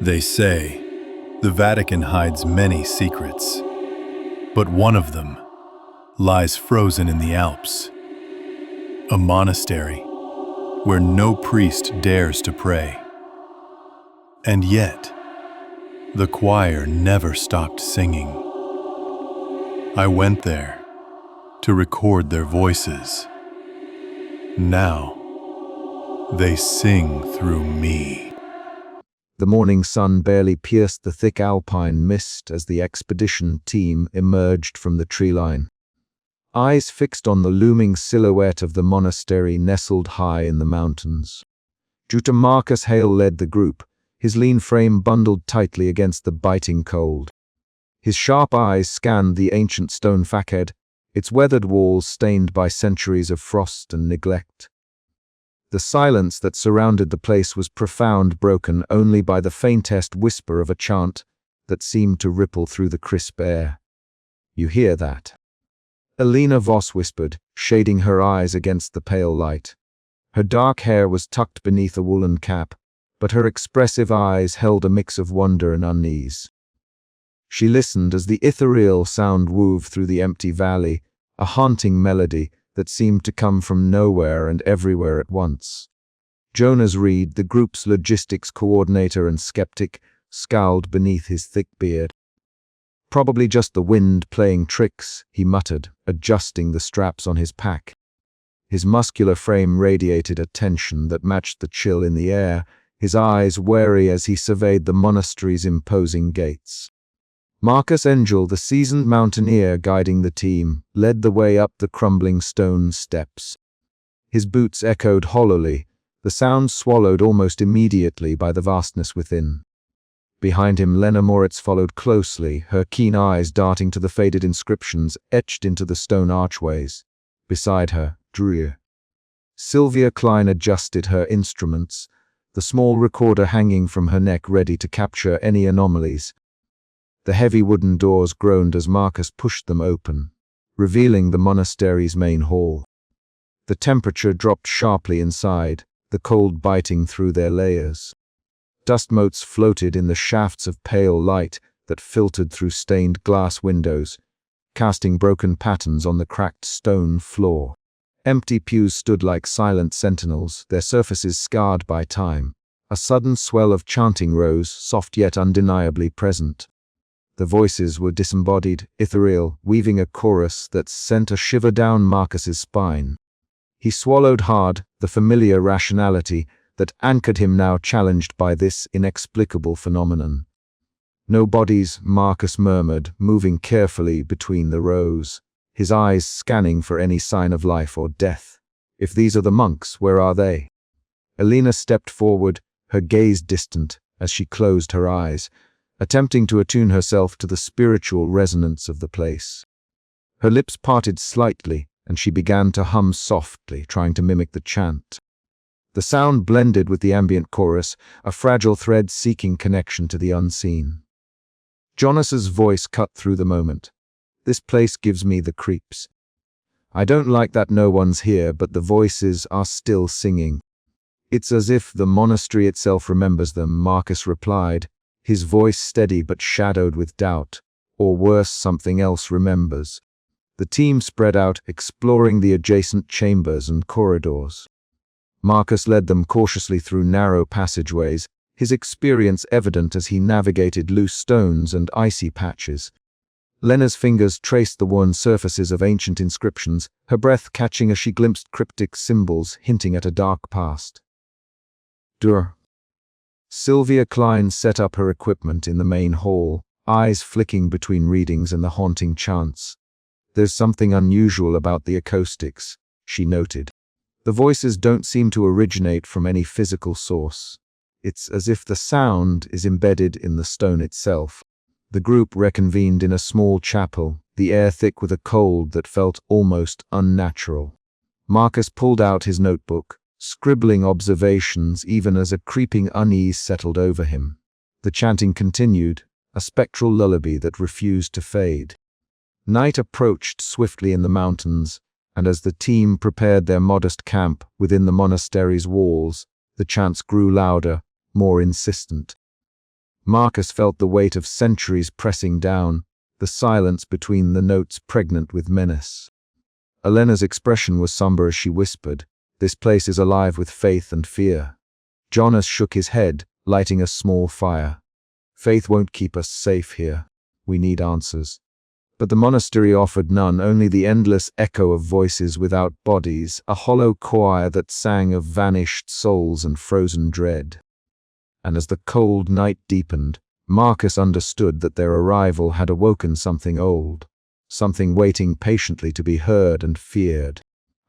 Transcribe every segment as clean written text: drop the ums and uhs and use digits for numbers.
They say the Vatican hides many secrets, but one of them lies frozen in the Alps, a monastery where no priest dares to pray. And yet, the choir never stopped singing. I went there to record their voices. Now, they sing through me. The morning sun barely pierced the thick alpine mist as the expedition team emerged from the tree line. Eyes fixed on the looming silhouette of the monastery nestled high in the mountains. Juta Marcus Hale led the group, his lean frame bundled tightly against the biting cold. His sharp eyes scanned the ancient stone facade, its weathered walls stained by centuries of frost and neglect. The silence that surrounded the place was profound, broken only by the faintest whisper of a chant that seemed to ripple through the crisp air. "You hear that?" Elena Voss whispered, shading her eyes against the pale light. Her dark hair was tucked beneath a woolen cap, but her expressive eyes held a mix of wonder and unease. She listened as the ethereal sound wove through the empty valley, a haunting melody that seemed to come from nowhere and everywhere at once. Jonas Reed, the group's logistics coordinator and skeptic, scowled beneath his thick beard. "Probably just the wind playing tricks," he muttered, adjusting the straps on his pack. His muscular frame radiated a tension that matched the chill in the air, his eyes wary as he surveyed the monastery's imposing gates. Marcus Engel, the seasoned mountaineer guiding the team, led the way up the crumbling stone steps. His boots echoed hollowly, the sound swallowed almost immediately by the vastness within. Behind him, Lena Moritz followed closely, her keen eyes darting to the faded inscriptions etched into the stone archways. Beside her, Drew. Sylvia Klein adjusted her instruments, the small recorder hanging from her neck ready to capture any anomalies. The heavy wooden doors groaned as Marcus pushed them open, revealing the monastery's main hall. The temperature dropped sharply inside, the cold biting through their layers. Dust motes floated in the shafts of pale light that filtered through stained glass windows, casting broken patterns on the cracked stone floor. Empty pews stood like silent sentinels, their surfaces scarred by time. A sudden swell of chanting rose, soft yet undeniably present. The voices were disembodied, ethereal, weaving a chorus that sent a shiver down Marcus's spine. He swallowed hard, the familiar rationality that anchored him now challenged by this inexplicable phenomenon. "No bodies," Marcus murmured, moving carefully between the rows, his eyes scanning for any sign of life or death. "If these are the monks, where are they?" Elena stepped forward, her gaze distant, as she closed her eyes, attempting to attune herself to the spiritual resonance of the place. Her lips parted slightly, and she began to hum softly, trying to mimic the chant. The sound blended with the ambient chorus, a fragile thread seeking connection to the unseen. Jonas's voice cut through the moment. "This place gives me the creeps. I don't like that no one's here, but the voices are still singing. It's as if the monastery itself remembers them," Marcus replied, his voice steady but shadowed with doubt, or worse, something else remembers. The team spread out, exploring the adjacent chambers and corridors. Marcus led them cautiously through narrow passageways, his experience evident as he navigated loose stones and icy patches. Lena's fingers traced the worn surfaces of ancient inscriptions, her breath catching as she glimpsed cryptic symbols hinting at a dark past. Dur. Sylvia Klein set up her equipment in the main hall, eyes flicking between readings and the haunting chants. "There's something unusual about the acoustics," she noted. "The voices don't seem to originate from any physical source. It's as if the sound is embedded in the stone itself." The group reconvened in a small chapel, the air thick with a cold that felt almost unnatural. Marcus pulled out his notebook, scribbling observations even as a creeping unease settled over him. The chanting continued, a spectral lullaby that refused to fade. Night approached swiftly in the mountains, and as the team prepared their modest camp within the monastery's walls, the chants grew louder, more insistent. Marcus felt the weight of centuries pressing down, the silence between the notes pregnant with menace. Elena's expression was somber as she whispered, "This place is alive with faith and fear." Jonas shook his head, lighting a small fire. "Faith won't keep us safe here. We need answers." But the monastery offered none, only the endless echo of voices without bodies, a hollow choir that sang of vanished souls and frozen dread. And as the cold night deepened, Marcus understood that their arrival had awoken something old, something waiting patiently to be heard and feared.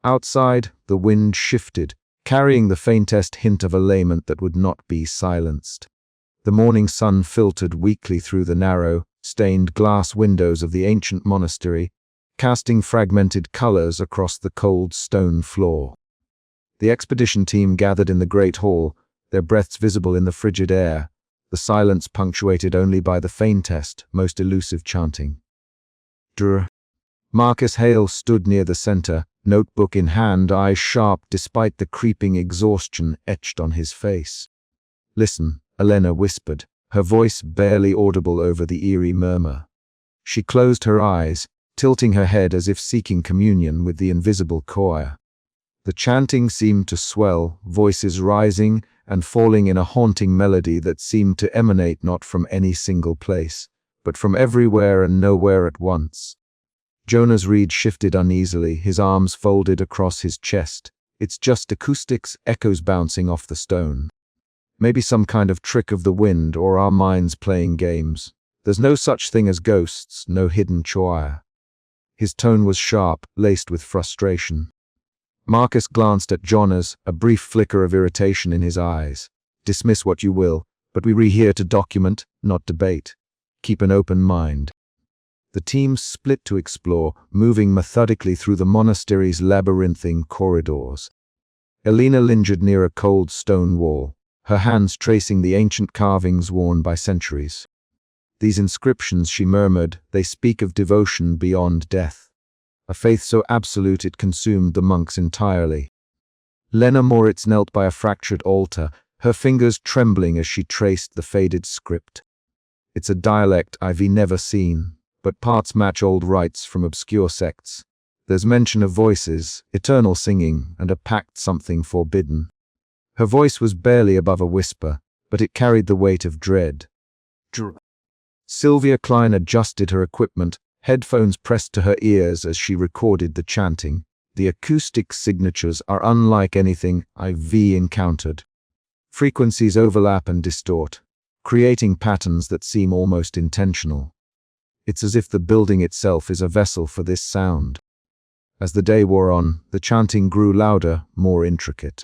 Outside, the wind shifted, carrying the faintest hint of a lament that would not be silenced. The morning sun filtered weakly through the narrow, stained glass windows of the ancient monastery, casting fragmented colors across the cold stone floor. The expedition team gathered in the great hall, their breaths visible in the frigid air, the silence punctuated only by the faintest, most elusive chanting. Drr. Marcus Hale stood near the center, notebook in hand, eyes sharp despite the creeping exhaustion etched on his face. "Listen," Elena whispered, her voice barely audible over the eerie murmur. She closed her eyes, tilting her head as if seeking communion with the invisible choir. The chanting seemed to swell, voices rising and falling in a haunting melody that seemed to emanate not from any single place, but from everywhere and nowhere at once. Jonas Reed shifted uneasily, his arms folded across his chest. "It's just acoustics, echoes bouncing off the stone. Maybe some kind of trick of the wind or our minds playing games. There's no such thing as ghosts, no hidden choir." His tone was sharp, laced with frustration. Marcus glanced at Jonas, a brief flicker of irritation in his eyes. "Dismiss what you will, but we're here to document, not debate. Keep an open mind." The team split to explore, moving methodically through the monastery's labyrinthine corridors. Elena lingered near a cold stone wall, her hands tracing the ancient carvings worn by centuries. "These inscriptions," she murmured, "they speak of devotion beyond death. A faith so absolute it consumed the monks entirely." Lena Moritz knelt by a fractured altar, her fingers trembling as she traced the faded script. "It's a dialect I've never seen, but parts match old rites from obscure sects. There's mention of voices, eternal singing, and a pact something forbidden." Her voice was barely above a whisper, but it carried the weight of dread. Sylvia Klein adjusted her equipment, headphones pressed to her ears as she recorded the chanting. "The acoustic signatures are unlike anything I've encountered. Frequencies overlap and distort, creating patterns that seem almost intentional. It's as if the building itself is a vessel for this sound." As the day wore on, the chanting grew louder, more intricate.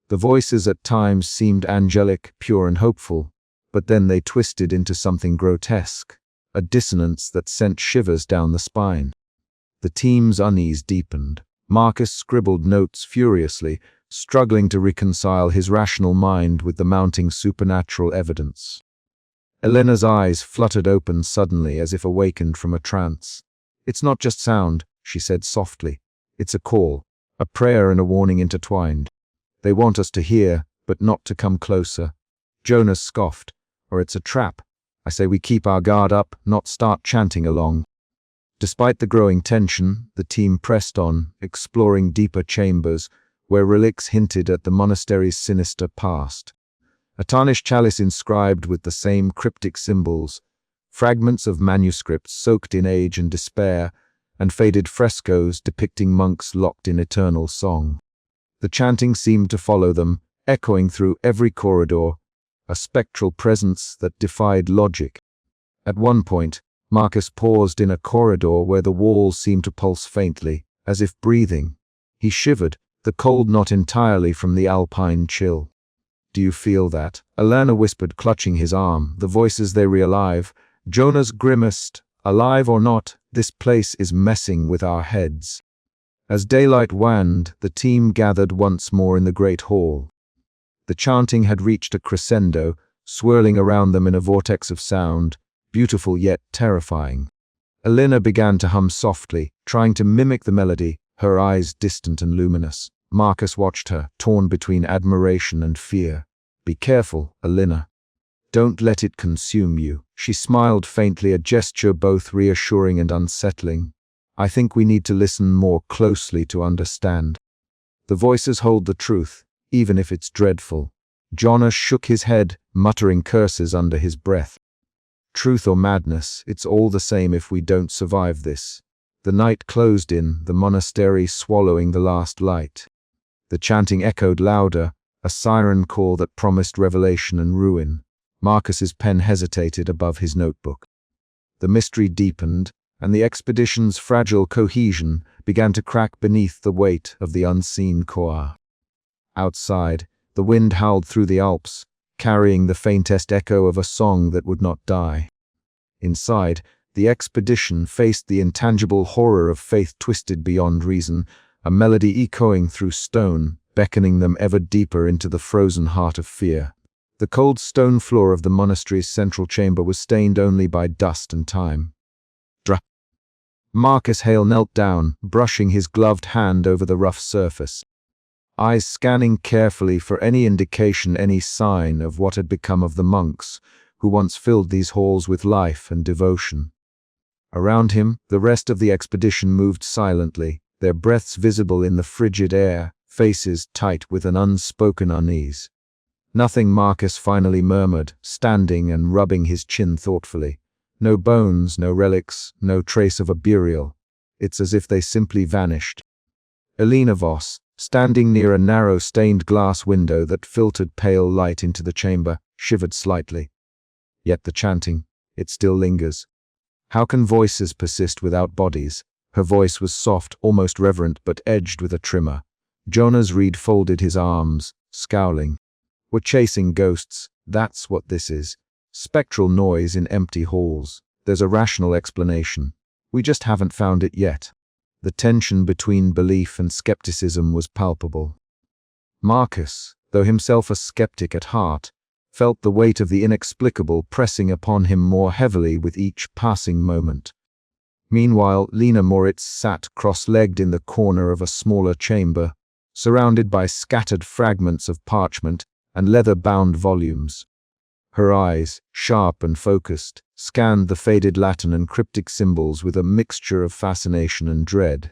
The voices at times seemed angelic, pure and hopeful, but then they twisted into something grotesque, a dissonance that sent shivers down the spine. The team's unease deepened. Marcus scribbled notes furiously, struggling to reconcile his rational mind with the mounting supernatural evidence. Elena's eyes fluttered open suddenly as if awakened from a trance. "It's not just sound," she said softly. "It's a call, a prayer and a warning intertwined. They want us to hear, but not to come closer." Jonas scoffed. "Or it's a trap. I say we keep our guard up, not start chanting along." Despite the growing tension, the team pressed on, exploring deeper chambers, where relics hinted at the monastery's sinister past. A tarnished chalice inscribed with the same cryptic symbols, fragments of manuscripts soaked in age and despair, and faded frescoes depicting monks locked in eternal song. The chanting seemed to follow them, echoing through every corridor, a spectral presence that defied logic. At one point, Marcus paused in a corridor where the walls seemed to pulse faintly, as if breathing. He shivered, the cold not entirely from the alpine chill. "Do you feel that?" Elena whispered, clutching his arm. "The voices, they re-alive." Jonas grimaced. "Alive or not, this place is messing with our heads." As daylight waned, the team gathered once more in the great hall. The chanting had reached a crescendo, swirling around them in a vortex of sound, beautiful yet terrifying. Elena began to hum softly, trying to mimic the melody, her eyes distant and luminous. Marcus watched her, torn between admiration and fear. "Be careful, Elena." Don't let it consume you. She smiled faintly, a gesture both reassuring and unsettling. I think we need to listen more closely to understand. The voices hold the truth, even if it's dreadful. Jonas shook his head, muttering curses under his breath. Truth or madness, it's all the same if we don't survive this. The night closed in, the monastery swallowing the last light. The chanting echoed louder, a siren call that promised revelation and ruin. Marcus's pen hesitated above his notebook. The mystery deepened, and the expedition's fragile cohesion began to crack beneath the weight of the unseen core. Outside, the wind howled through the Alps, carrying the faintest echo of a song that would not die. Inside, the expedition faced the intangible horror of faith twisted beyond reason, a melody echoing through stone, beckoning them ever deeper into the frozen heart of fear. The cold stone floor of the monastery's central chamber was stained only by dust and time. Marcus Hale knelt down, brushing his gloved hand over the rough surface, eyes scanning carefully for any indication, any sign of what had become of the monks who once filled these halls with life and devotion. Around him, the rest of the expedition moved silently, their breaths visible in the frigid air, faces tight with an unspoken unease. Nothing, Marcus finally murmured, standing and rubbing his chin thoughtfully. No bones, no relics, no trace of a burial. It's as if they simply vanished. Elena Voss, standing near a narrow stained glass window that filtered pale light into the chamber, shivered slightly. Yet the chanting, it still lingers. How can voices persist without bodies? Her voice was soft, almost reverent, but edged with a tremor. Jonas Reed folded his arms, scowling. We're chasing ghosts, that's what this is. Spectral noise in empty halls. There's a rational explanation. We just haven't found it yet. The tension between belief and skepticism was palpable. Marcus, though himself a skeptic at heart, felt the weight of the inexplicable pressing upon him more heavily with each passing moment. Meanwhile, Lena Moritz sat cross-legged in the corner of a smaller chamber, surrounded by scattered fragments of parchment and leather-bound volumes. Her eyes, sharp and focused, scanned the faded Latin and cryptic symbols with a mixture of fascination and dread.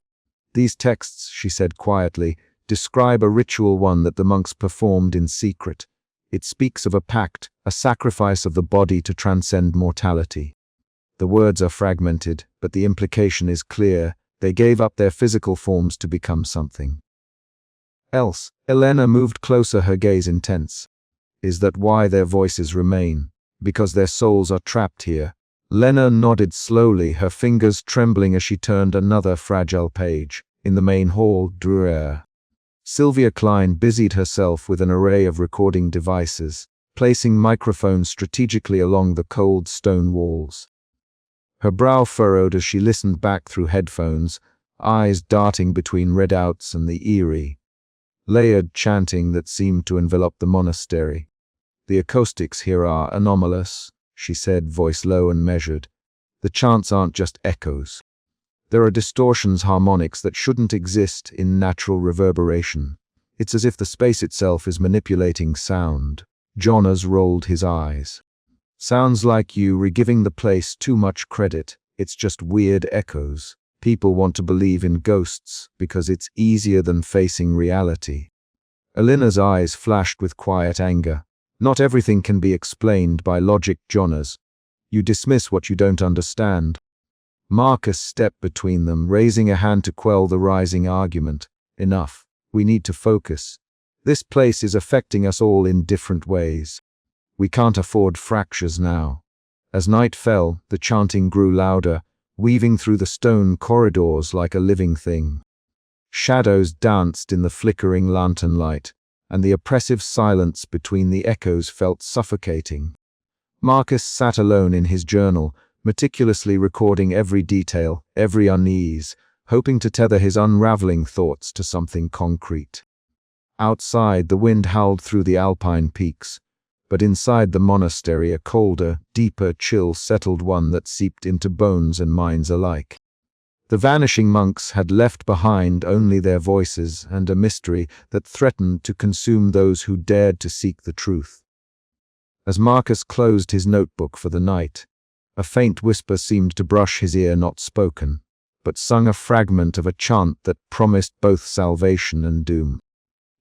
These texts, she said quietly, describe a ritual, one that the monks performed in secret. It speaks of a pact, a sacrifice of the body to transcend mortality. The words are fragmented, but the implication is clear. They gave up their physical forms to become something else. Elena moved closer, her gaze intense. Is that why their voices remain? Because their souls are trapped here? Lena nodded slowly, her fingers trembling as she turned another fragile page. In the main hall, Druer. Sylvia Klein busied herself with an array of recording devices, placing microphones strategically along the cold stone walls. Her brow furrowed as she listened back through headphones, eyes darting between readouts and the eerie, layered chanting that seemed to envelop the monastery. The acoustics here are anomalous, she said, voice low and measured. The chants aren't just echoes. There are distortions, harmonics that shouldn't exist in natural reverberation. It's as if the space itself is manipulating sound. Jonas rolled his eyes. Sounds like you were giving the place too much credit. It's just weird echoes. People want to believe in ghosts because it's easier than facing reality. Elena's eyes flashed with quiet anger. Not everything can be explained by logic, Jonas. You dismiss what you don't understand. Marcus stepped between them, raising a hand to quell the rising argument. Enough. We need to focus. This place is affecting us all in different ways. We can't afford fractures now. As night fell, the chanting grew louder, weaving through the stone corridors like a living thing. Shadows danced in the flickering lantern light, and the oppressive silence between the echoes felt suffocating. Marcus sat alone in his journal, meticulously recording every detail, every unease, hoping to tether his unraveling thoughts to something concrete. Outside, the wind howled through the alpine peaks, but inside the monastery a colder, deeper chill settled, one that seeped into bones and minds alike. The vanishing monks had left behind only their voices and a mystery that threatened to consume those who dared to seek the truth. As Marcus closed his notebook for the night, a faint whisper seemed to brush his ear, not spoken, but sung a fragment of a chant that promised both salvation and doom.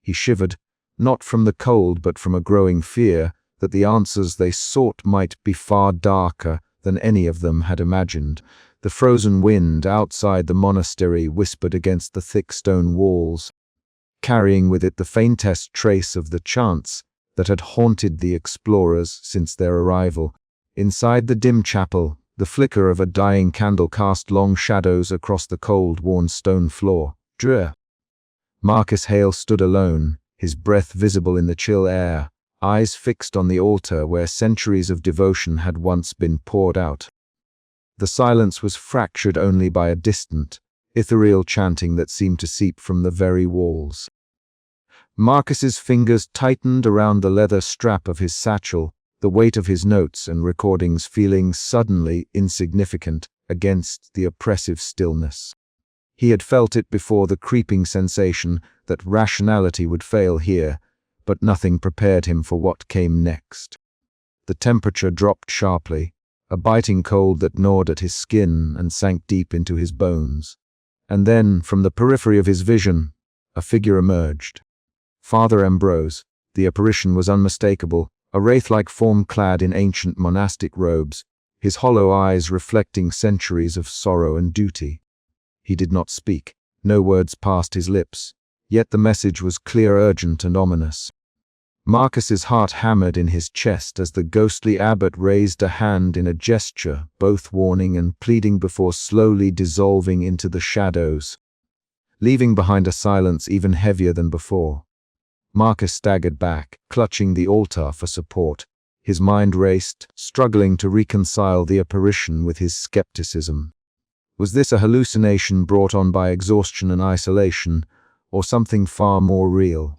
He shivered, not from the cold but from a growing fear that the answers they sought might be far darker than any of them had imagined. The frozen wind outside the monastery whispered against the thick stone walls, carrying with it the faintest trace of the chants that had haunted the explorers since their arrival. Inside the dim chapel, the flicker of a dying candle cast long shadows across the cold, worn stone floor. Marcus Hale stood alone, his breath visible in the chill air, eyes fixed on the altar where centuries of devotion had once been poured out. The silence was fractured only by a distant, ethereal chanting that seemed to seep from the very walls. Marcus's fingers tightened around the leather strap of his satchel, the weight of his notes and recordings feeling suddenly insignificant against the oppressive stillness. He had felt it before, the creeping sensation that rationality would fail here, but nothing prepared him for what came next. The temperature dropped sharply, a biting cold that gnawed at his skin and sank deep into his bones. And then, from the periphery of his vision, a figure emerged. Father Ambrose. The apparition was unmistakable, a wraith-like form clad in ancient monastic robes, his hollow eyes reflecting centuries of sorrow and duty. He did not speak, no words passed his lips, yet the message was clear, urgent, and ominous. Marcus's heart hammered in his chest as the ghostly abbot raised a hand in a gesture, both warning and pleading, before slowly dissolving into the shadows, leaving behind a silence even heavier than before. Marcus staggered back, clutching the altar for support. His mind raced, struggling to reconcile the apparition with his skepticism. Was this a hallucination brought on by exhaustion and isolation, or something far more real?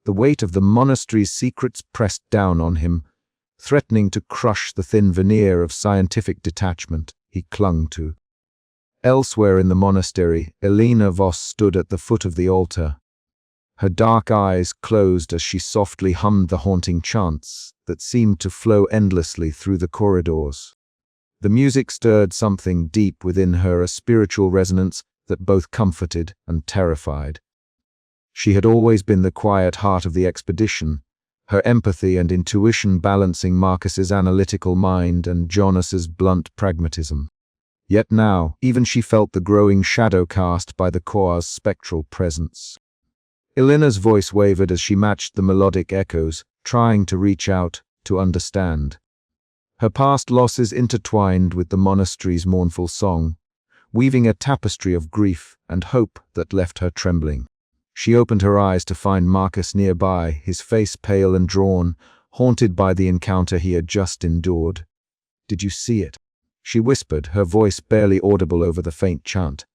The weight of the monastery's secrets pressed down on him, threatening to crush the thin veneer of scientific detachment he clung to. Elsewhere in the monastery, Elena Voss stood at the foot of the altar. Her dark eyes closed as she softly hummed the haunting chants that seemed to flow endlessly through the corridors. The music stirred something deep within her, a spiritual resonance that both comforted and terrified. She had always been the quiet heart of the expedition, her empathy and intuition balancing Marcus's analytical mind and Jonas's blunt pragmatism. Yet now, even she felt the growing shadow cast by the choir's spectral presence. Elena's voice wavered as she matched the melodic echoes, trying to reach out, to understand. Her past losses intertwined with the monastery's mournful song, weaving a tapestry of grief and hope that left her trembling. She opened her eyes to find Marcus nearby, his face pale and drawn, haunted by the encounter he had just endured. "Did you see it?" she whispered, her voice barely audible over the faint chant.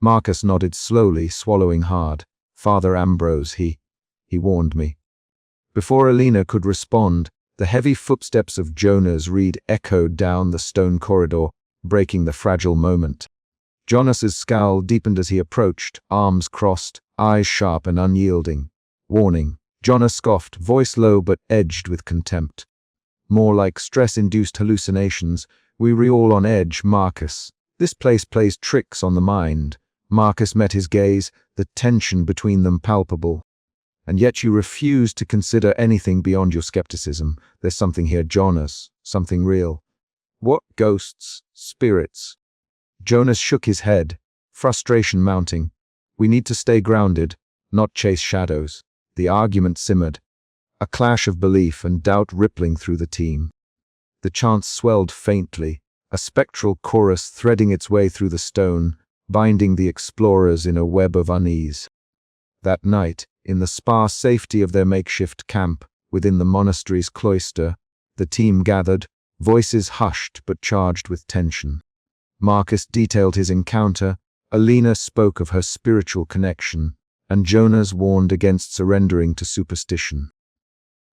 Marcus nodded slowly, swallowing hard. "Father Ambrose, he warned me." Before Elena could respond, the heavy footsteps of Jonas Reed echoed down the stone corridor, breaking the fragile moment. Jonas's scowl deepened as he approached, arms crossed, eyes sharp and unyielding. "Warning," Jonas scoffed, voice low but edged with contempt. "More like stress-induced hallucinations. We're all on edge, Marcus. This place plays tricks on the mind." Marcus met his gaze, the tension between them palpable. "And yet you refuse to consider anything beyond your skepticism. There's something here, Jonas, something real." "What? Ghosts? Spirits?" Jonas shook his head, frustration mounting. "We need to stay grounded, not chase shadows." The argument simmered, a clash of belief and doubt rippling through the team. The chants swelled faintly, a spectral chorus threading its way through the stone, binding the explorers in a web of unease. That night, in the sparse safety of their makeshift camp within the monastery's cloister, the team gathered, voices hushed but charged with tension. Marcus detailed his encounter, Elena spoke of her spiritual connection, and Jonas warned against surrendering to superstition.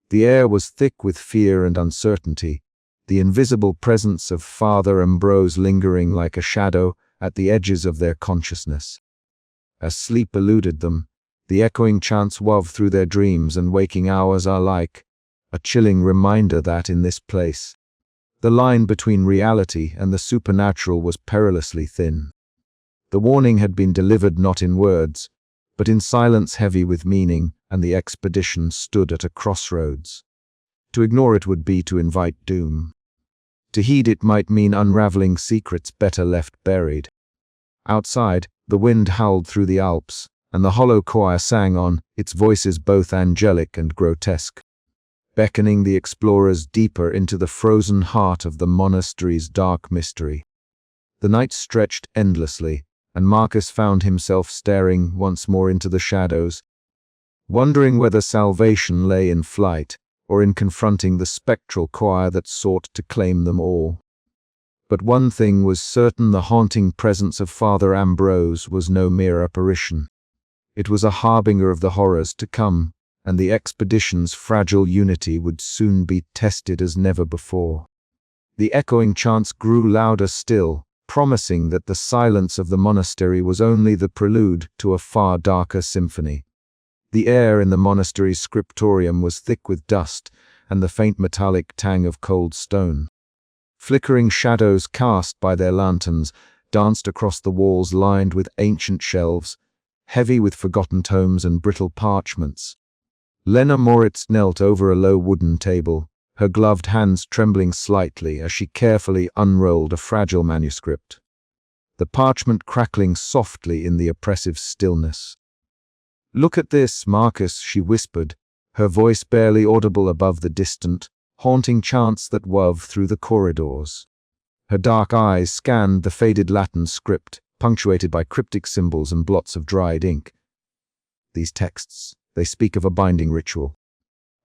The air was thick with fear and uncertainty, the invisible presence of Father Ambrose lingering like a shadow at the edges of their consciousness. As sleep eluded them, the echoing chants wove through their dreams and waking hours alike, a chilling reminder that in this place, the line between reality and the supernatural was perilously thin. The warning had been delivered not in words, but in silence heavy with meaning, and the expedition stood at a crossroads. To ignore it would be to invite doom. To heed it might mean unraveling secrets better left buried. Outside, the wind howled through the Alps, and the hollow choir sang on, its voices both angelic and grotesque, beckoning the explorers deeper into the frozen heart of the monastery's dark mystery. The night stretched endlessly, and Marcus found himself staring once more into the shadows, wondering whether salvation lay in flight or in confronting the spectral choir that sought to claim them all. But one thing was certain: the haunting presence of Father Ambrose was no mere apparition. It was a harbinger of the horrors to come, and the expedition's fragile unity would soon be tested as never before. The echoing chants grew louder still, promising that the silence of the monastery was only the prelude to a far darker symphony. The air in the monastery's scriptorium was thick with dust and the faint metallic tang of cold stone. Flickering shadows cast by their lanterns danced across the walls lined with ancient shelves, heavy with forgotten tomes and brittle parchments. Lena Moritz knelt over a low wooden table, her gloved hands trembling slightly as she carefully unrolled a fragile manuscript, the parchment crackling softly in the oppressive stillness. "Look at this, Marcus," she whispered, her voice barely audible above the distant, haunting chants that wove through the corridors. Her dark eyes scanned the faded Latin script, punctuated by cryptic symbols and blots of dried ink. These texts, they speak of a binding ritual,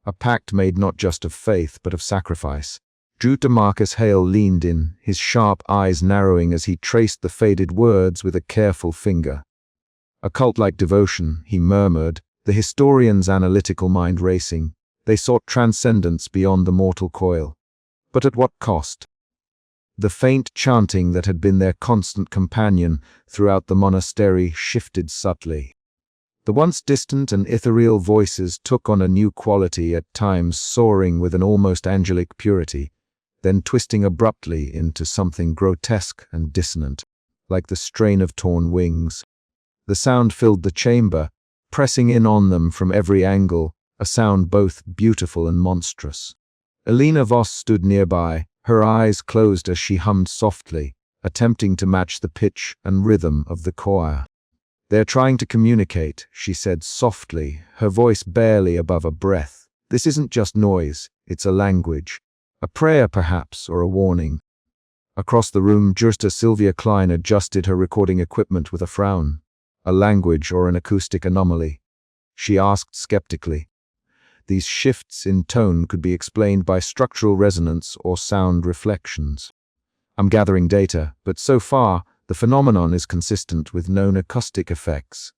a pact made not just of faith but of sacrifice. Dr. Marcus Hale leaned in, his sharp eyes narrowing as he traced the faded words with a careful finger. "A cult-like devotion," he murmured, the historian's analytical mind racing. They sought transcendence beyond the mortal coil. But at what cost? The faint chanting that had been their constant companion throughout the monastery shifted subtly. The once distant and ethereal voices took on a new quality, at times soaring with an almost angelic purity, then twisting abruptly into something grotesque and dissonant, like the strain of torn wings. The sound filled the chamber, pressing in on them from every angle, a sound both beautiful and monstrous. Elena Voss stood nearby, her eyes closed as she hummed softly, attempting to match the pitch and rhythm of the choir. "They're trying to communicate," she said softly, her voice barely above a breath. "This isn't just noise, it's a language. A prayer perhaps, or a warning." Across the room, Jursta Sylvia Klein adjusted her recording equipment with a frown. "A language or an acoustic anomaly?" she asked skeptically. These shifts in tone could be explained by structural resonance or sound reflections. "I'm gathering data, but so far, the phenomenon is consistent with known acoustic effects."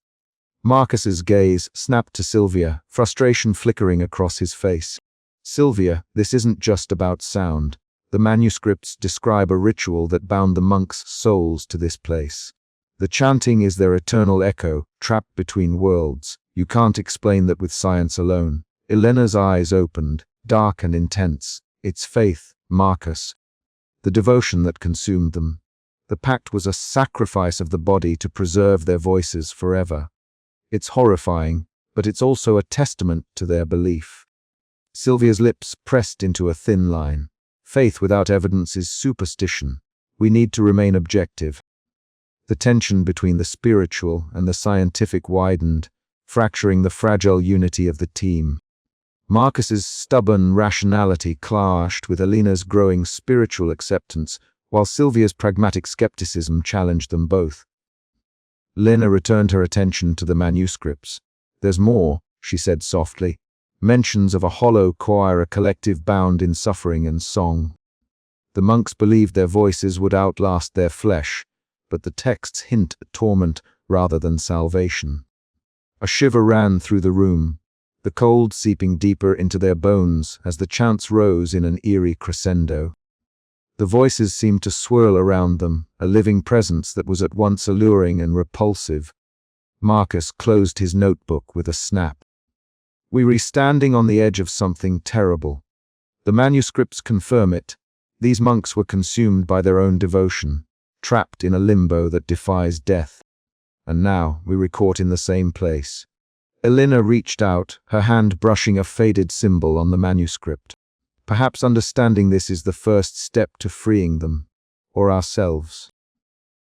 Marcus's gaze snapped to Sylvia, frustration flickering across his face. "Sylvia, this isn't just about sound. The manuscripts describe a ritual that bound the monks' souls to this place. The chanting is their eternal echo, trapped between worlds. You can't explain that with science alone." Elena's eyes opened, dark and intense. "It's faith, Marcus. The devotion that consumed them. The pact was a sacrifice of the body to preserve their voices forever. It's horrifying, but it's also a testament to their belief." Sylvia's lips pressed into a thin line. "Faith without evidence is superstition. We need to remain objective." The tension between the spiritual and the scientific widened, fracturing the fragile unity of the team. Marcus's stubborn rationality clashed with Elena's growing spiritual acceptance, while Sylvia's pragmatic skepticism challenged them both. Lena returned her attention to the manuscripts. "There's more," she said softly. "Mentions of a hollow choir, a collective bound in suffering and song. The monks believed their voices would outlast their flesh, but the texts hint at torment rather than salvation." A shiver ran through the room, the cold seeping deeper into their bones as the chants rose in an eerie crescendo. The voices seemed to swirl around them, a living presence that was at once alluring and repulsive. Marcus closed his notebook with a snap. We were standing on the edge of something terrible. The manuscripts confirm it. These monks were consumed by their own devotion, trapped in a limbo that defies death. And now we were caught in the same place. Elena reached out, her hand brushing a faded symbol on the manuscript. Perhaps understanding this is the first step to freeing them, or ourselves.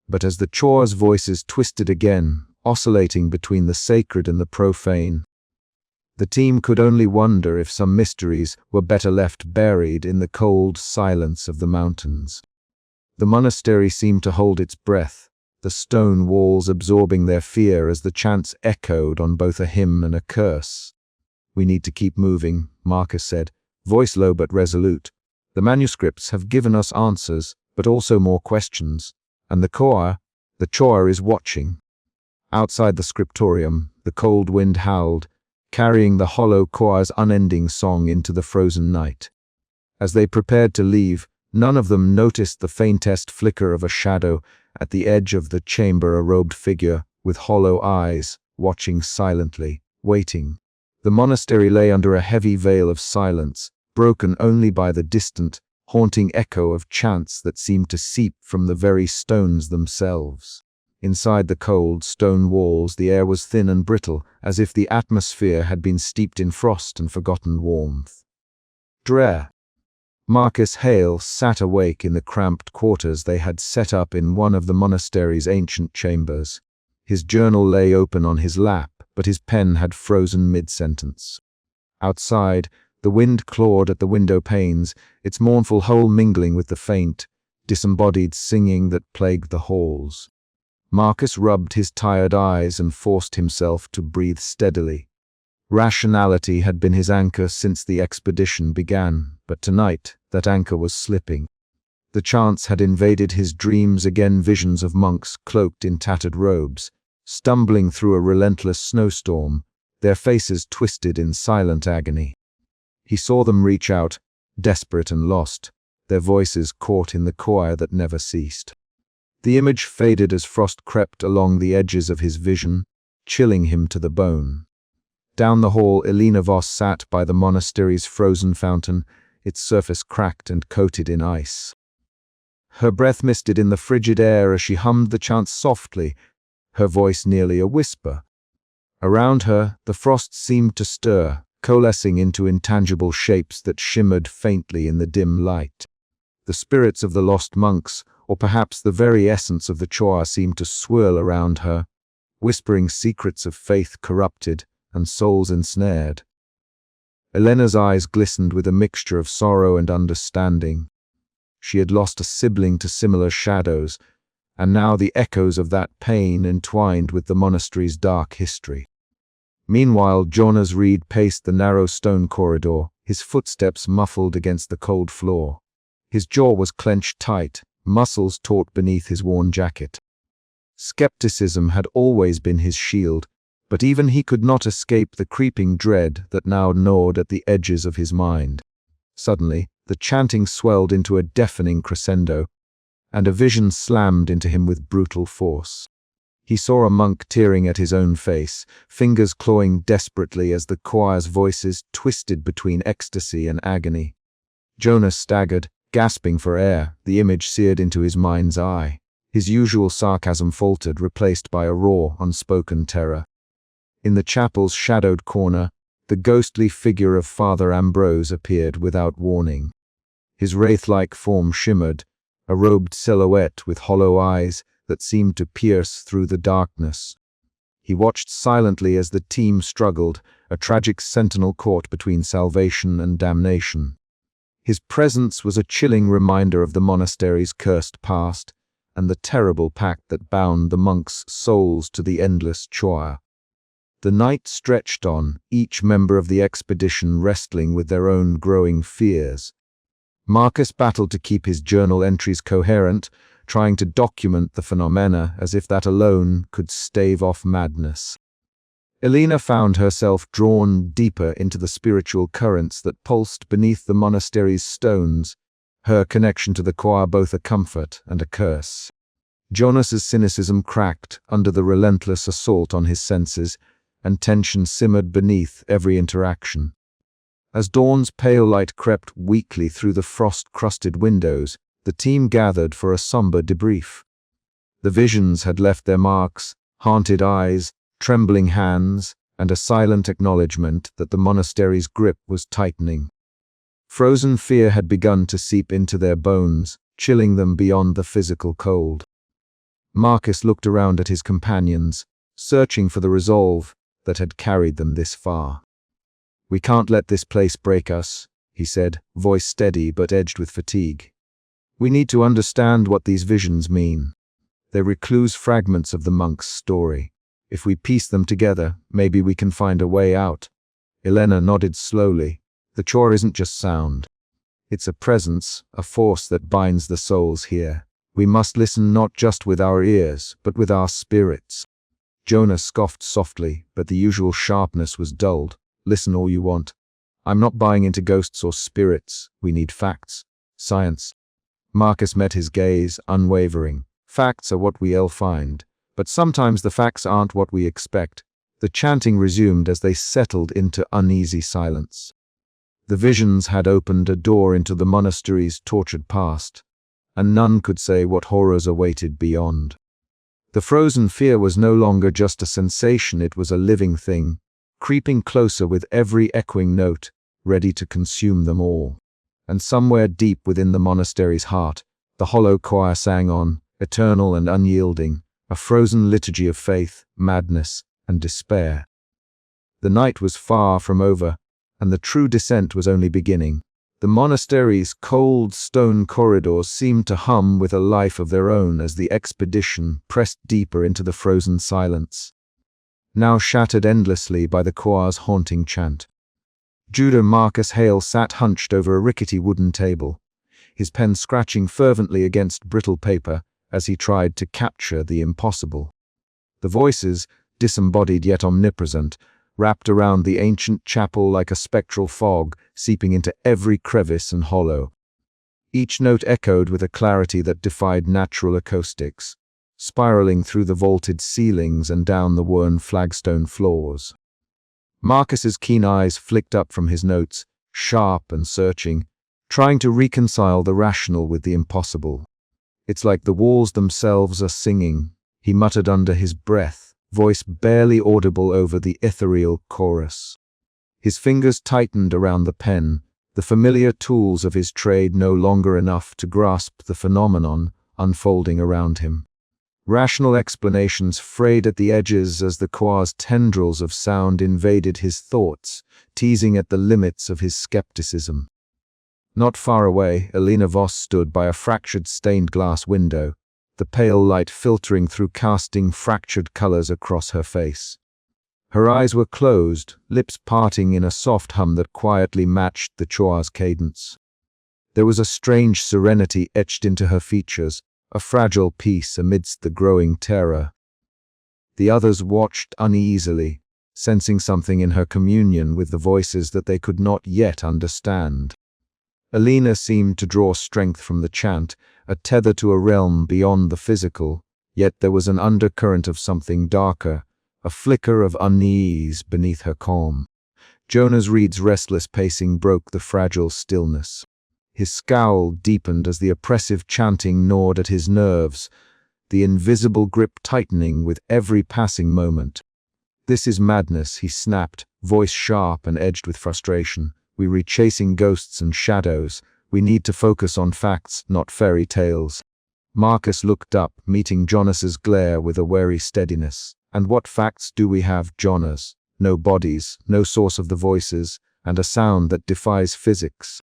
But as the Chora's voices twisted again, oscillating between the sacred and the profane, the team could only wonder if some mysteries were better left buried in the cold silence of the mountains. The monastery seemed to hold its breath, the stone walls absorbing their fear as the chants echoed on both a hymn and a curse. "We need to keep moving," Marcus said, voice low but resolute. "The manuscripts have given us answers, but also more questions. And the Chora is watching." Outside the scriptorium, the cold wind howled, carrying the hollow choir's unending song into the frozen night. As they prepared to leave, none of them noticed the faintest flicker of a shadow at the edge of the chamber, a robed figure with hollow eyes, watching silently, waiting. The monastery lay under a heavy veil of silence, broken only by the distant, haunting echo of chants that seemed to seep from the very stones themselves. Inside the cold, stone walls, the air was thin and brittle, as if the atmosphere had been steeped in frost and forgotten warmth. Dre. Marcus Hale sat awake in the cramped quarters they had set up in one of the monastery's ancient chambers. His journal lay open on his lap, but his pen had frozen mid-sentence. Outside, the wind clawed at the window panes, its mournful howl mingling with the faint, disembodied singing that plagued the halls. Marcus rubbed his tired eyes and forced himself to breathe steadily. Rationality had been his anchor since the expedition began, but tonight that anchor was slipping. The chants had invaded his dreams again, visions of monks cloaked in tattered robes, stumbling through a relentless snowstorm, their faces twisted in silent agony. He saw them reach out, desperate and lost, their voices caught in the choir that never ceased. The image faded as frost crept along the edges of his vision, chilling him to the bone. Down the hall, Elena Voss sat by the monastery's frozen fountain, its surface cracked and coated in ice. Her breath misted in the frigid air as she hummed the chants softly, her voice nearly a whisper. Around her, the frost seemed to stir, coalescing into intangible shapes that shimmered faintly in the dim light. The spirits of the lost monks, or perhaps the very essence of the Chora, seemed to swirl around her, whispering secrets of faith corrupted and souls ensnared. Elena's eyes glistened with a mixture of sorrow and understanding. She had lost a sibling to similar shadows, and now the echoes of that pain entwined with the monastery's dark history. Meanwhile, Jonas Reed paced the narrow stone corridor, his footsteps muffled against the cold floor. His jaw was clenched tight, muscles taut beneath his worn jacket. Skepticism had always been his shield, but even he could not escape the creeping dread that now gnawed at the edges of his mind. Suddenly, the chanting swelled into a deafening crescendo, and a vision slammed into him with brutal force. He saw a monk tearing at his own face, fingers clawing desperately as the choir's voices twisted between ecstasy and agony. Jonas staggered, gasping for air, the image seared into his mind's eye. His usual sarcasm faltered, replaced by a raw, unspoken terror. In the chapel's shadowed corner, the ghostly figure of Father Ambrose appeared without warning. His wraith-like form shimmered, a robed silhouette with hollow eyes that seemed to pierce through the darkness. He watched silently as the team struggled, a tragic sentinel caught between salvation and damnation. His presence was a chilling reminder of the monastery's cursed past and the terrible pact that bound the monks' souls to the endless choir. The night stretched on, each member of the expedition wrestling with their own growing fears. Marcus battled to keep his journal entries coherent, trying to document the phenomena as if that alone could stave off madness. Elena found herself drawn deeper into the spiritual currents that pulsed beneath the monastery's stones, her connection to the choir both a comfort and a curse. Jonas's cynicism cracked under the relentless assault on his senses, and tension simmered beneath every interaction. As dawn's pale light crept weakly through the frost-crusted windows, the team gathered for a somber debrief. The visions had left their marks, haunted eyes, trembling hands, and a silent acknowledgement that the monastery's grip was tightening. Frozen fear had begun to seep into their bones, chilling them beyond the physical cold. Marcus looked around at his companions, searching for the resolve that had carried them this far. "We can't let this place break us," he said, voice steady but edged with fatigue. "We need to understand what these visions mean. They're recluse fragments of the monk's story. If we piece them together, maybe we can find a way out." Elena nodded slowly. "The chore isn't just sound. It's a presence, a force that binds the souls here. We must listen not just with our ears, but with our spirits." Jonah scoffed softly, but the usual sharpness was dulled. "Listen all you want. I'm not buying into ghosts or spirits. We need facts. Science." Marcus met his gaze, unwavering. "Facts are what we'll find. But sometimes the facts aren't what we expect." The chanting resumed as they settled into uneasy silence. The visions had opened a door into the monastery's tortured past, and none could say what horrors awaited beyond. The frozen fear was no longer just a sensation, it was a living thing, creeping closer with every echoing note, ready to consume them all. And somewhere deep within the monastery's heart, the hollow choir sang on, eternal and unyielding, a frozen liturgy of faith, madness, and despair. The night was far from over, and the true descent was only beginning. The monastery's cold stone corridors seemed to hum with a life of their own as the expedition pressed deeper into the frozen silence, now shattered endlessly by the choir's haunting chant. Judah Marcus Hale sat hunched over a rickety wooden table, his pen scratching fervently against brittle paper as he tried to capture the impossible. The voices, disembodied yet omnipresent, wrapped around the ancient chapel like a spectral fog, seeping into every crevice and hollow. Each note echoed with a clarity that defied natural acoustics, spiraling through the vaulted ceilings and down the worn flagstone floors. Marcus's keen eyes flicked up from his notes, sharp and searching, trying to reconcile the rational with the impossible. "It's like the walls themselves are singing," he muttered under his breath, voice barely audible over the ethereal chorus. His fingers tightened around the pen, the familiar tools of his trade no longer enough to grasp the phenomenon unfolding around him. Rational explanations frayed at the edges as the choir's tendrils of sound invaded his thoughts, teasing at the limits of his skepticism. Not far away, Elena Voss stood by a fractured stained glass window, the pale light filtering through, casting fractured colors across her face. Her eyes were closed, lips parting in a soft hum that quietly matched the choir's cadence. There was a strange serenity etched into her features, a fragile peace amidst the growing terror. The others watched uneasily, sensing something in her communion with the voices that they could not yet understand. Elena seemed to draw strength from the chant, a tether to a realm beyond the physical, yet there was an undercurrent of something darker, a flicker of unease beneath her calm. Jonas Reed's restless pacing broke the fragile stillness. His scowl deepened as the oppressive chanting gnawed at his nerves, the invisible grip tightening with every passing moment. "This is madness," he snapped, voice sharp and edged with frustration. "We're chasing ghosts and shadows. We need to focus on facts, not fairy tales." Marcus looked up, meeting Jonas's glare with a wary steadiness. "And what facts do we have, Jonas? No bodies, no source of the voices, and a sound that defies physics.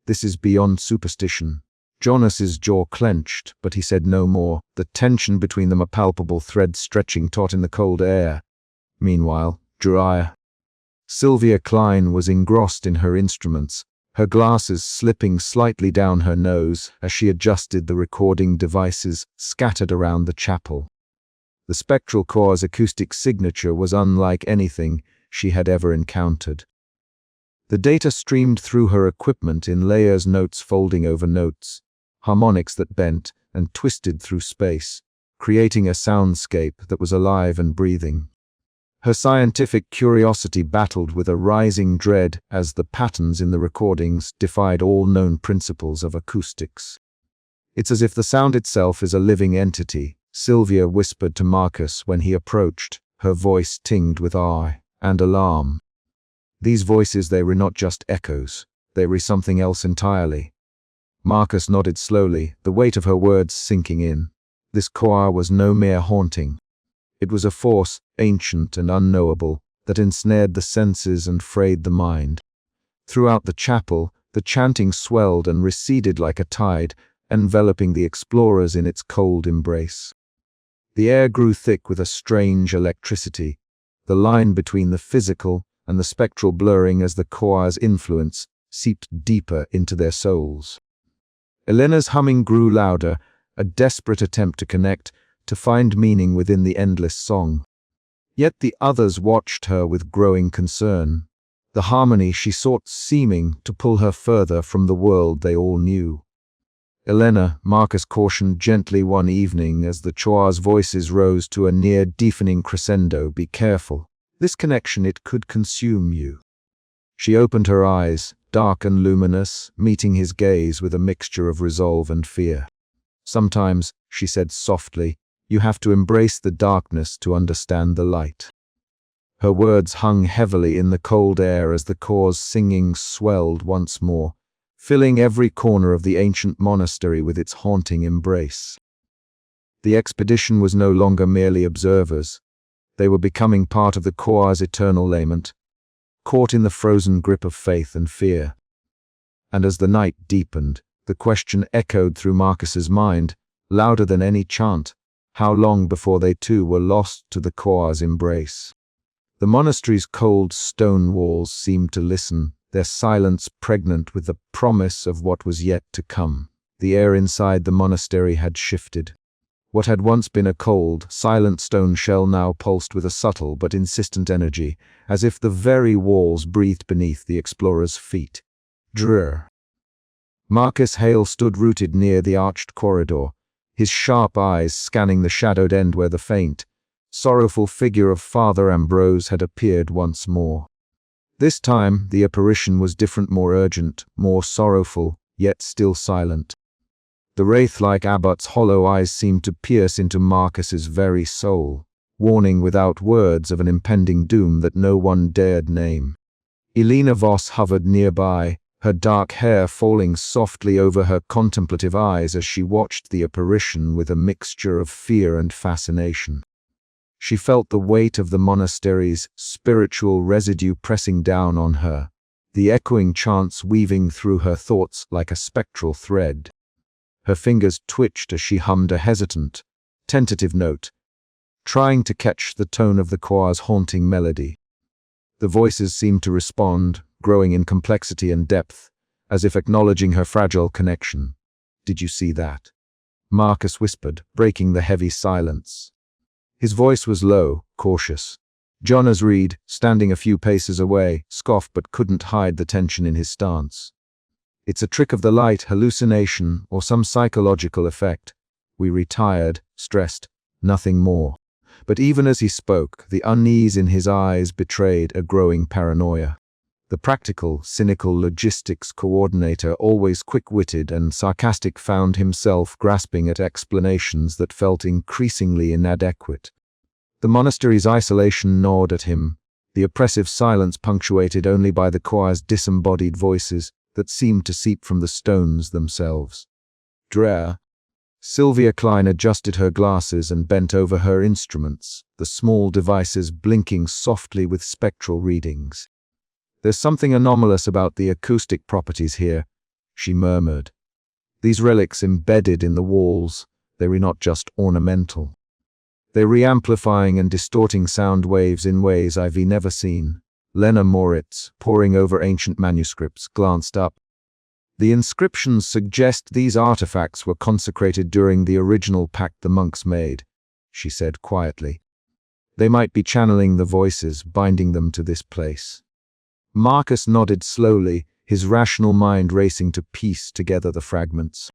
This is beyond superstition." Jonas's jaw clenched, but he said no more, the tension between them a palpable thread stretching taut in the cold air. Meanwhile, Jeriah. Sylvia Klein was engrossed in her instruments, her glasses slipping slightly down her nose as she adjusted the recording devices scattered around the chapel. The spectral choir's acoustic signature was unlike anything she had ever encountered. The data streamed through her equipment in layers, notes folding over notes, harmonics that bent and twisted through space, creating a soundscape that was alive and breathing. Her scientific curiosity battled with a rising dread as the patterns in the recordings defied all known principles of acoustics. "It's as if the sound itself is a living entity," Sylvia whispered to Marcus when he approached, her voice tinged with awe and alarm. "These voices, they were not just echoes, they were something else entirely." Marcus nodded slowly, the weight of her words sinking in. This choir was no mere haunting. It was a force, ancient and unknowable, that ensnared the senses and frayed the mind. Throughout the chapel, the chanting swelled and receded like a tide, enveloping the explorers in its cold embrace. The air grew thick with a strange electricity, the line between the physical and the spectral blurring as the choir's influence seeped deeper into their souls. Elena's humming grew louder, a desperate attempt to connect, to find meaning within the endless song. Yet the others watched her with growing concern. The harmony she sought seeming to pull her further from the world they all knew. "Elena," Marcus cautioned gently one evening as the choir's voices rose to a near-deafening crescendo, "be careful. This connection, it could consume you." She opened her eyes, dark and luminous, meeting his gaze with a mixture of resolve and fear. "Sometimes," she said softly, "you have to embrace the darkness to understand the light." Her words hung heavily in the cold air as the choir's singing swelled once more, filling every corner of the ancient monastery with its haunting embrace. The expedition was no longer merely observers. They were becoming part of the choir's eternal lament, caught in the frozen grip of faith and fear. And as the night deepened, the question echoed through Marcus's mind, louder than any chant: how long before they too were lost to the choir's embrace? The monastery's cold stone walls seemed to listen, their silence pregnant with the promise of what was yet to come. The air inside the monastery had shifted. What had once been a cold, silent stone shell now pulsed with a subtle but insistent energy, as if the very walls breathed beneath the explorer's feet. Drrr. Marcus Hale stood rooted near the arched corridor, his sharp eyes scanning the shadowed end where the faint, sorrowful figure of Father Ambrose had appeared once more. This time, the apparition was different, more urgent, more sorrowful, yet still silent. The wraith-like abbot's hollow eyes seemed to pierce into Marcus's very soul, warning without words of an impending doom that no one dared name. Elena Voss hovered nearby, her dark hair falling softly over her contemplative eyes as she watched the apparition with a mixture of fear and fascination. She felt the weight of the monastery's spiritual residue pressing down on her, the echoing chants weaving through her thoughts like a spectral thread. Her fingers twitched as she hummed a hesitant, tentative note, trying to catch the tone of the choir's haunting melody. The voices seemed to respond, growing in complexity and depth, as if acknowledging her fragile connection. "Did you see that?" Marcus whispered, breaking the heavy silence. His voice was low, cautious. Jonas Reed, standing a few paces away, scoffed but couldn't hide the tension in his stance. "It's a trick of the light, hallucination, or some psychological effect." We retired, stressed, nothing more. But even as he spoke, the unease in his eyes betrayed a growing paranoia. The practical, cynical logistics coordinator, always quick-witted and sarcastic, found himself grasping at explanations that felt increasingly inadequate. The monastery's isolation gnawed at him, the oppressive silence punctuated only by the choir's disembodied voices that seemed to seep from the stones themselves. Drrr. Sylvia Klein adjusted her glasses and bent over her instruments, the small devices blinking softly with spectral readings. "There's something anomalous about the acoustic properties here," she murmured. "These relics embedded in the walls, they were not just ornamental. They're re-amplifying and distorting sound waves in ways I've never seen." Lena Moritz, poring over ancient manuscripts, glanced up. "The inscriptions suggest these artifacts were consecrated during the original pact the monks made," she said quietly. "They might be channeling the voices, binding them to this place." Marcus nodded slowly, his rational mind racing to piece together the fragments.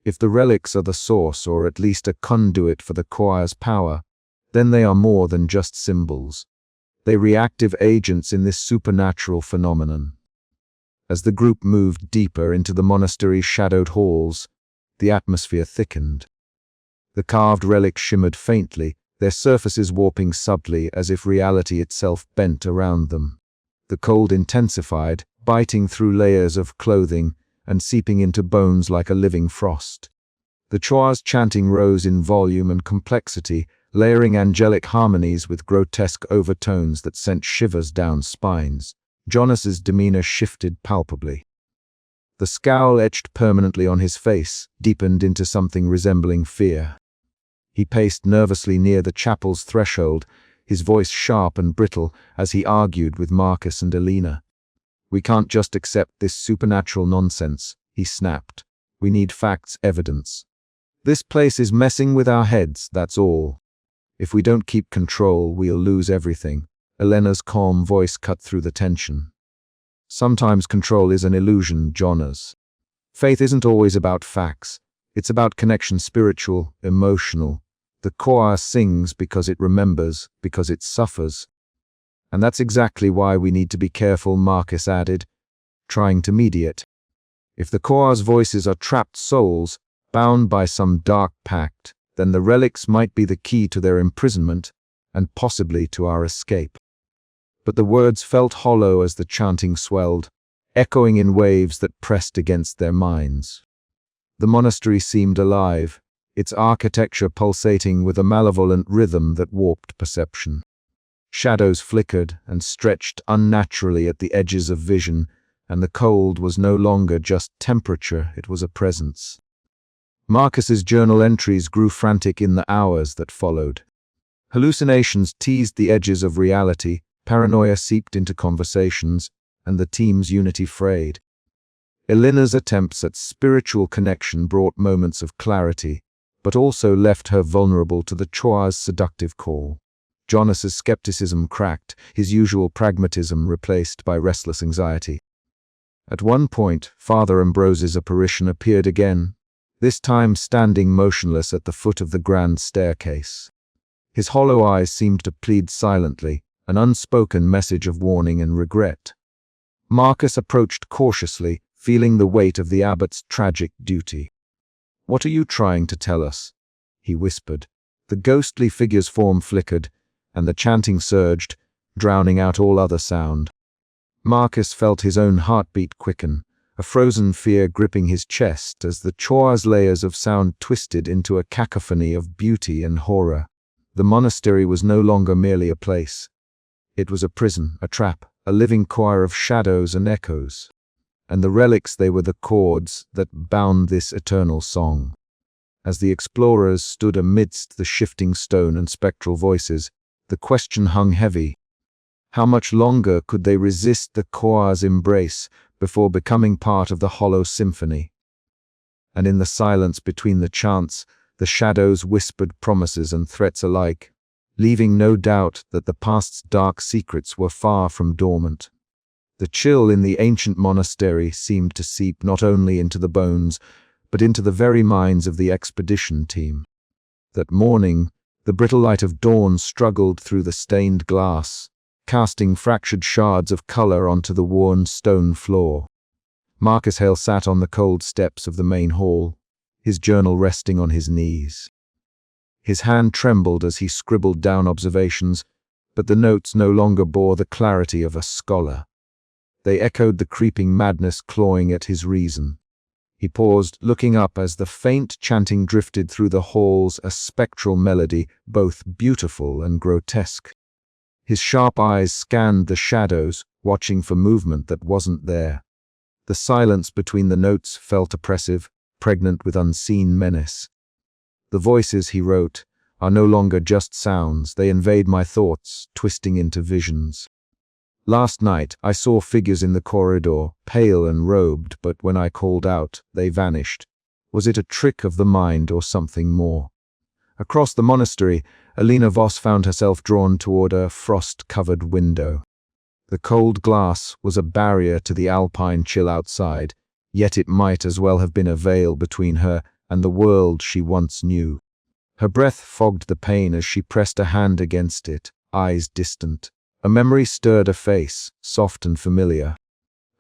If the relics are the source, or at least a conduit for the choir's power, then they are more than just symbols. They reactive agents in this supernatural phenomenon. As the group moved deeper into the monastery's shadowed halls, the atmosphere thickened. The carved relics shimmered faintly, their surfaces warping subtly as if reality itself bent around them. The cold intensified, biting through layers of clothing and seeping into bones like a living frost. The Chua's chanting rose in volume and complexity, layering angelic harmonies with grotesque overtones that sent shivers down spines. Jonas's demeanor shifted palpably. The scowl etched permanently on his face deepened into something resembling fear. He paced nervously near the chapel's threshold, his voice sharp and brittle as he argued with Marcus and Elena. "We can't just accept this supernatural nonsense," he snapped. "We need facts, evidence. This place is messing with our heads, that's all. If we don't keep control, we'll lose everything." Elena's calm voice cut through the tension. "Sometimes control is an illusion, Jonas. Faith isn't always about facts. It's about connection, spiritual, emotional. The choir sings because it remembers, because it suffers. And that's exactly why we need to be careful," Marcus added, trying to mediate. "If the choir's voices are trapped souls, bound by some dark pact, then the relics might be the key to their imprisonment and possibly to our escape." But the words felt hollow as the chanting swelled, echoing in waves that pressed against their minds. The monastery seemed alive, its architecture pulsating with a malevolent rhythm that warped perception. Shadows flickered and stretched unnaturally at the edges of vision, and the cold was no longer just temperature, it was a presence. Marcus's journal entries grew frantic in the hours that followed. Hallucinations teased the edges of reality, paranoia seeped into conversations, and the team's unity frayed. Elena's attempts at spiritual connection brought moments of clarity, but also left her vulnerable to the Chua's seductive call. Jonas's skepticism cracked, his usual pragmatism replaced by restless anxiety. At one point, Father Ambrose's apparition appeared again, this time standing motionless at the foot of the grand staircase. His hollow eyes seemed to plead silently, an unspoken message of warning and regret. Marcus approached cautiously, feeling the weight of the abbot's tragic duty. "What are you trying to tell us?" he whispered. The ghostly figure's form flickered, and the chanting surged, drowning out all other sound. Marcus felt his own heartbeat quicken, a frozen fear gripping his chest as the Chua's layers of sound twisted into a cacophony of beauty and horror. The monastery was no longer merely a place. It was a prison, a trap, a living choir of shadows and echoes. And the relics, they were the cords that bound this eternal song. As the explorers stood amidst the shifting stone and spectral voices, the question hung heavy. How much longer could they resist the choir's embrace before becoming part of the hollow symphony? And in the silence between the chants, the shadows whispered promises and threats alike, leaving no doubt that the past's dark secrets were far from dormant. The chill in the ancient monastery seemed to seep not only into the bones, but into the very minds of the expedition team. That morning, the brittle light of dawn struggled through the stained glass, casting fractured shards of color onto the worn stone floor. Marcus Hale sat on the cold steps of the main hall, his journal resting on his knees. His hand trembled as he scribbled down observations, but the notes no longer bore the clarity of a scholar. They echoed the creeping madness clawing at his reason. He paused, looking up as the faint chanting drifted through the halls, a spectral melody, both beautiful and grotesque. His sharp eyes scanned the shadows, watching for movement that wasn't there. The silence between the notes felt oppressive, pregnant with unseen menace. "The voices," he wrote, "are no longer just sounds, they invade my thoughts, twisting into visions. Last night, I saw figures in the corridor, pale and robed, but when I called out, they vanished. Was it a trick of the mind or something more?" Across the monastery, Elena Voss found herself drawn toward a frost-covered window. The cold glass was a barrier to the alpine chill outside, yet it might as well have been a veil between her and the world she once knew. Her breath fogged the pain as she pressed a hand against it, eyes distant, A memory stirred a face, soft and familiar.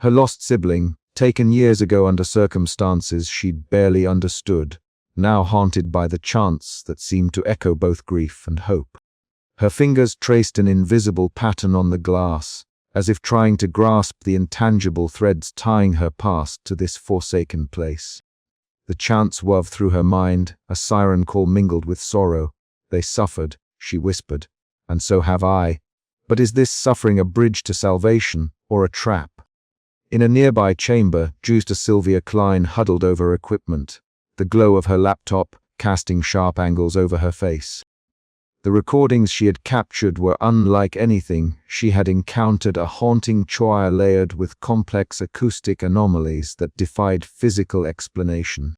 Her lost sibling, taken years ago under circumstances she'd barely understood, now haunted by the chants that seemed to echo both grief and hope. Her fingers traced an invisible pattern on the glass, as if trying to grasp the intangible threads tying her past to this forsaken place. The chants wove through her mind, a siren call mingled with sorrow. They suffered, she whispered, and so have I. But is this suffering a bridge to salvation, or a trap? In a nearby chamber, Justa Sylvia Klein huddled over equipment, the glow of her laptop casting sharp angles over her face. The recordings she had captured were unlike anything she had encountered, a haunting choir layered with complex acoustic anomalies that defied physical explanation.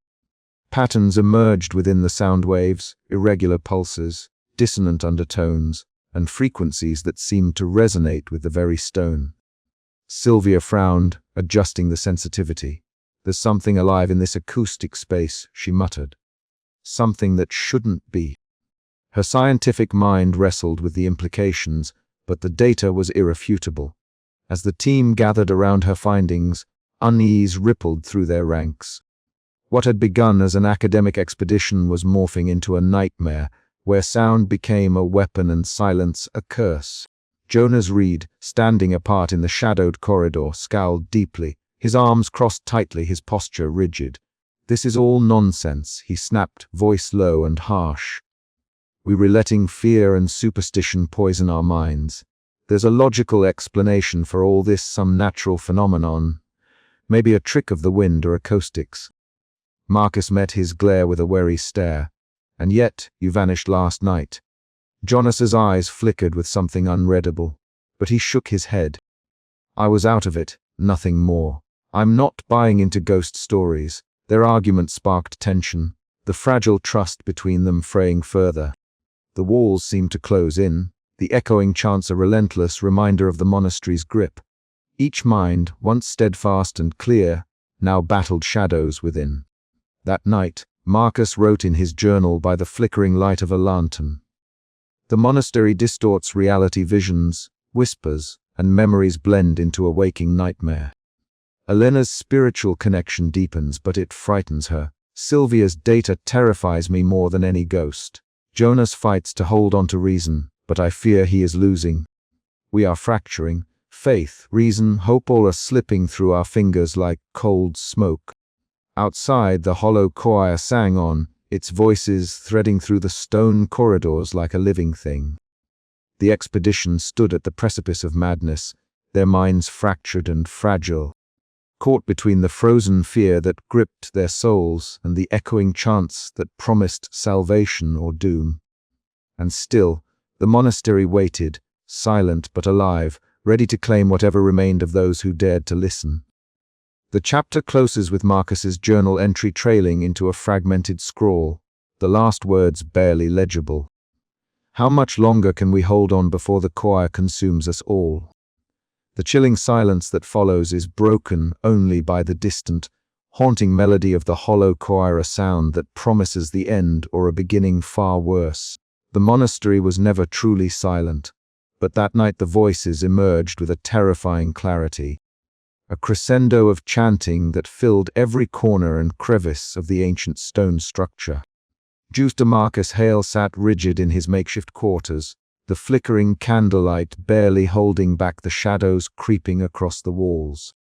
Patterns emerged within the sound waves, irregular pulses, dissonant undertones, and frequencies that seemed to resonate with the very stone. Sylvia frowned, adjusting the sensitivity. "There's something alive in this acoustic space," she muttered. "Something that shouldn't be." Her scientific mind wrestled with the implications, but the data was irrefutable. As the team gathered around her findings, unease rippled through their ranks. What had begun as an academic expedition was morphing into a nightmare, where sound became a weapon and silence a curse. Jonas Reed, standing apart in the shadowed corridor, scowled deeply, his arms crossed tightly, his posture rigid. "This is all nonsense," he snapped, voice low and harsh. "We were letting fear and superstition poison our minds. There's a logical explanation for all this, some natural phenomenon. Maybe a trick of the wind or acoustics." Marcus met his glare with a wary stare. "And yet, you vanished last night." Jonas's eyes flickered with something unreadable, but he shook his head. "I was out of it, nothing more. I'm not buying into ghost stories." Their argument sparked tension, the fragile trust between them fraying further. The walls seemed to close in, the echoing chants a relentless reminder of the monastery's grip. Each mind, once steadfast and clear, now battled shadows within. That night, Marcus wrote in his journal by the flickering light of a lantern. The monastery distorts reality, visions, whispers, and memories blend into a waking nightmare. Elena's spiritual connection deepens, but it frightens her. Sylvia's data terrifies me more than any ghost. Jonas fights to hold on to reason, but I fear he is losing. We are fracturing. Faith, reason, hope all are slipping through our fingers like cold smoke. Outside, the hollow choir sang on, its voices threading through the stone corridors like a living thing. The expedition stood at the precipice of madness, their minds fractured and fragile, caught between the frozen fear that gripped their souls and the echoing chants that promised salvation or doom. And still, the monastery waited, silent but alive, ready to claim whatever remained of those who dared to listen. The chapter closes with Marcus's journal entry trailing into a fragmented scrawl, the last words barely legible. "How much longer can we hold on before the choir consumes us all?" The chilling silence that follows is broken only by the distant, haunting melody of the hollow choir, a sound that promises the end or a beginning far worse. The monastery was never truly silent, but that night the voices emerged with a terrifying clarity. A crescendo of chanting that filled every corner and crevice of the ancient stone structure. Justa Marcus Hale sat rigid in his makeshift quarters, the flickering candlelight barely holding back the shadows creeping across the walls.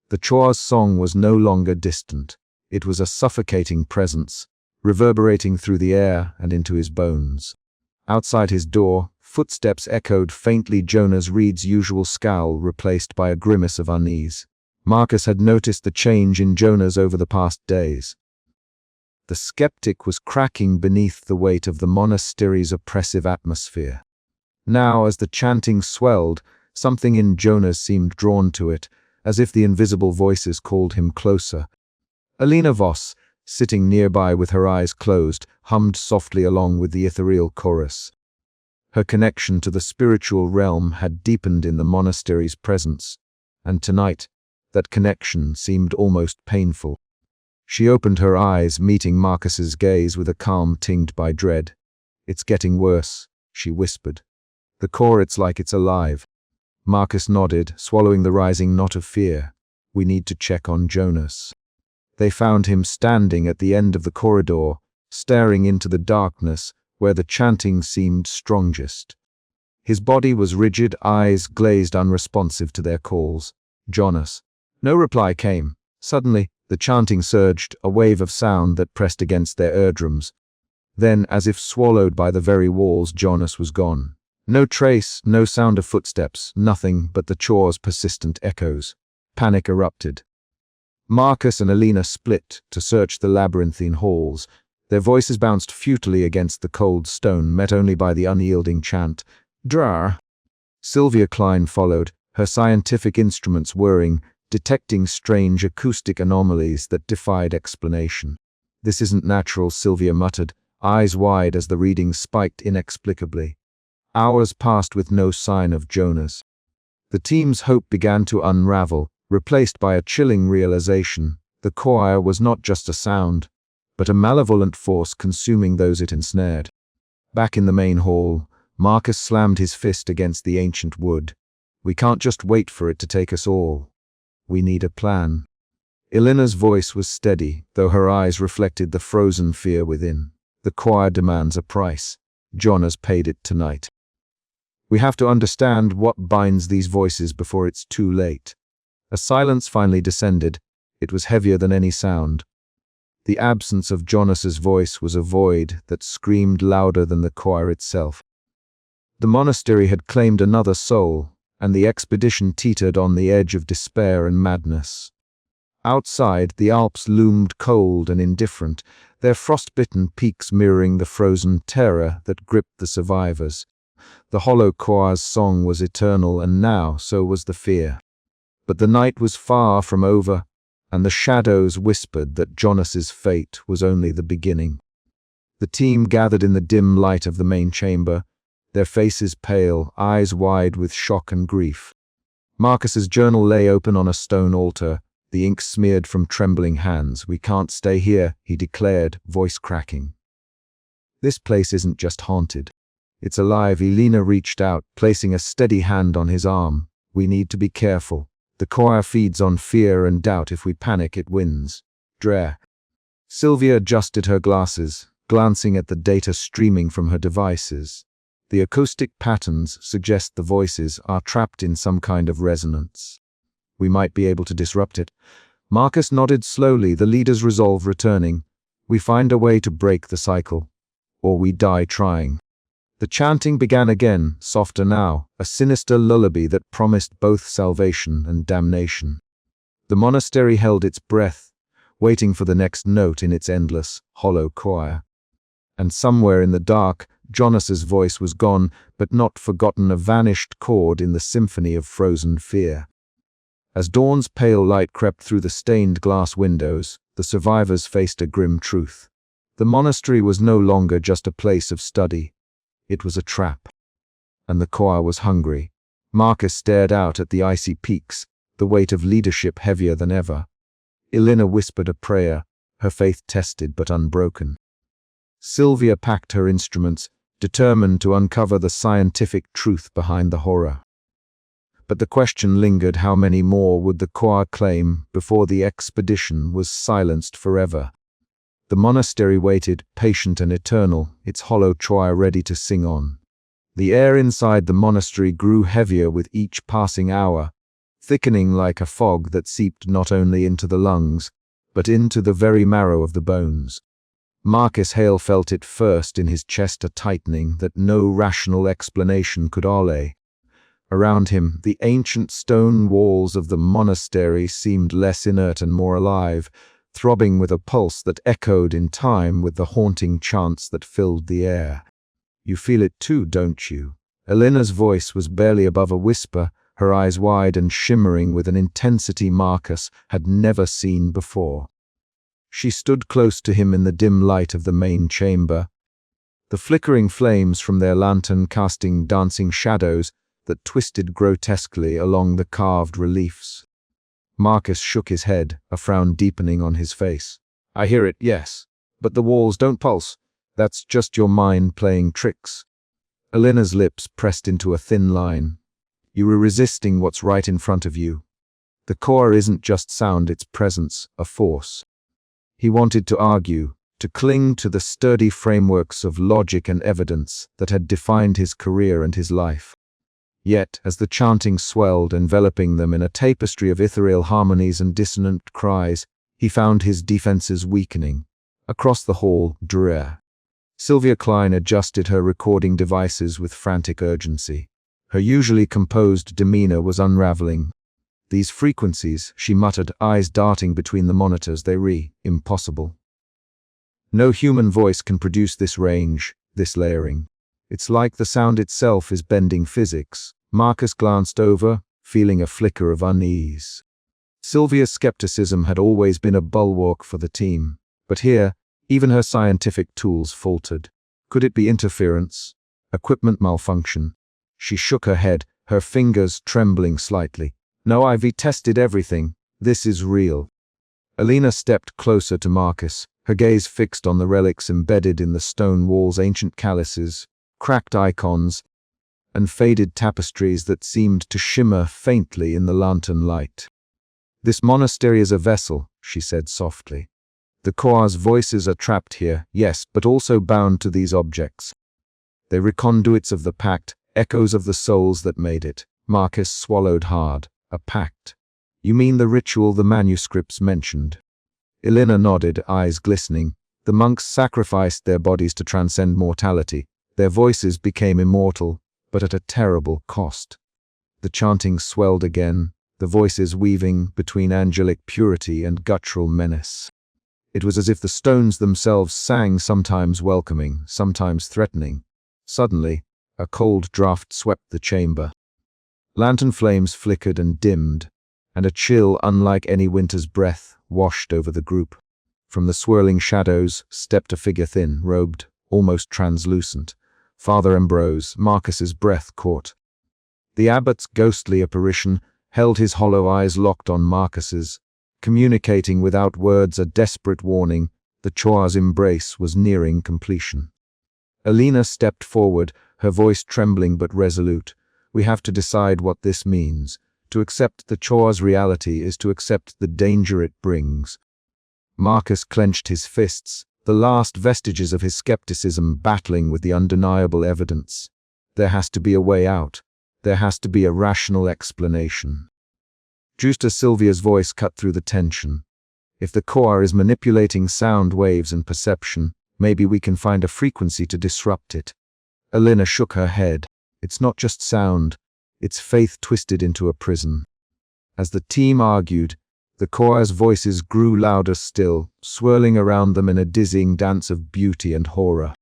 The choir's song was no longer distant. It was a suffocating presence, reverberating through the air and into his bones. Outside his door, footsteps echoed faintly, Jonas Reed's usual scowl replaced by a grimace of unease. Marcus had noticed the change in Jonas over the past days. The skeptic was cracking beneath the weight of the monastery's oppressive atmosphere. Now, as the chanting swelled, something in Jonas seemed drawn to it, as if the invisible voices called him closer. Alina Voss, sitting nearby with her eyes closed, hummed softly along with the ethereal chorus. Her connection to the spiritual realm had deepened in the monastery's presence, and tonight, that connection seemed almost painful. She opened her eyes, meeting Marcus's gaze with a calm tinged by dread. "It's getting worse," she whispered. "The core, it's like it's alive." Marcus nodded, swallowing the rising knot of fear. We need to check on Jonas. They found him standing at the end of the corridor, staring into the darkness where the chanting seemed strongest. His body was rigid, eyes glazed, unresponsive to their calls. Jonas. No reply came. Suddenly, the chanting surged, a wave of sound that pressed against their eardrums. Then, as if swallowed by the very walls, Jonas was gone. No trace, no sound of footsteps, nothing but the chore's persistent echoes. Panic erupted. Marcus and Elena split to search the labyrinthine halls. Their voices bounced futilely against the cold stone, met only by the unyielding chant, "Drar." Sylvia Klein followed, her scientific instruments whirring, detecting strange acoustic anomalies that defied explanation. "This isn't natural," Sylvia muttered, eyes wide as the readings spiked inexplicably. Hours passed with no sign of Jonas. The team's hope began to unravel, replaced by a chilling realization. The choir was not just a sound, but a malevolent force consuming those it ensnared. Back in the main hall, Marcus slammed his fist against the ancient wood. "We can't just wait for it to take us all. We need a plan." Elena's voice was steady, though her eyes reflected the frozen fear within. "The choir demands a price. Jonas paid it tonight. We have to understand what binds these voices before it's too late." A silence finally descended. It was heavier than any sound. The absence of Jonas's voice was a void that screamed louder than the choir itself. The monastery had claimed another soul, and the expedition teetered on the edge of despair and madness. Outside, the Alps loomed cold and indifferent, their frostbitten peaks mirroring the frozen terror that gripped the survivors. The hollow choir's song was eternal, and now so was the fear. But the night was far from over, and the shadows whispered that Jonas's fate was only the beginning. The team gathered in the dim light of the main chamber, their faces pale, eyes wide with shock and grief. Marcus's journal lay open on a stone altar, the ink smeared from trembling hands. "We can't stay here," he declared, voice cracking. "This place isn't just haunted. It's alive." Elena reached out, placing a steady hand on his arm. "We need to be careful. The choir feeds on fear and doubt. If we panic, it wins." Dre. Sylvia adjusted her glasses, glancing at the data streaming from her devices. The acoustic patterns suggest the voices are trapped in some kind of resonance. "We might be able to disrupt it." Marcus nodded slowly, the leader's resolve returning. "We find a way to break the cycle, or we die trying." The chanting began again, softer now, a sinister lullaby that promised both salvation and damnation. The monastery held its breath, waiting for the next note in its endless, hollow choir. And somewhere in the dark, Jonas's voice was gone, but not forgotten, a vanished chord in the symphony of frozen fear. As dawn's pale light crept through the stained glass windows, the survivors faced a grim truth. The monastery was no longer just a place of study. It was a trap. And the choir was hungry. Marcus stared out at the icy peaks, the weight of leadership heavier than ever. Elena whispered a prayer, her faith tested but unbroken. Sylvia packed her instruments, determined to uncover the scientific truth behind the horror. But the question lingered: how many more would the choir claim before the expedition was silenced forever? The monastery waited, patient and eternal, its hollow choir ready to sing on. The air inside the monastery grew heavier with each passing hour, thickening like a fog that seeped not only into the lungs, but into the very marrow of the bones. Marcus Hale felt it first, in his chest, a tightening that no rational explanation could allay. Around him, the ancient stone walls of the monastery seemed less inert and more alive, throbbing with a pulse that echoed in time with the haunting chants that filled the air. "You feel it too, don't you?" Elena's voice was barely above a whisper, her eyes wide and shimmering with an intensity Marcus had never seen before. She stood close to him in the dim light of the main chamber, the flickering flames from their lantern casting dancing shadows that twisted grotesquely along the carved reliefs. Marcus shook his head, a frown deepening on his face. "I hear it, yes, but the walls don't pulse. That's just your mind playing tricks." Elena's lips pressed into a thin line. You were resisting what's right in front of you. The core isn't just sound, it's presence, a force. He wanted to argue, to cling to the sturdy frameworks of logic and evidence that had defined his career and his life. Yet, as the chanting swelled, enveloping them in a tapestry of ethereal harmonies and dissonant cries, he found his defenses weakening. Across the hall, Drea. Sylvia Klein adjusted her recording devices with frantic urgency. Her usually composed demeanor was unraveling. These frequencies, she muttered, eyes darting between the monitors, impossible. No human voice can produce this range, this layering. It's like the sound itself is bending physics. Marcus glanced over, feeling a flicker of unease. Sylvia's skepticism had always been a bulwark for the team, but here, even her scientific tools faltered. Could it be interference? Equipment malfunction? She shook her head, her fingers trembling slightly. No, I've tested everything. This is real. Alina stepped closer to Marcus, her gaze fixed on the relics embedded in the stone walls, ancient chalices, cracked icons, and faded tapestries that seemed to shimmer faintly in the lantern light. This monastery is a vessel, she said softly. The Koa's voices are trapped here, yes, but also bound to these objects. They were conduits of the pact, echoes of the souls that made it. Marcus swallowed hard. A pact. You mean the ritual the manuscripts mentioned? Elena nodded, eyes glistening. The monks sacrificed their bodies to transcend mortality. Their voices became immortal, but at a terrible cost. The chanting swelled again, the voices weaving between angelic purity and guttural menace. It was as if the stones themselves sang, sometimes welcoming, sometimes threatening. Suddenly, a cold draught swept the chamber. Lantern flames flickered and dimmed, and a chill unlike any winter's breath washed over the group. From the swirling shadows stepped a figure, thin, robed, almost translucent. Father Ambrose. Marcus's breath caught. The abbot's ghostly apparition held his hollow eyes locked on Marcus's, communicating without words a desperate warning. The Choa's embrace was nearing completion. Alina stepped forward, her voice trembling but resolute. We have to decide what this means. To accept the Choa's reality is to accept the danger it brings. Marcus clenched his fists, the last vestiges of his skepticism battling with the undeniable evidence. There has to be a way out. There has to be a rational explanation. Just as Sylvia's voice cut through the tension. If the Choa is manipulating sound waves and perception, maybe we can find a frequency to disrupt it. Elena shook her head. It's not just sound, it's faith twisted into a prison. As the team argued, the Choa's voices grew louder still, swirling around them in a dizzying dance of beauty and horror.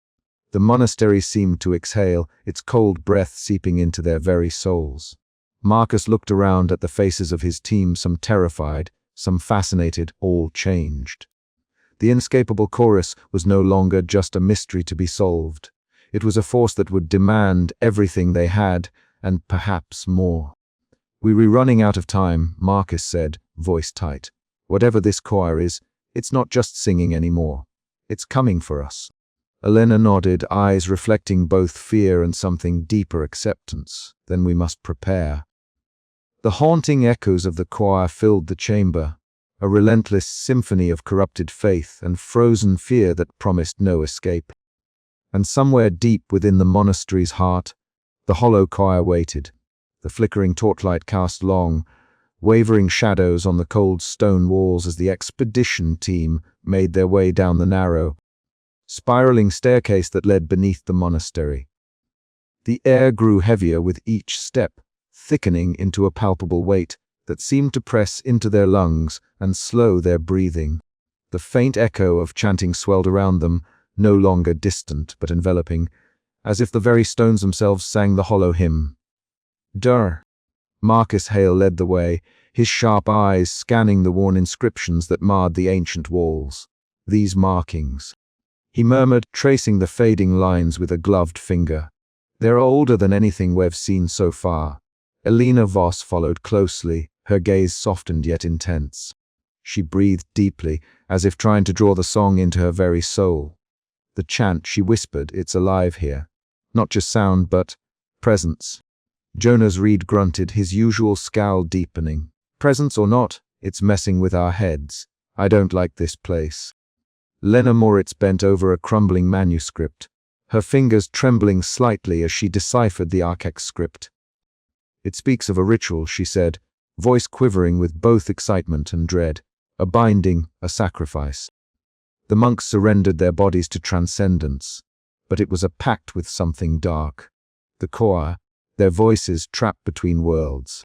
The monastery seemed to exhale, its cold breath seeping into their very souls. Marcus looked around at the faces of his team, some terrified, some fascinated, all changed. The inescapable chorus was no longer just a mystery to be solved. It was a force that would demand everything they had, and perhaps more. We were running out of time, Marcus said, voice tight. Whatever this choir is, it's not just singing anymore. It's coming for us. Elena nodded, eyes reflecting both fear and something deeper, acceptance. Then we must prepare. The haunting echoes of the choir filled the chamber, a relentless symphony of corrupted faith and frozen fear that promised no escape. And somewhere deep within the monastery's heart, the hollow choir waited. The flickering torchlight cast long, wavering shadows on the cold stone walls as the expedition team made their way down the narrow, spiraling staircase that led beneath the monastery. The air grew heavier with each step, thickening into a palpable weight that seemed to press into their lungs and slow their breathing. The faint echo of chanting swelled around them, no longer distant but enveloping, as if the very stones themselves sang the hollow hymn. Dur. Marcus Hale led the way, his sharp eyes scanning the worn inscriptions that marred the ancient walls. These markings. He murmured, tracing the fading lines with a gloved finger. They're older than anything we've seen so far. Elena Voss followed closely, her gaze softened yet intense. She breathed deeply, as if trying to draw the song into her very soul. The chant, she whispered, it's alive here. Not just sound, but presence. Jonas Reed grunted, his usual scowl deepening. Presence or not, it's messing with our heads. I don't like this place. Lena Moritz bent over a crumbling manuscript, her fingers trembling slightly as she deciphered the Archex's script. It speaks of a ritual, she said, voice quivering with both excitement and dread. A binding, a sacrifice. The monks surrendered their bodies to transcendence, but it was a pact with something dark. The choir, their voices trapped between worlds.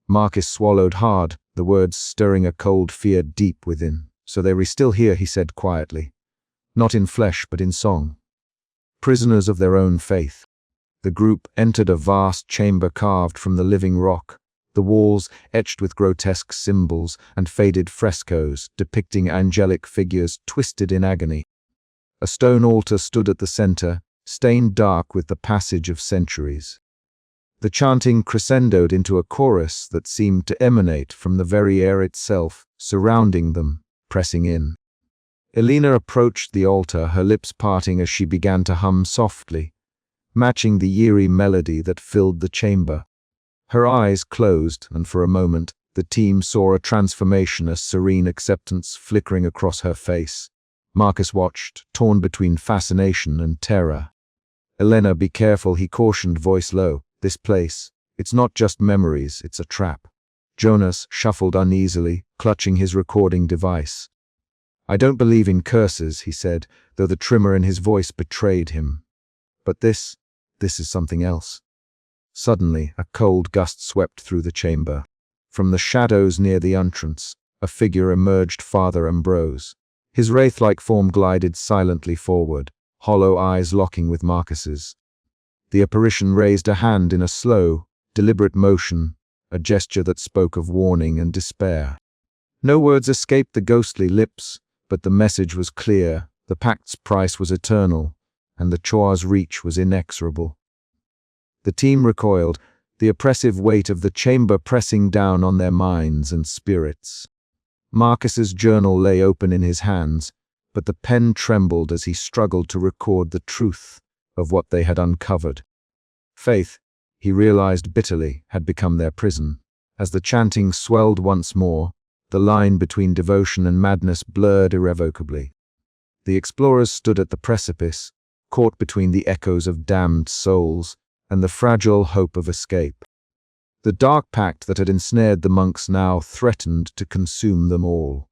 Marcus swallowed hard, the words stirring a cold fear deep within. So they were still here, he said quietly. Not in flesh, but in song. Prisoners of their own faith. The group entered a vast chamber carved from the living rock, the walls etched with grotesque symbols and faded frescoes depicting angelic figures twisted in agony. A stone altar stood at the center, stained dark with the passage of centuries. The chanting crescendoed into a chorus that seemed to emanate from the very air itself, surrounding them, pressing in. Elena approached the altar, her lips parting as she began to hum softly, matching the eerie melody that filled the chamber. Her eyes closed, and for a moment, the team saw a transformation, a serene acceptance flickering across her face. Marcus watched, torn between fascination and terror. Elena, be careful, he cautioned, voice low. This place, it's not just memories, it's a trap. Jonas shuffled uneasily, clutching his recording device. I don't believe in curses, he said, though the tremor in his voice betrayed him. But this is something else. Suddenly, a cold gust swept through the chamber. From the shadows near the entrance, a figure emerged, Father Ambrose. His wraith-like form glided silently forward, hollow eyes locking with Marcus's. The apparition raised a hand in a slow, deliberate motion, a gesture that spoke of warning and despair. No words escaped the ghostly lips, but the message was clear, the pact's price was eternal, and the choir's reach was inexorable. The team recoiled, the oppressive weight of the chamber pressing down on their minds and spirits. Marcus's journal lay open in his hands, but the pen trembled as he struggled to record the truth of what they had uncovered. Faith, he realized bitterly, had become their prison. As the chanting swelled once more, the line between devotion and madness blurred irrevocably. The explorers stood at the precipice, caught between the echoes of damned souls and the fragile hope of escape. The dark pact that had ensnared the monks now threatened to consume them all.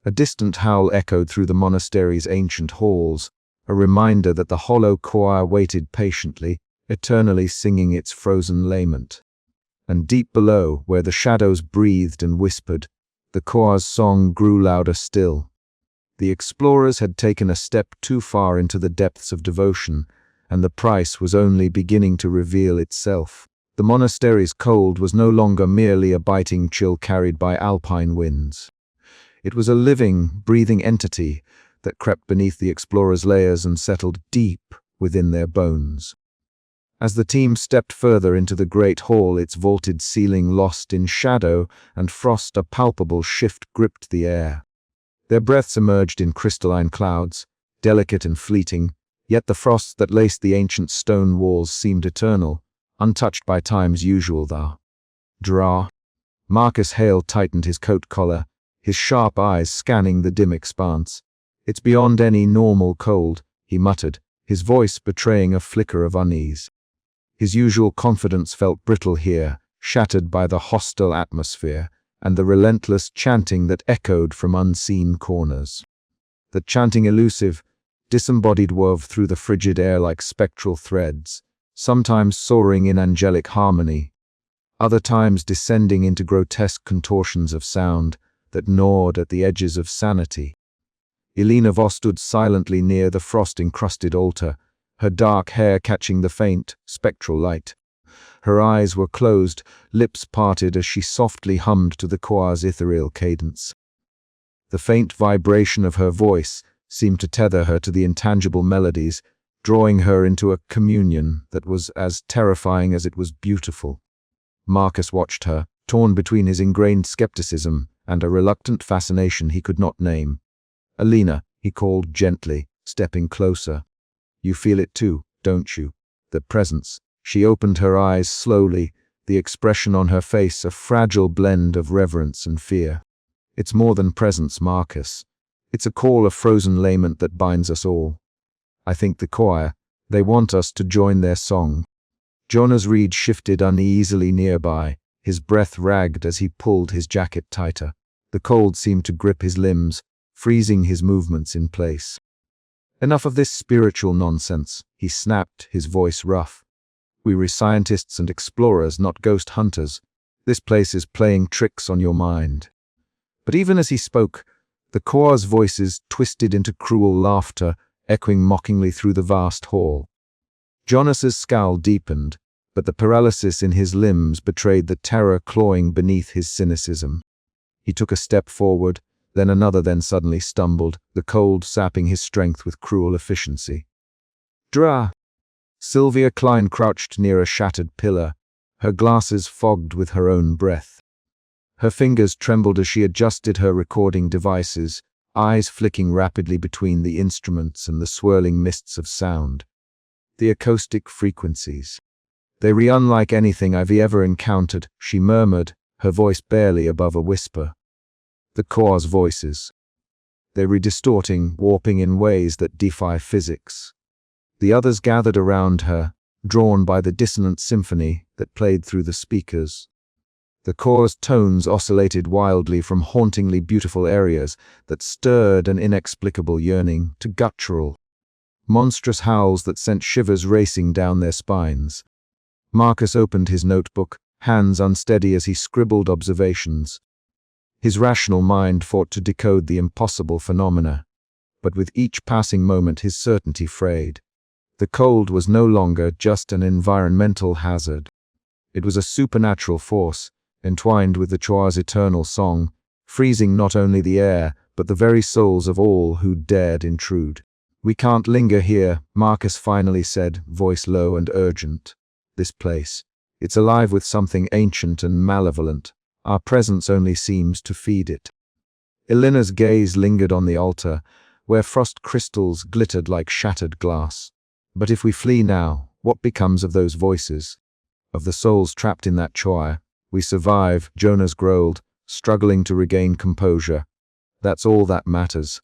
A distant howl echoed through the monastery's ancient halls, a reminder that the hollow choir waited patiently, eternally singing its frozen lament. And deep below, where the shadows breathed and whispered, the choir's song grew louder still. The explorers had taken a step too far into the depths of devotion, and the price was only beginning to reveal itself. The monastery's cold was no longer merely a biting chill carried by alpine winds. It was a living, breathing entity that crept beneath the explorers' layers and settled deep within their bones. As the team stepped further into the great hall, its vaulted ceiling lost in shadow and frost, a palpable shift gripped the air. Their breaths emerged in crystalline clouds, delicate and fleeting, yet the frosts that laced the ancient stone walls seemed eternal, untouched by time's usual thou. Draw. Marcus Hale tightened his coat collar, his sharp eyes scanning the dim expanse. It's beyond any normal cold, he muttered, his voice betraying a flicker of unease. His usual confidence felt brittle here, shattered by the hostile atmosphere and the relentless chanting that echoed from unseen corners. The chanting elusive, disembodied wove through the frigid air like spectral threads, sometimes soaring in angelic harmony, other times descending into grotesque contortions of sound that gnawed at the edges of sanity. Elena Voss stood silently near the frost-encrusted altar, her dark hair catching the faint, spectral light. Her eyes were closed, lips parted as she softly hummed to the choir's ethereal cadence. The faint vibration of her voice seemed to tether her to the intangible melodies, drawing her into a communion that was as terrifying as it was beautiful. Marcus watched her, torn between his ingrained skepticism and a reluctant fascination he could not name. "Elena," he called gently, stepping closer. "You feel it too, don't you? The presence." She opened her eyes slowly, the expression on her face a fragile blend of reverence and fear. It's more than presence, Marcus. It's a call of frozen lament that binds us all. I think the choir, they want us to join their song. Jonas Reed shifted uneasily nearby, his breath ragged as he pulled his jacket tighter. The cold seemed to grip his limbs, freezing his movements in place. Enough of this spiritual nonsense, he snapped, his voice rough. We were scientists and explorers, not ghost hunters. This place is playing tricks on your mind. But even as he spoke, the choir's voices twisted into cruel laughter, echoing mockingly through the vast hall. Jonas's scowl deepened, but the paralysis in his limbs betrayed the terror clawing beneath his cynicism. He took a step forward, then another, then suddenly stumbled, the cold sapping his strength with cruel efficiency. Dra! Sylvia Klein crouched near a shattered pillar, her glasses fogged with her own breath. Her fingers trembled as she adjusted her recording devices, eyes flicking rapidly between the instruments and the swirling mists of sound. The acoustic frequencies. They were unlike anything I've ever encountered, she murmured, her voice barely above a whisper. The choir's voices. They were distorting, warping in ways that defy physics. The others gathered around her, drawn by the dissonant symphony that played through the speakers. The choir's tones oscillated wildly from hauntingly beautiful areas that stirred an inexplicable yearning to guttural, monstrous howls that sent shivers racing down their spines. Marcus opened his notebook, hands unsteady as he scribbled observations. His rational mind fought to decode the impossible phenomena, but with each passing moment his certainty frayed. The cold was no longer just an environmental hazard. It was a supernatural force, entwined with the choir's eternal song, freezing not only the air, but the very souls of all who dared intrude. "We can't linger here," Marcus finally said, voice low and urgent. "This place, it's alive with something ancient and malevolent. Our presence only seems to feed it." Elena's gaze lingered on the altar, where frost crystals glittered like shattered glass. "But if we flee now, what becomes of those voices? Of the souls trapped in that choir? We survive," Jonas growled, struggling to regain composure. "That's all that matters."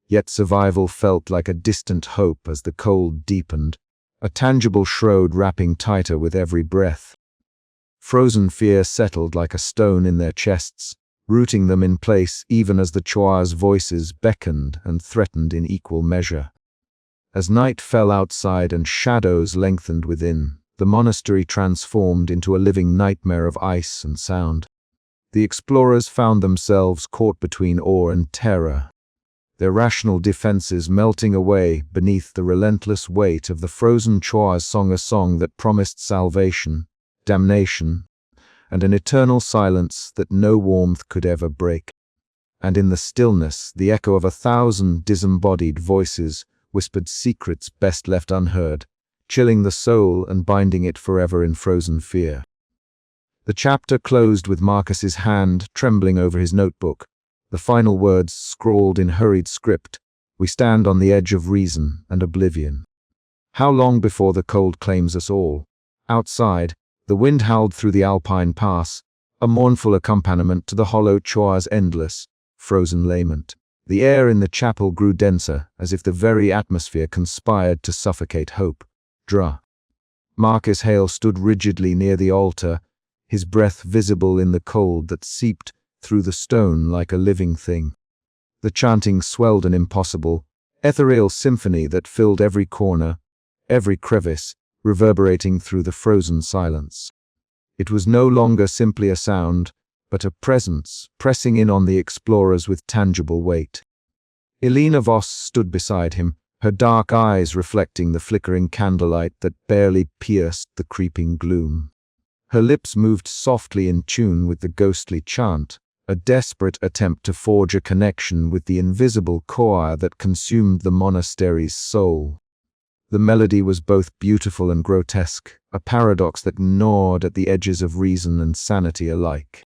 Yet survival felt like a distant hope as the cold deepened, a tangible shroud wrapping tighter with every breath. Frozen fear settled like a stone in their chests, rooting them in place even as the choir's voices beckoned and threatened in equal measure. As night fell outside and shadows lengthened within, the monastery transformed into a living nightmare of ice and sound. The explorers found themselves caught between awe and terror, their rational defenses melting away beneath the relentless weight of the frozen choir's song, a song that promised salvation, damnation, and an eternal silence that no warmth could ever break. And in the stillness, the echo of 1,000 disembodied voices whispered secrets best left unheard, chilling the soul and binding it forever in frozen fear. The chapter closed with Marcus's hand trembling over his notebook, the final words scrawled in hurried script, "We stand on the edge of reason and oblivion." How long before the cold claims us all? Outside, the wind howled through the Alpine Pass, a mournful accompaniment to the hollow choir's endless, frozen lament. The air in the chapel grew denser, as if the very atmosphere conspired to suffocate hope. Dra. Marcus Hale stood rigidly near the altar, his breath visible in the cold that seeped through the stone like a living thing. The chanting swelled an impossible, ethereal symphony that filled every corner, every crevice, reverberating through the frozen silence. It was no longer simply a sound, but a presence pressing in on the explorers with tangible weight. Elena Voss stood beside him, her dark eyes reflecting the flickering candlelight that barely pierced the creeping gloom. Her lips moved softly in tune with the ghostly chant, a desperate attempt to forge a connection with the invisible choir that consumed the monastery's soul. The melody was both beautiful and grotesque, a paradox that gnawed at the edges of reason and sanity alike.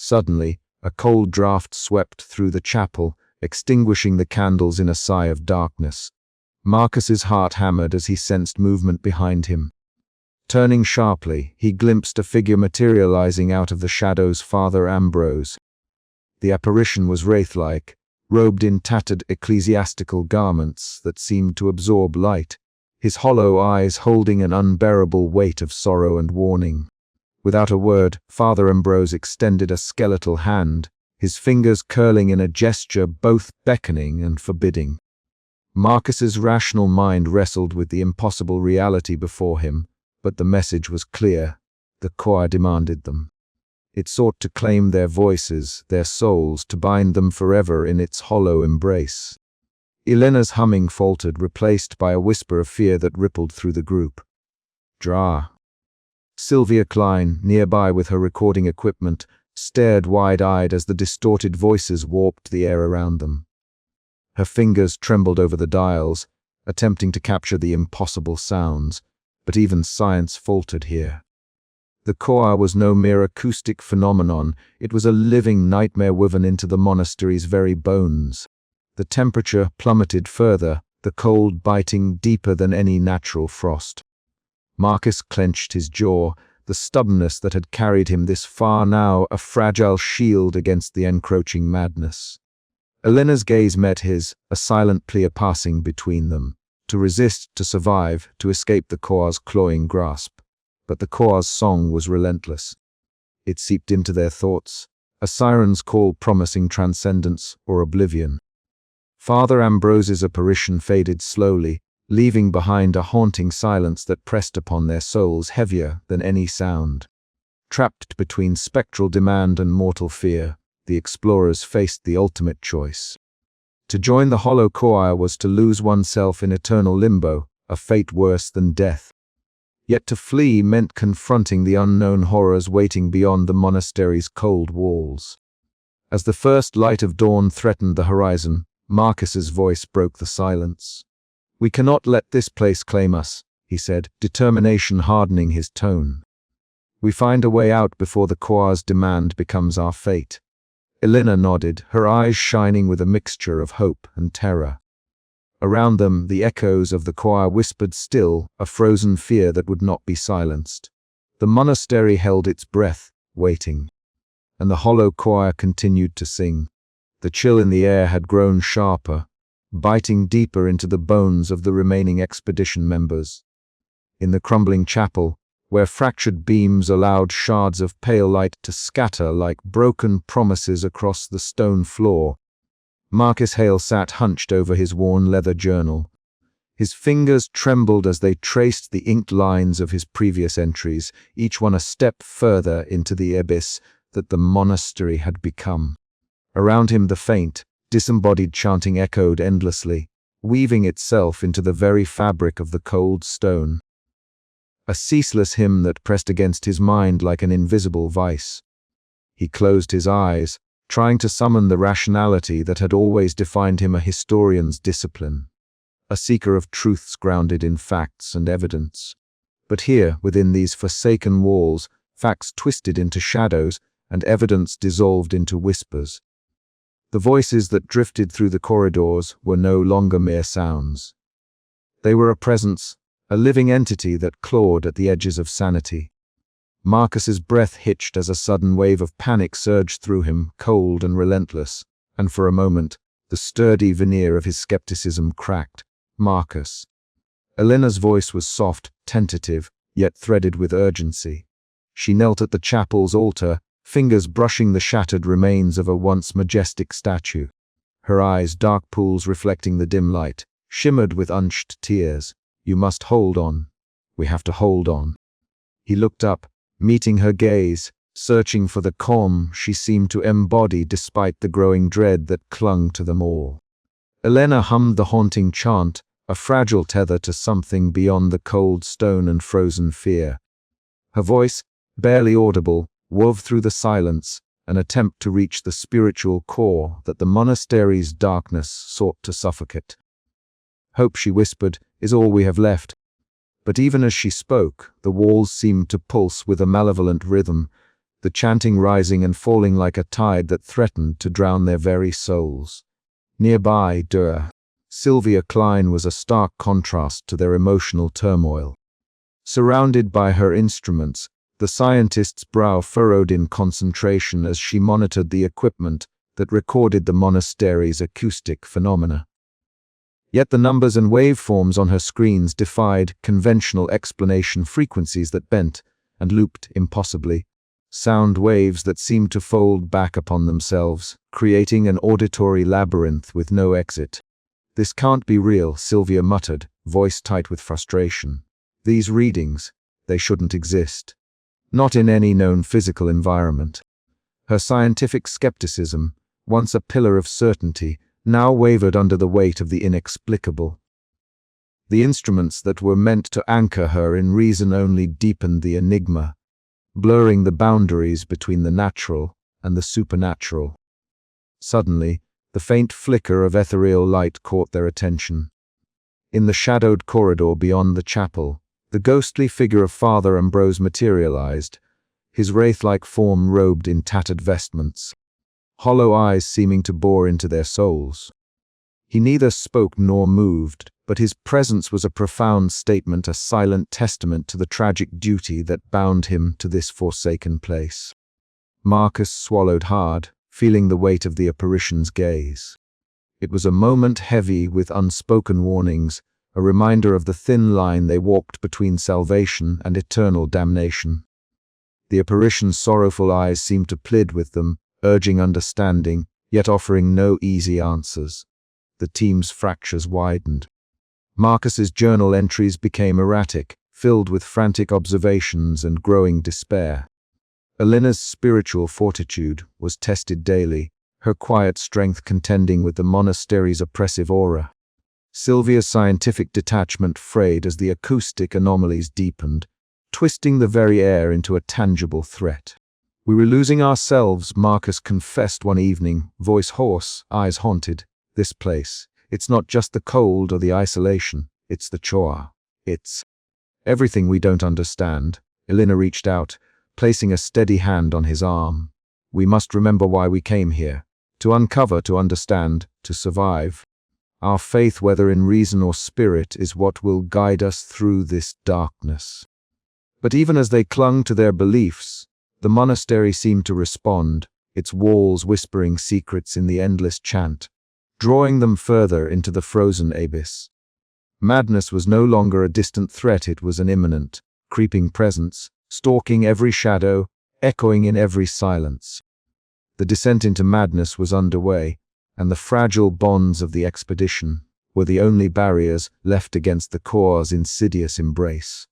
Suddenly, a cold draught swept through the chapel, extinguishing the candles in a sigh of darkness. Marcus's heart hammered as he sensed movement behind him. Turning sharply, he glimpsed a figure materializing out of the shadows, Father Ambrose. The apparition was wraith-like, robed in tattered ecclesiastical garments that seemed to absorb light, his hollow eyes holding an unbearable weight of sorrow and warning. Without a word, Father Ambrose extended a skeletal hand, his fingers curling in a gesture both beckoning and forbidding. Marcus's rational mind wrestled with the impossible reality before him, but the message was clear. The choir demanded them. It sought to claim their voices, their souls, to bind them forever in its hollow embrace. Elena's humming faltered, replaced by a whisper of fear that rippled through the group. Dra. Sylvia Klein, nearby with her recording equipment, stared wide-eyed as the distorted voices warped the air around them. Her fingers trembled over the dials, attempting to capture the impossible sounds, but even science faltered here. The choir was no mere acoustic phenomenon, it was a living nightmare woven into the monastery's very bones. The temperature plummeted further, the cold biting deeper than any natural frost. Marcus clenched his jaw, the stubbornness that had carried him this far now a fragile shield against the encroaching madness. Elena's gaze met his, a silent plea passing between them. To resist, to survive, to escape the choir's clawing grasp. But the choir's song was relentless. It seeped into their thoughts, a siren's call promising transcendence or oblivion. Father Ambrose's apparition faded slowly, leaving behind a haunting silence that pressed upon their souls heavier than any sound. Trapped between spectral demand and mortal fear, the explorers faced the ultimate choice. To join the hollow choir was to lose oneself in eternal limbo, a fate worse than death. Yet to flee meant confronting the unknown horrors waiting beyond the monastery's cold walls. As the first light of dawn threatened the horizon, Marcus's voice broke the silence. "We cannot let this place claim us," he said, determination hardening his tone. "We find a way out before the choir's demand becomes our fate." Elena nodded, her eyes shining with a mixture of hope and terror. Around them, the echoes of the choir whispered still, a frozen fear that would not be silenced. The monastery held its breath, waiting. And the hollow choir continued to sing. The chill in the air had grown sharper, biting deeper into the bones of the remaining expedition members. In the crumbling chapel, where fractured beams allowed shards of pale light to scatter like broken promises across the stone floor, Marcus Hale sat hunched over his worn leather journal. His fingers trembled as they traced the inked lines of his previous entries, each one a step further into the abyss that the monastery had become. Around him the faint, disembodied chanting echoed endlessly, weaving itself into the very fabric of the cold stone. A ceaseless hymn that pressed against his mind like an invisible vice. He closed his eyes, trying to summon the rationality that had always defined him, a historian's discipline, a seeker of truths grounded in facts and evidence. But here, within these forsaken walls, facts twisted into shadows and evidence dissolved into whispers. The voices that drifted through the corridors were no longer mere sounds. They were a presence, a living entity that clawed at the edges of sanity. Marcus's breath hitched as a sudden wave of panic surged through him, cold and relentless, and for a moment, the sturdy veneer of his skepticism cracked. "Marcus." Elena's voice was soft, tentative, yet threaded with urgency. She knelt at the chapel's altar, fingers brushing the shattered remains of a once majestic statue. Her eyes, dark pools reflecting the dim light, shimmered with unshed tears. "You must hold on. We have to hold on." He looked up, meeting her gaze, searching for the calm she seemed to embody despite the growing dread that clung to them all. Elena hummed the haunting chant, a fragile tether to something beyond the cold stone and frozen fear. Her voice, barely audible, wove through the silence, an attempt to reach the spiritual core that the monastery's darkness sought to suffocate. "Hope," she whispered, "is all we have left." But even as she spoke, the walls seemed to pulse with a malevolent rhythm, the chanting rising and falling like a tide that threatened to drown their very souls. Nearby, Sylvia Klein was a stark contrast to their emotional turmoil. Surrounded by her instruments, the scientist's brow furrowed in concentration as she monitored the equipment that recorded the monastery's acoustic phenomena. Yet the numbers and waveforms on her screens defied conventional explanation, frequencies that bent and looped impossibly, sound waves that seemed to fold back upon themselves, creating an auditory labyrinth with no exit. "This can't be real," Sylvia muttered, voice tight with frustration. "These readings, they shouldn't exist. Not in any known physical environment." Her scientific skepticism, once a pillar of certainty, now wavered under the weight of the inexplicable. The instruments that were meant to anchor her in reason only deepened the enigma, blurring the boundaries between the natural and the supernatural. Suddenly, the faint flicker of ethereal light caught their attention. In the shadowed corridor beyond the chapel, the ghostly figure of Father Ambrose materialized, his wraith-like form robed in tattered vestments, hollow eyes seeming to bore into their souls. He neither spoke nor moved, but his presence was a profound statement, a silent testament to the tragic duty that bound him to this forsaken place. Marcus swallowed hard, feeling the weight of the apparition's gaze. It was a moment heavy with unspoken warnings, a reminder of the thin line they walked between salvation and eternal damnation. The apparition's sorrowful eyes seemed to plead with them, urging understanding, yet offering no easy answers. The team's fractures widened. Marcus's journal entries became erratic, filled with frantic observations and growing despair. Elena's spiritual fortitude was tested daily, her quiet strength contending with the monastery's oppressive aura. Sylvia's scientific detachment frayed as the acoustic anomalies deepened, twisting the very air into a tangible threat. "We were losing ourselves," Marcus confessed one evening, voice hoarse, eyes haunted. "This place, it's not just the cold or the isolation, it's the chore. It's everything we don't understand." Elena reached out, placing a steady hand on his arm. "We must remember why we came here. To uncover, to understand, to survive. Our faith, whether in reason or spirit, is what will guide us through this darkness." But even as they clung to their beliefs, the monastery seemed to respond, its walls whispering secrets in the endless chant, drawing them further into the frozen abyss. Madness was no longer a distant threat, it was an imminent, creeping presence, stalking every shadow, echoing in every silence. The descent into madness was underway, and the fragile bonds of the expedition were the only barriers left against the core's insidious embrace.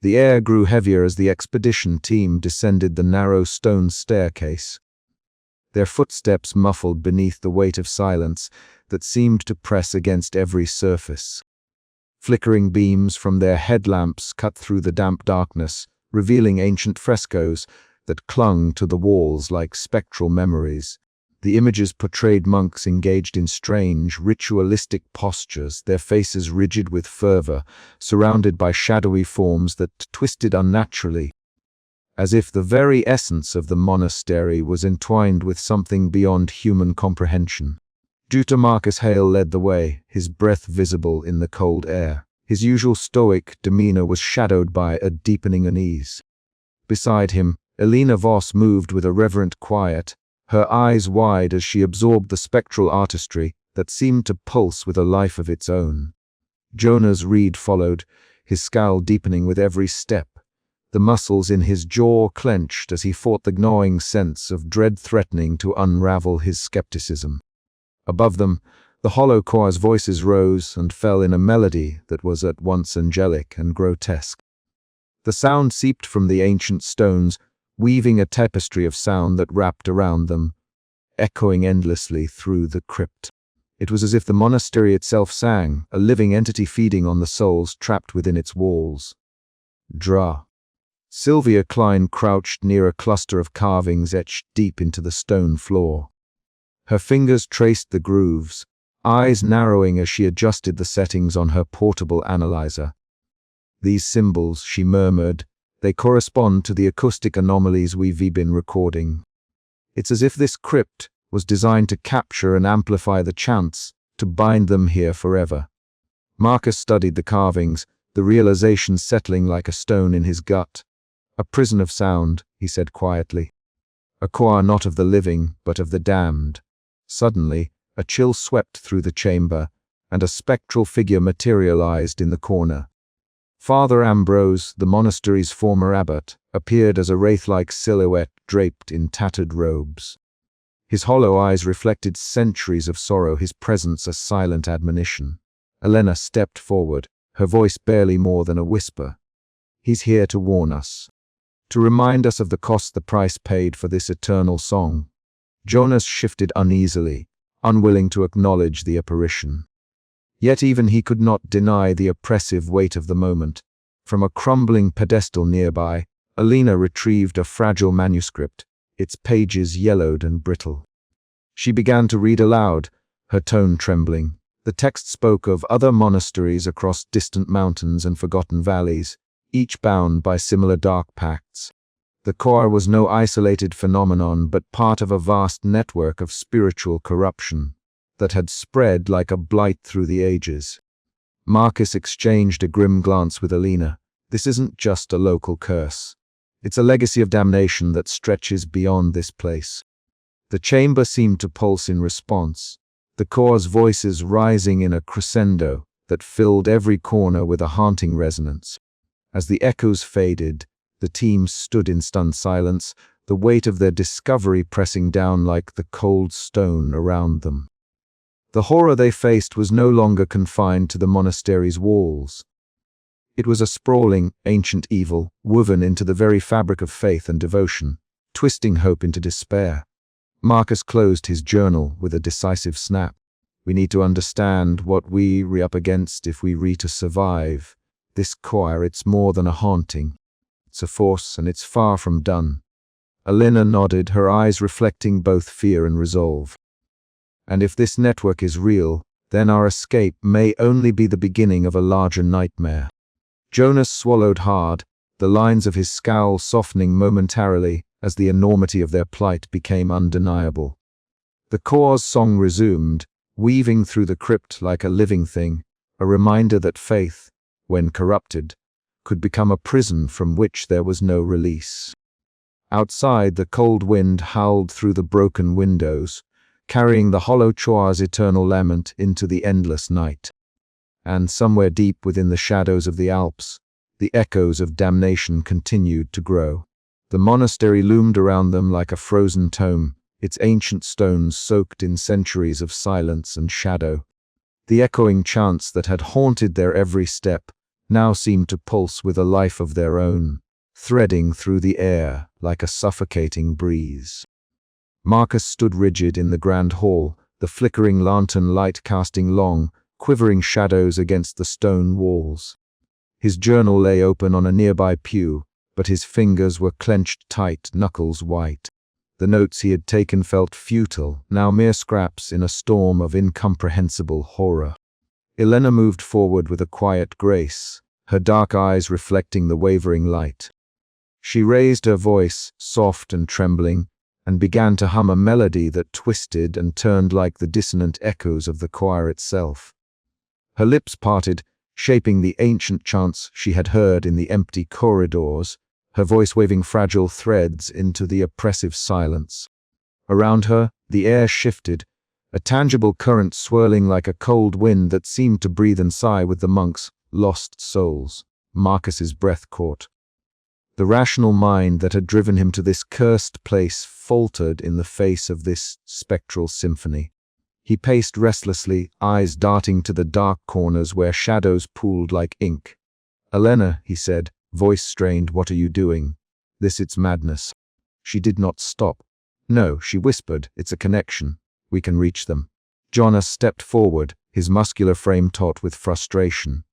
The air grew heavier as the expedition team descended the narrow stone staircase, their footsteps muffled beneath the weight of silence that seemed to press against every surface. Flickering beams from their headlamps cut through the damp darkness, revealing ancient frescoes that clung to the walls like spectral memories. The images portrayed monks engaged in strange, ritualistic postures, their faces rigid with fervor, surrounded by shadowy forms that twisted unnaturally, as if the very essence of the monastery was entwined with something beyond human comprehension. Juta Marcus Hale led the way, his breath visible in the cold air. His usual stoic demeanor was shadowed by a deepening unease. Beside him, Elena Voss moved with a reverent quiet, her eyes wide as she absorbed the spectral artistry that seemed to pulse with a life of its own. Jonas Reed followed, his scowl deepening with every step. The muscles in his jaw clenched as he fought the gnawing sense of dread threatening to unravel his skepticism. Above them, the hollow choir's voices rose and fell in a melody that was at once angelic and grotesque. The sound seeped from the ancient stones, weaving a tapestry of sound that wrapped around them, echoing endlessly through the crypt. It was as if the monastery itself sang, a living entity feeding on the souls trapped within its walls. Dra. Sylvia Klein crouched near a cluster of carvings etched deep into the stone floor. Her fingers traced the grooves, eyes narrowing as she adjusted the settings on her portable analyzer. "These symbols," she murmured, "they correspond to the acoustic anomalies we've been recording. It's as if this crypt was designed to capture and amplify the chants, to bind them here forever." Marcus studied the carvings, the realization settling like a stone in his gut. A prison of sound, he said quietly. A choir not of the living, but of the damned. Suddenly, a chill swept through the chamber, and a spectral figure materialized in the corner. Father Ambrose, the monastery's former abbot, appeared as a wraith-like silhouette draped in tattered robes. His hollow eyes reflected centuries of sorrow, his presence a silent admonition. Elena stepped forward, her voice barely more than a whisper. He's here to warn us. To remind us of the cost, the price paid for this eternal song. Jonas shifted uneasily, unwilling to acknowledge the apparition. Yet even he could not deny the oppressive weight of the moment. From a crumbling pedestal nearby, Alina retrieved a fragile manuscript, its pages yellowed and brittle. She began to read aloud, her tone trembling. The text spoke of other monasteries across distant mountains and forgotten valleys, each bound by similar dark pacts. The choir was no isolated phenomenon, but part of a vast network of spiritual corruption that had spread like a blight through the ages. Marcus exchanged a grim glance with Alina. This isn't just a local curse. It's a legacy of damnation that stretches beyond this place. The chamber seemed to pulse in response, the choir's voices rising in a crescendo that filled every corner with a haunting resonance. As the echoes faded, the team stood in stunned silence, the weight of their discovery pressing down like the cold stone around them. The horror they faced was no longer confined to the monastery's walls. It was a sprawling, ancient evil, woven into the very fabric of faith and devotion, twisting hope into despair. Marcus closed his journal with a decisive snap. We need to understand what we're up against if we're to survive. This choir, it's more than a haunting. It's a force, and it's far from done. Alina nodded, her eyes reflecting both fear and resolve. And if this network is real, then our escape may only be the beginning of a larger nightmare. Jonas swallowed hard, the lines of his scowl softening momentarily as the enormity of their plight became undeniable. The choir's song resumed, weaving through the crypt like a living thing, a reminder that faith, when corrupted, could become a prison from which there was no release. Outside, the cold wind howled through the broken windows, carrying the hollow choir's eternal lament into the endless night. And somewhere deep within the shadows of the Alps, the echoes of damnation continued to grow. The monastery loomed around them like a frozen tome, its ancient stones soaked in centuries of silence and shadow. The echoing chants that had haunted their every step now seemed to pulse with a life of their own, threading through the air like a suffocating breeze. Marcus stood rigid in the grand hall, the flickering lantern light casting long, quivering shadows against the stone walls. His journal lay open on a nearby pew, but his fingers were clenched tight, knuckles white. The notes he had taken felt futile, now mere scraps in a storm of incomprehensible horror. Elena moved forward with a quiet grace, her dark eyes reflecting the wavering light. She raised her voice, soft and trembling, and began to hum a melody that twisted and turned like the dissonant echoes of the choir itself. Her lips parted, shaping the ancient chants she had heard in the empty corridors, her voice waving fragile threads into the oppressive silence. Around her, the air shifted, a tangible current swirling like a cold wind that seemed to breathe and sigh with the monks' lost souls. Marcus's breath caught. The rational mind that had driven him to this cursed place faltered in the face of this spectral symphony. He paced restlessly, eyes darting to the dark corners where shadows pooled like ink. "Elena," he said, voice strained, "what are you doing? It's madness." She did not stop. "No," she whispered, "it's a connection. We can reach them." Jonas stepped forward, his muscular frame taut with frustration.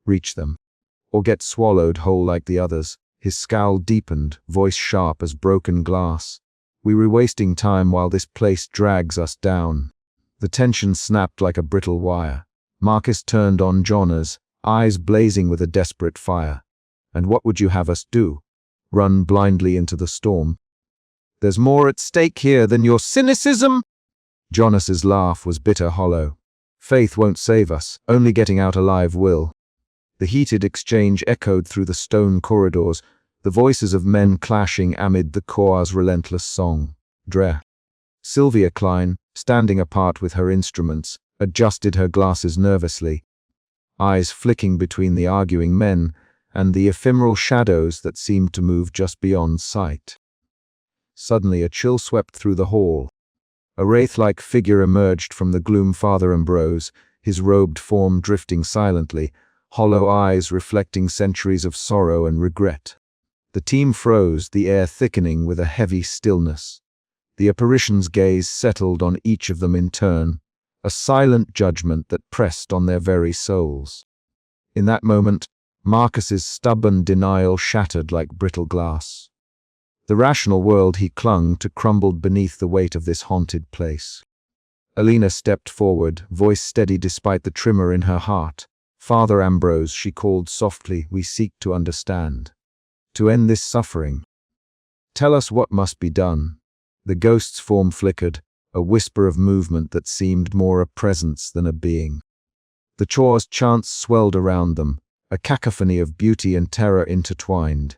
Reach them. Or get swallowed whole like the others. His scowl deepened, voice sharp as broken glass. "We were wasting time while this place drags us down." The tension snapped like a brittle wire. Marcus turned on Jonas, eyes blazing with a desperate fire. "And what would you have us do? Run blindly into the storm?" "There's more at stake here than your cynicism." Jonas's laugh was bitter hollow. "Faith won't save us, only getting out alive will." The heated exchange echoed through the stone corridors, the voices of men clashing amid the choir's relentless song. Dre. Sylvia Klein, standing apart with her instruments, adjusted her glasses nervously, eyes flicking between the arguing men and the ephemeral shadows that seemed to move just beyond sight. Suddenly a chill swept through the hall. A wraith-like figure emerged from the gloom. Father Ambrose, his robed form drifting silently, hollow eyes reflecting centuries of sorrow and regret. The team froze, the air thickening with a heavy stillness. The apparition's gaze settled on each of them in turn, a silent judgment that pressed on their very souls. In that moment, Marcus's stubborn denial shattered like brittle glass. The rational world he clung to crumbled beneath the weight of this haunted place. Alina stepped forward, voice steady despite the tremor in her heart. "Father Ambrose," she called softly, "we seek to understand. To end this suffering. Tell us what must be done." The ghost's form flickered, a whisper of movement that seemed more a presence than a being. The choir's chants swelled around them, a cacophony of beauty and terror intertwined.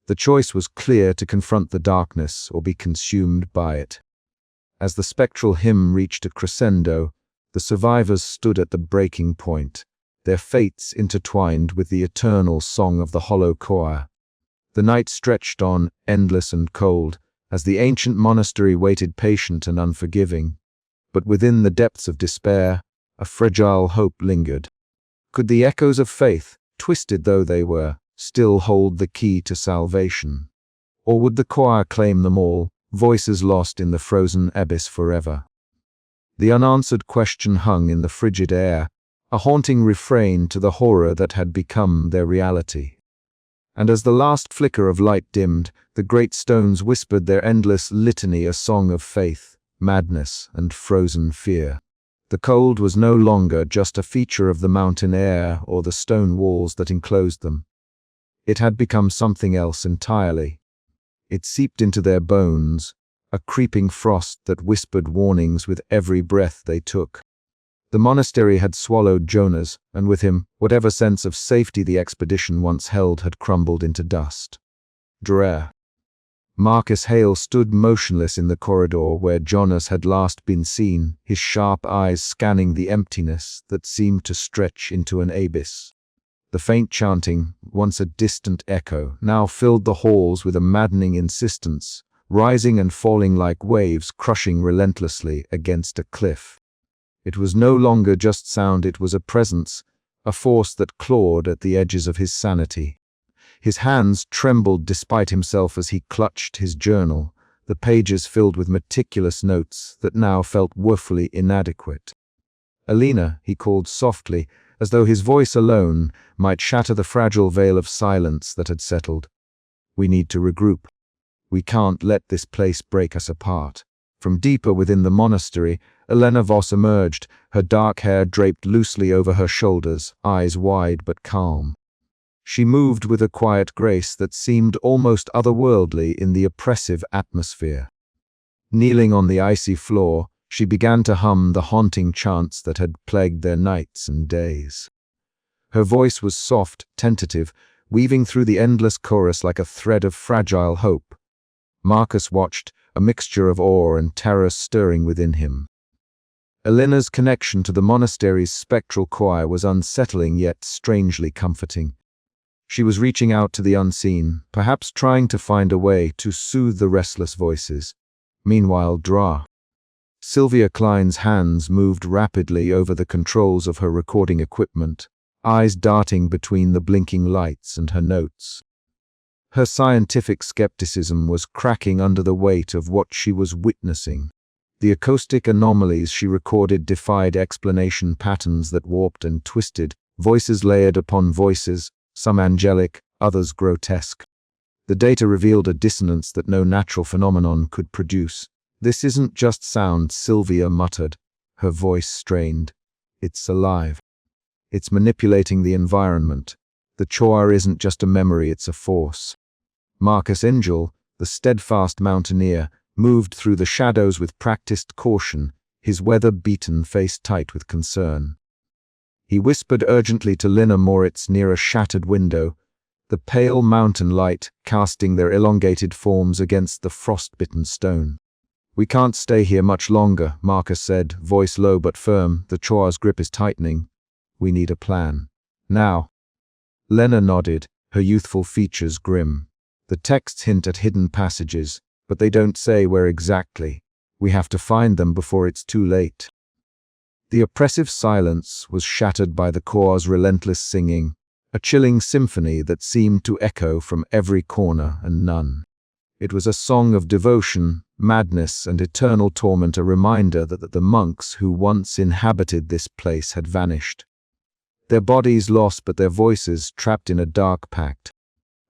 The choice was clear: to confront the darkness or be consumed by it. As the spectral hymn reached a crescendo, the survivors stood at the breaking point, their fates intertwined with the eternal song of the hollow choir. The night stretched on, endless and cold, as the ancient monastery waited patient and unforgiving. But within the depths of despair, a fragile hope lingered. Could the echoes of faith, twisted though they were, still hold the key to salvation? Or would the choir claim them all, voices lost in the frozen abyss forever? The unanswered question hung in the frigid air, a haunting refrain to the horror that had become their reality. And as the last flicker of light dimmed, the great stones whispered their endless litany, a song of faith, madness, and frozen fear. The cold was no longer just a feature of the mountain air or the stone walls that enclosed them. It had become something else entirely. It seeped into their bones, a creeping frost that whispered warnings with every breath they took. The monastery had swallowed Jonas, and with him, whatever sense of safety the expedition once held had crumbled into dust. Dre. Marcus Hale stood motionless in the corridor where Jonas had last been seen, his sharp eyes scanning the emptiness that seemed to stretch into an abyss. The faint chanting, once a distant echo, now filled the halls with a maddening insistence, rising and falling like waves crushing relentlessly against a cliff. It was no longer just sound, it was a presence, a force that clawed at the edges of his sanity. His hands trembled despite himself as he clutched his journal, the pages filled with meticulous notes that now felt woefully inadequate. "Alina," he called softly, as though his voice alone might shatter the fragile veil of silence that had settled. "We need to regroup. We can't let this place break us apart." From deeper within the monastery, Elena Voss emerged, her dark hair draped loosely over her shoulders, eyes wide but calm. She moved with a quiet grace that seemed almost otherworldly in the oppressive atmosphere. Kneeling on the icy floor, she began to hum the haunting chants that had plagued their nights and days. Her voice was soft, tentative, weaving through the endless chorus like a thread of fragile hope. Marcus watched, a mixture of awe and terror stirring within him. Elena's connection to the monastery's spectral choir was unsettling yet strangely comforting. She was reaching out to the unseen, perhaps trying to find a way to soothe the restless voices. Meanwhile, Sylvia Klein's hands moved rapidly over the controls of her recording equipment, eyes darting between the blinking lights and her notes. Her scientific skepticism was cracking under the weight of what she was witnessing. The acoustic anomalies she recorded defied explanation, patterns that warped and twisted, voices layered upon voices, some angelic, others grotesque. The data revealed a dissonance that no natural phenomenon could produce. "This isn't just sound," Sylvia muttered, her voice strained. "It's alive. It's manipulating the environment. The choir isn't just a memory, it's a force." Marcus Angel, the steadfast mountaineer, moved through the shadows with practiced caution, his weather-beaten face tight with concern. He whispered urgently to Lina Moritz near a shattered window, the pale mountain light casting their elongated forms against the frost-bitten stone. "We can't stay here much longer," Marcus said, voice low but firm. "The Choa's grip is tightening. We need a plan. Now." Lena nodded, her youthful features grim. "The texts hint at hidden passages, but they don't say where exactly. We have to find them before it's too late." The oppressive silence was shattered by the choir's relentless singing, a chilling symphony that seemed to echo from every corner and none. It was a song of devotion, madness, and eternal torment, a reminder that the monks who once inhabited this place had vanished. Their bodies lost, but their voices trapped in a dark pact.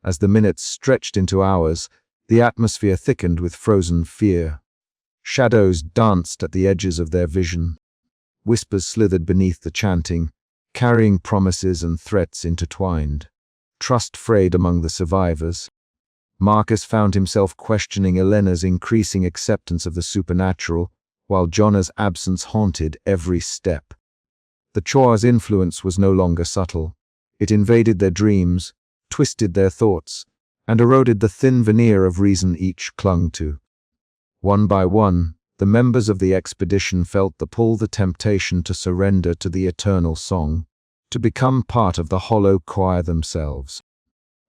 As the minutes stretched into hours, the atmosphere thickened with frozen fear. Shadows danced at the edges of their vision. Whispers slithered beneath the chanting, carrying promises and threats intertwined. Trust frayed among the survivors. Marcus found himself questioning Elena's increasing acceptance of the supernatural, while Jonna's absence haunted every step. The Choa's influence was no longer subtle. It invaded their dreams, twisted their thoughts, and eroded the thin veneer of reason each clung to. One by one, the members of the expedition felt the temptation to surrender to the eternal song, to become part of the hollow choir themselves.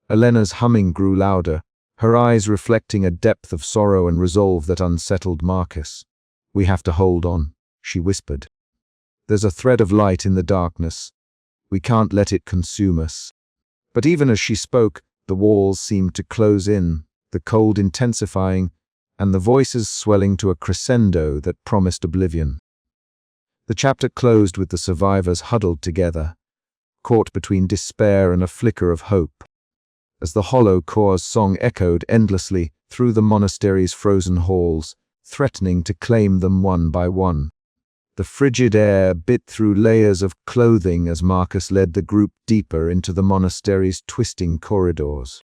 Elena's humming grew louder, her eyes reflecting a depth of sorrow and resolve that unsettled Marcus. "We have to hold on," she whispered. "There's a thread of light in the darkness. We can't let it consume us." But even as she spoke, the walls seemed to close in, the cold intensifying, and the voices swelling to a crescendo that promised oblivion. The chapter closed with the survivors huddled together, caught between despair and a flicker of hope. As the hollow choir's song echoed endlessly through the monastery's frozen halls, threatening to claim them one by one. The frigid air bit through layers of clothing as Marcus led the group deeper into the monastery's twisting corridors.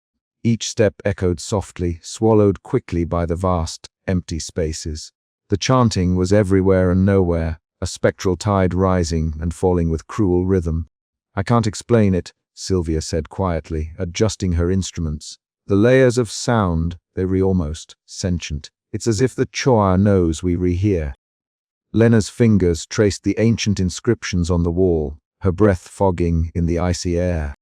Each step echoed softly, swallowed quickly by the vast, empty spaces. The chanting was everywhere and nowhere, a spectral tide rising and falling with cruel rhythm. "I can't explain it," Sylvia said quietly, adjusting her instruments. "The layers of sound, they almost sentient. It's as if the Choa knows we rehear." Lena's fingers traced the ancient inscriptions on the wall, her breath fogging in the icy air.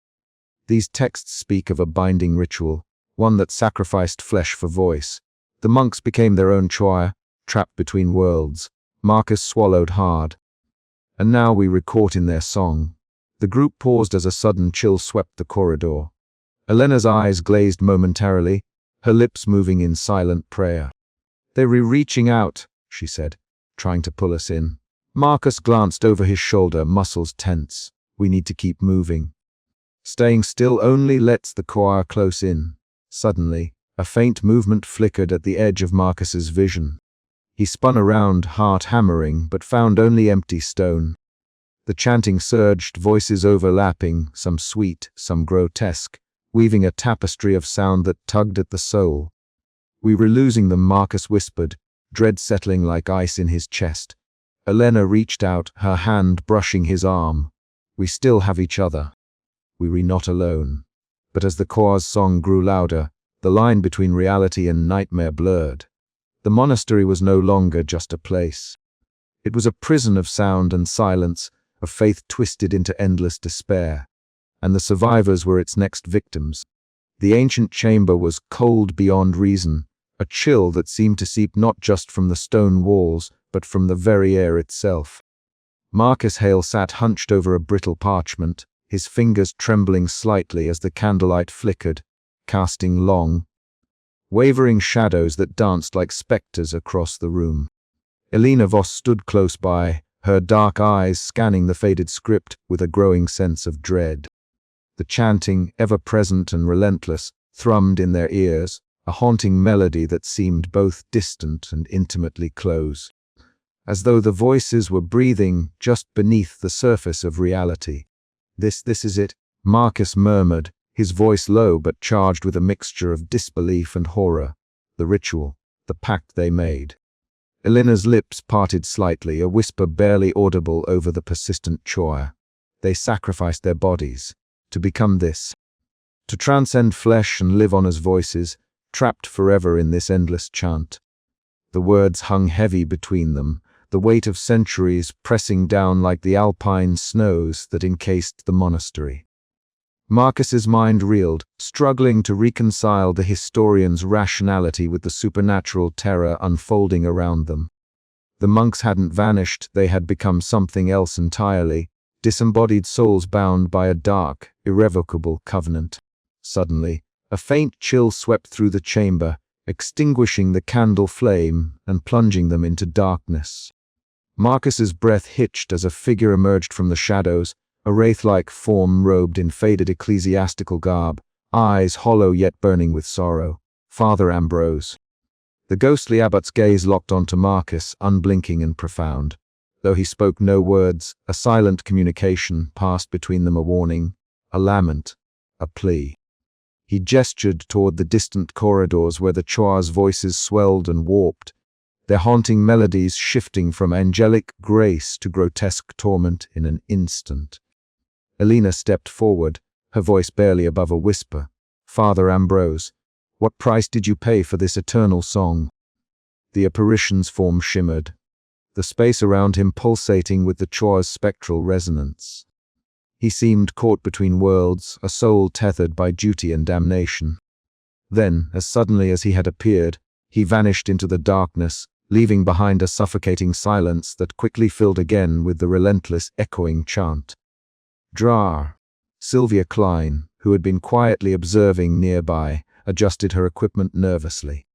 These texts speak of a binding ritual, one that sacrificed flesh for voice. The monks became their own Choir, trapped between worlds. Marcus swallowed hard. "And now we were caught in their song." The group paused as a sudden chill swept the corridor. Elena's eyes glazed momentarily, her lips moving in silent prayer. "They were reaching out," she said, trying to pull us in. Marcus glanced over his shoulder, muscles tense. "We need to keep moving. Staying still only lets the choir close in." Suddenly, a faint movement flickered at the edge of Marcus's vision. He spun around, heart hammering, but found only empty stone. The chanting surged, voices overlapping, some sweet, some grotesque, weaving a tapestry of sound that tugged at the soul. "We were losing them," Marcus whispered, dread settling like ice in his chest. Elena reached out, her hand brushing his arm. "We still have each other. We were not alone." But as the choir's song grew louder, the line between reality and nightmare blurred. The monastery was no longer just a place. It was a prison of sound and silence, of faith twisted into endless despair. And the survivors were its next victims. The ancient chamber was cold beyond reason, a chill that seemed to seep not just from the stone walls, but from the very air itself. Marcus Hale sat hunched over a brittle parchment, his fingers trembling slightly as the candlelight flickered, casting long, wavering shadows that danced like specters across the room. Elena Voss stood close by, her dark eyes scanning the faded script with a growing sense of dread. The chanting, ever-present and relentless, thrummed in their ears, a haunting melody that seemed both distant and intimately close, as though the voices were breathing just beneath the surface of reality. This is it," Marcus murmured, his voice low but charged with a mixture of disbelief and horror. "The ritual, the pact they made." Elena's lips parted slightly, a whisper barely audible over the persistent choir. They sacrificed their bodies to become this, to transcend flesh and live on as voices, trapped forever in this endless chant. The words hung heavy between them, the weight of centuries pressing down like the alpine snows that encased the monastery. Marcus's mind reeled, struggling to reconcile the historian's rationality with the supernatural terror unfolding around them. The monks hadn't vanished, they had become something else entirely, disembodied souls bound by a dark, irrevocable covenant. Suddenly, a faint chill swept through the chamber, extinguishing the candle flame and plunging them into darkness. Marcus's breath hitched as a figure emerged from the shadows, a wraith-like form robed in faded ecclesiastical garb, eyes hollow yet burning with sorrow. Father Ambrose. The ghostly abbot's gaze locked onto Marcus, unblinking and profound. Though he spoke no words, a silent communication passed between them, a warning, a lament, a plea. He gestured toward the distant corridors where the Choir's voices swelled and warped, their haunting melodies shifting from angelic grace to grotesque torment in an instant. Elena stepped forward, her voice barely above a whisper. Father Ambrose, what price did you pay for this eternal song? The apparition's form shimmered, the space around him pulsating with the Choir's spectral resonance. He seemed caught between worlds, a soul tethered by duty and damnation. Then, as suddenly as he had appeared, he vanished into the darkness, leaving behind a suffocating silence that quickly filled again with the relentless echoing chant. Drar. Sylvia Klein, who had been quietly observing nearby, adjusted her equipment nervously.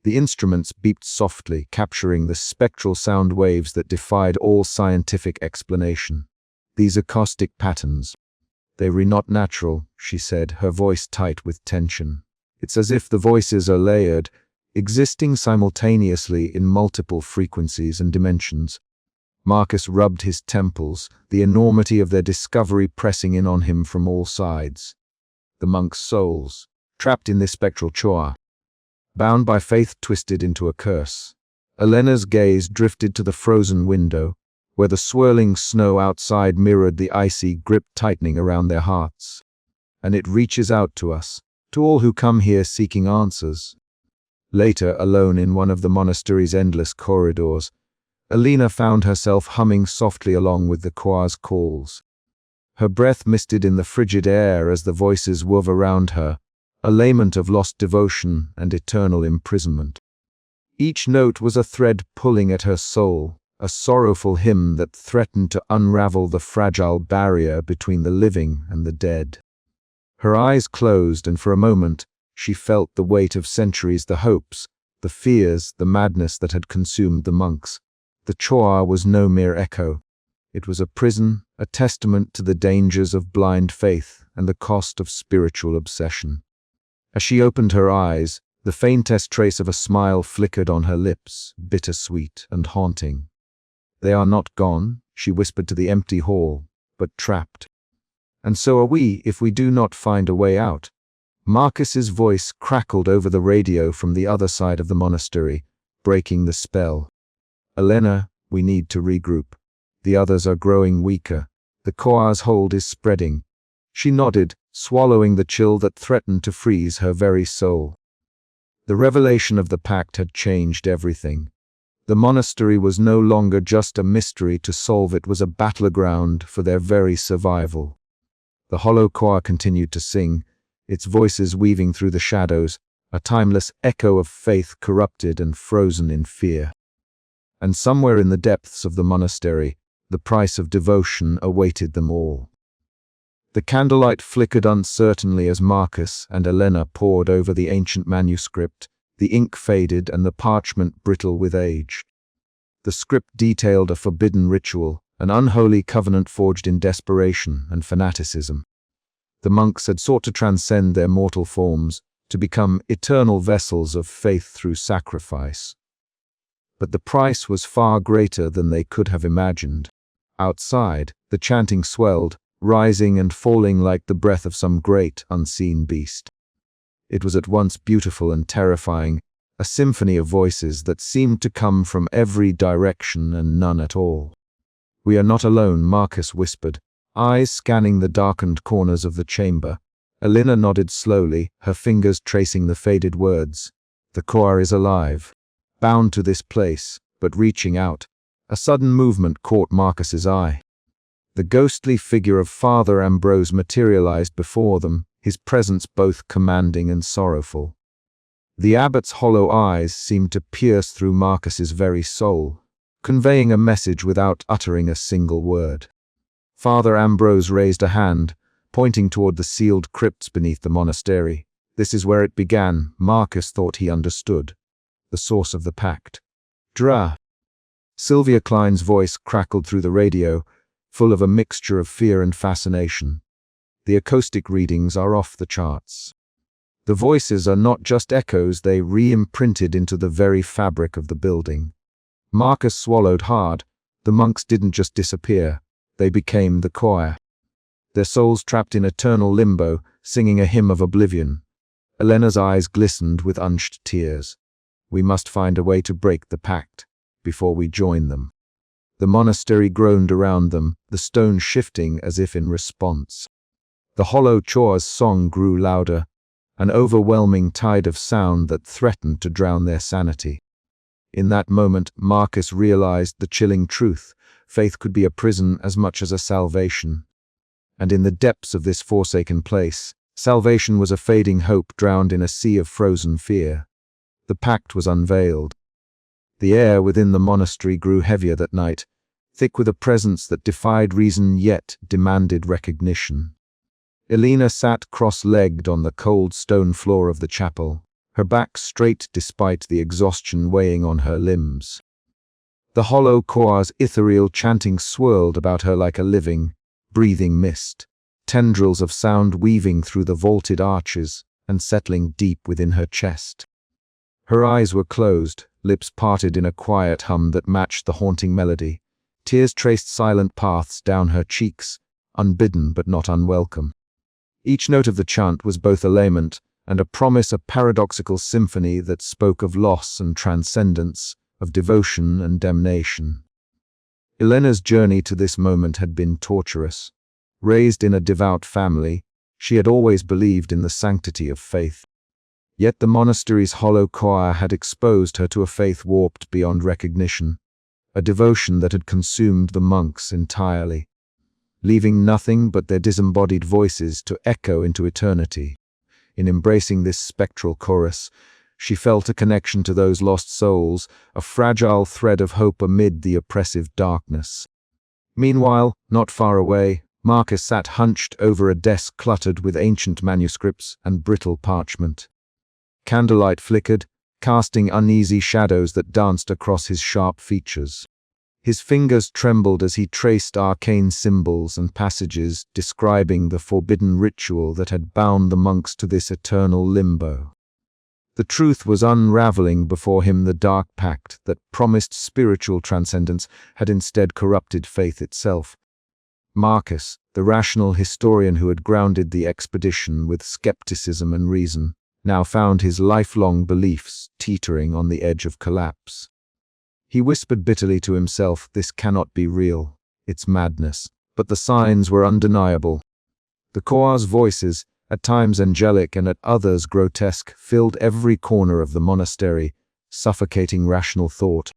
The instruments beeped softly, capturing the spectral sound waves that defied all scientific explanation. These acoustic patterns. They were not natural, she said, her voice tight with tension. It's as if the voices are layered, existing simultaneously in multiple frequencies and dimensions. Marcus rubbed his temples, the enormity of their discovery pressing in on him from all sides. The monks' souls, trapped in this spectral choir, bound by faith twisted into a curse. Elena's gaze drifted to the frozen window, where the swirling snow outside mirrored the icy grip tightening around their hearts. And it reaches out to us, to all who come here seeking answers. Later, alone in one of the monastery's endless corridors, Elena found herself humming softly along with the choir's calls. Her breath misted in the frigid air as the voices wove around her, a lament of lost devotion and eternal imprisonment. Each note was a thread pulling at her soul, a sorrowful hymn that threatened to unravel the fragile barrier between the living and the dead. Her eyes closed, and for a moment she felt the weight of centuries, the hopes, the fears, the madness that had consumed the monks. The choir was no mere echo. It was a prison, a testament to the dangers of blind faith and the cost of spiritual obsession. As she opened her eyes, the faintest trace of a smile flickered on her lips, bittersweet and haunting. They are not gone, she whispered to the empty hall, but trapped. And so are we if we do not find a way out. Marcus's voice crackled over the radio from the other side of the monastery, breaking the spell. Elena, we need to regroup. The others are growing weaker. The choir's hold is spreading. She nodded, swallowing the chill that threatened to freeze her very soul. The revelation of the pact had changed everything. The monastery was no longer just a mystery to solve, it was a battleground for their very survival. The hollow choir continued to sing, its voices weaving through the shadows, a timeless echo of faith corrupted and frozen in fear. And somewhere in the depths of the monastery, the price of devotion awaited them all. The candlelight flickered uncertainly as Marcus and Elena pored over the ancient manuscript, the ink faded and the parchment brittle with age. The script detailed a forbidden ritual, an unholy covenant forged in desperation and fanaticism. The monks had sought to transcend their mortal forms, to become eternal vessels of faith through sacrifice. But the price was far greater than they could have imagined. Outside, the chanting swelled, rising and falling like the breath of some great, unseen beast. It was at once beautiful and terrifying, a symphony of voices that seemed to come from every direction and none at all. We are not alone, Marcus whispered, eyes scanning the darkened corners of the chamber. Elena nodded slowly, her fingers tracing the faded words. The core is alive, bound to this place, but reaching out. A sudden movement caught Marcus's eye. The ghostly figure of Father Ambrose materialized before them, his presence both commanding and sorrowful. The abbot's hollow eyes seemed to pierce through Marcus's very soul, conveying a message without uttering a single word. Father Ambrose raised a hand, pointing toward the sealed crypts beneath the monastery. This is where it began, Marcus thought he understood. The source of the pact. Dra. Sylvia Klein's voice crackled through the radio, full of a mixture of fear and fascination. The acoustic readings are off the charts. The voices are not just echoes, they re-imprinted into the very fabric of the building. Marcus swallowed hard. The monks didn't just disappear, they became the choir. Their souls trapped in eternal limbo, singing a hymn of oblivion. Elena's eyes glistened with unshed tears. We must find a way to break the pact, before we join them. The monastery groaned around them, the stones shifting as if in response. The hollow choir's song grew louder, an overwhelming tide of sound that threatened to drown their sanity. In that moment, Marcus realized the chilling truth. Faith could be a prison as much as a salvation. And in the depths of this forsaken place, salvation was a fading hope drowned in a sea of frozen fear. The pact was unveiled. The air within the monastery grew heavier that night, thick with a presence that defied reason yet demanded recognition. Elena sat cross-legged on the cold stone floor of the chapel, her back straight despite the exhaustion weighing on her limbs. The hollow choir's ethereal chanting swirled about her like a living, breathing mist, tendrils of sound weaving through the vaulted arches and settling deep within her chest. Her eyes were closed, lips parted in a quiet hum that matched the haunting melody. Tears traced silent paths down her cheeks, unbidden but not unwelcome. Each note of the chant was both a lament and a promise, a paradoxical symphony that spoke of loss and transcendence, of devotion and damnation. Elena's journey to this moment had been torturous. Raised in a devout family, she had always believed in the sanctity of faith. Yet the monastery's hollow choir had exposed her to a faith warped beyond recognition, a devotion that had consumed the monks entirely, leaving nothing but their disembodied voices to echo into eternity. In embracing this spectral chorus, she felt a connection to those lost souls, a fragile thread of hope amid the oppressive darkness. Meanwhile, not far away, Marcus sat hunched over a desk cluttered with ancient manuscripts and brittle parchment. Candlelight flickered, casting uneasy shadows that danced across his sharp features. His fingers trembled as he traced arcane symbols and passages describing the forbidden ritual that had bound the monks to this eternal limbo. The truth was unraveling before him. The dark pact that promised spiritual transcendence had instead corrupted faith itself. Marcus, the rational historian who had grounded the expedition with skepticism and reason, now found his lifelong beliefs teetering on the edge of collapse. He whispered bitterly to himself, "This cannot be real. It's madness." But the signs were undeniable. The choir's voices, at times angelic and at others grotesque, filled every corner of the monastery, suffocating rational thought.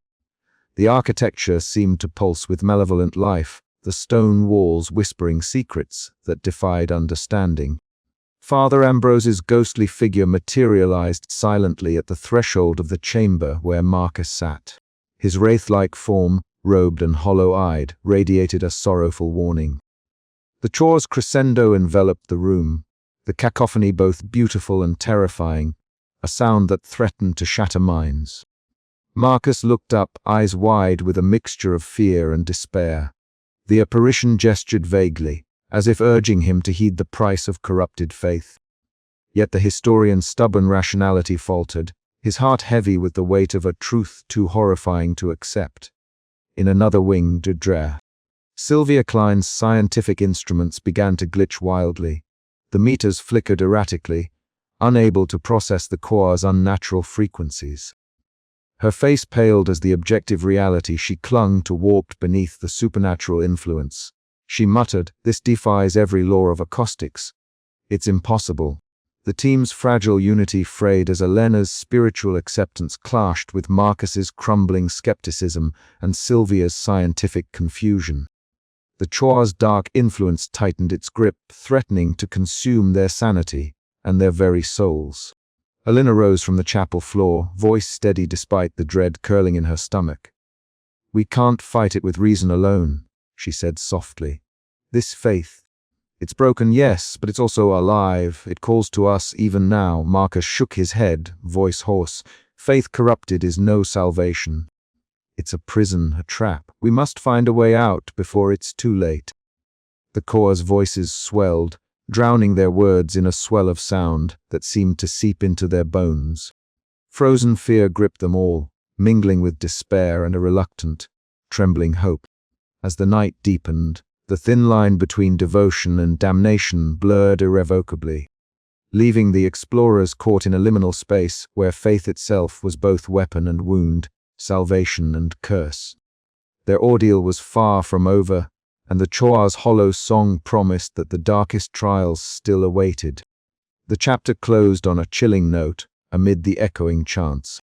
The architecture seemed to pulse with malevolent life, the stone walls whispering secrets that defied understanding. Father Ambrose's ghostly figure materialized silently at the threshold of the chamber where Marcus sat. His wraith-like form, robed and hollow-eyed, radiated a sorrowful warning. The choir's crescendo enveloped the room, the cacophony both beautiful and terrifying, a sound that threatened to shatter minds. Marcus looked up, eyes wide with a mixture of fear and despair. The apparition gestured vaguely, as if urging him to heed the price of corrupted faith. Yet the historian's stubborn rationality faltered, his heart heavy with the weight of a truth too horrifying to accept. In another wing, de Dre. Sylvia Klein's scientific instruments began to glitch wildly. The meters flickered erratically, unable to process the choir's unnatural frequencies. Her face paled as the objective reality she clung to warped beneath the supernatural influence. She muttered, "This defies every law of acoustics. It's impossible." The team's fragile unity frayed as Elena's spiritual acceptance clashed with Marcus's crumbling skepticism and Sylvia's scientific confusion. The Choir's dark influence tightened its grip, threatening to consume their sanity and their very souls. Elena rose from the chapel floor, voice steady despite the dread curling in her stomach. "We can't fight it with reason alone," she said softly. "This faith, it's broken, yes, but it's also alive. It calls to us even now." Marcus shook his head, voice hoarse. "Faith corrupted is no salvation. It's a prison, a trap. We must find a way out before it's too late." The Choir's voices swelled, drowning their words in a swell of sound that seemed to seep into their bones. Frozen fear gripped them all, mingling with despair and a reluctant, trembling hope. As the night deepened, the thin line between devotion and damnation blurred irrevocably, leaving the explorers caught in a liminal space where faith itself was both weapon and wound, salvation and curse. Their ordeal was far from over, and the Choir's hollow song promised that the darkest trials still awaited. The chapter closed on a chilling note amid the echoing chants.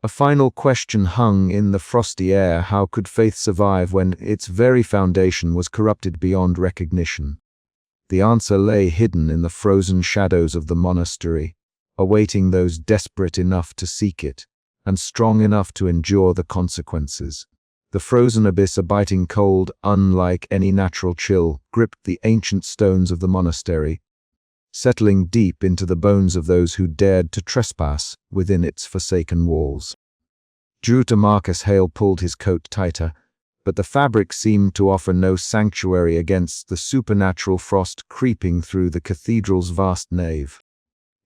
A final question hung in the frosty air: how could faith survive when its very foundation was corrupted beyond recognition? The answer lay hidden in the frozen shadows of the monastery, awaiting those desperate enough to seek it, and strong enough to endure the consequences. The frozen abyss, a biting cold, unlike any natural chill, gripped the ancient stones of the monastery, settling deep into the bones of those who dared to trespass within its forsaken walls. Due to Marcus, Hale pulled his coat tighter, but the fabric seemed to offer no sanctuary against the supernatural frost creeping through the cathedral's vast nave.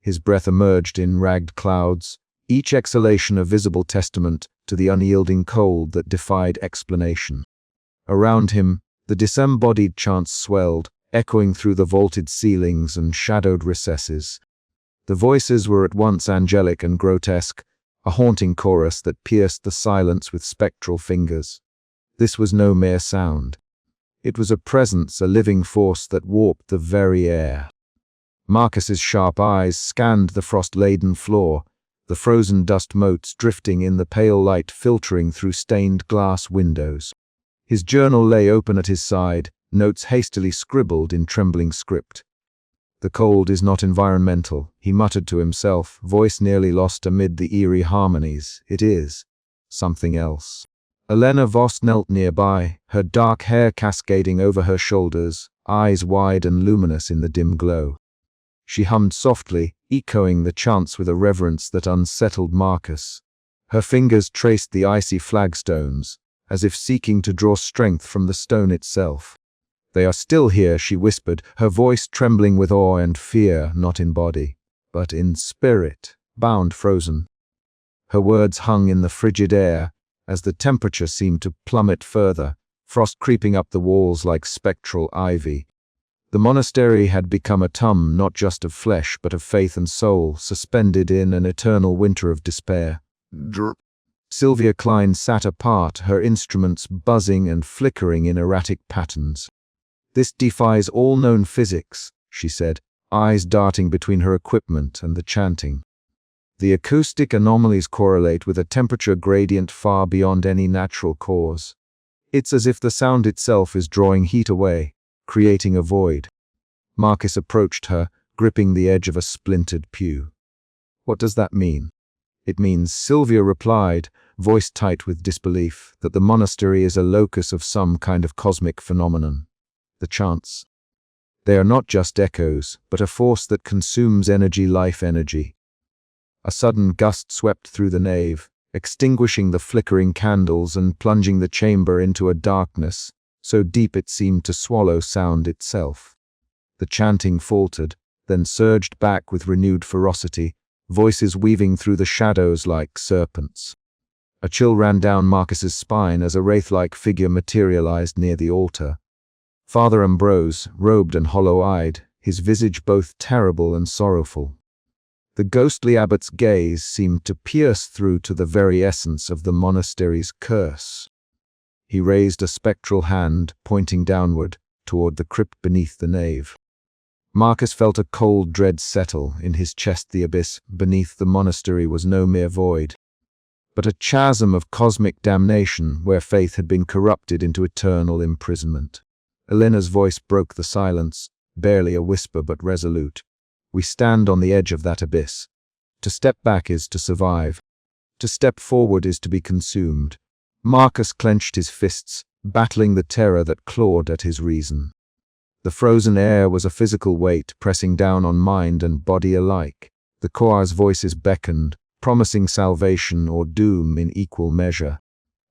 His breath emerged in ragged clouds, each exhalation a visible testament to the unyielding cold that defied explanation. Around him, the disembodied chants swelled, echoing through the vaulted ceilings and shadowed recesses. The voices were at once angelic and grotesque, a haunting chorus that pierced the silence with spectral fingers. This was no mere sound. It was a presence, a living force that warped the very air. Marcus's sharp eyes scanned the frost-laden floor, the frozen dust motes drifting in the pale light filtering through stained glass windows. His journal lay open at his side, notes hastily scribbled in trembling script. "The cold is not environmental," he muttered to himself, voice nearly lost amid the eerie harmonies. "It is something else." Elena Voss knelt nearby, her dark hair cascading over her shoulders, eyes wide and luminous in the dim glow. She hummed softly, echoing the chants with a reverence that unsettled Marcus. Her fingers traced the icy flagstones, as if seeking to draw strength from the stone itself. "They are still here," she whispered, her voice trembling with awe and fear, not in body, but in spirit, bound frozen. Her words hung in the frigid air, as the temperature seemed to plummet further, frost creeping up the walls like spectral ivy. The monastery had become a tomb not just of flesh but of faith and soul, suspended in an eternal winter of despair. Sylvia Klein sat apart, her instruments buzzing and flickering in erratic patterns. "This defies all known physics," she said, eyes darting between her equipment and the chanting. "The acoustic anomalies correlate with a temperature gradient far beyond any natural cause. It's as if the sound itself is drawing heat away, creating a void." Marcus approached her, gripping the edge of a splintered pew. "What does that mean?" "It means," Sylvia replied, voice tight with disbelief, "that the monastery is a locus of some kind of cosmic phenomenon. The chants. They are not just echoes, but a force that consumes energy, life energy." A sudden gust swept through the nave, extinguishing the flickering candles and plunging the chamber into a darkness so deep it seemed to swallow sound itself. The chanting faltered, then surged back with renewed ferocity, voices weaving through the shadows like serpents. A chill ran down Marcus's spine as a wraith-like figure materialized near the altar. Father Ambrose, robed and hollow-eyed, his visage both terrible and sorrowful. The ghostly abbot's gaze seemed to pierce through to the very essence of the monastery's curse. He raised a spectral hand, pointing downward, toward the crypt beneath the nave. Marcus felt a cold dread settle in his chest. The abyss beneath the monastery was no mere void, but a chasm of cosmic damnation where faith had been corrupted into eternal imprisonment. Elena's voice broke the silence, barely a whisper but resolute. We stand on the edge of that abyss. To step back is to survive. To step forward is to be consumed. Marcus clenched his fists, battling the terror that clawed at his reason. The frozen air was a physical weight pressing down on mind and body alike. The choir's voices beckoned, promising salvation or doom in equal measure.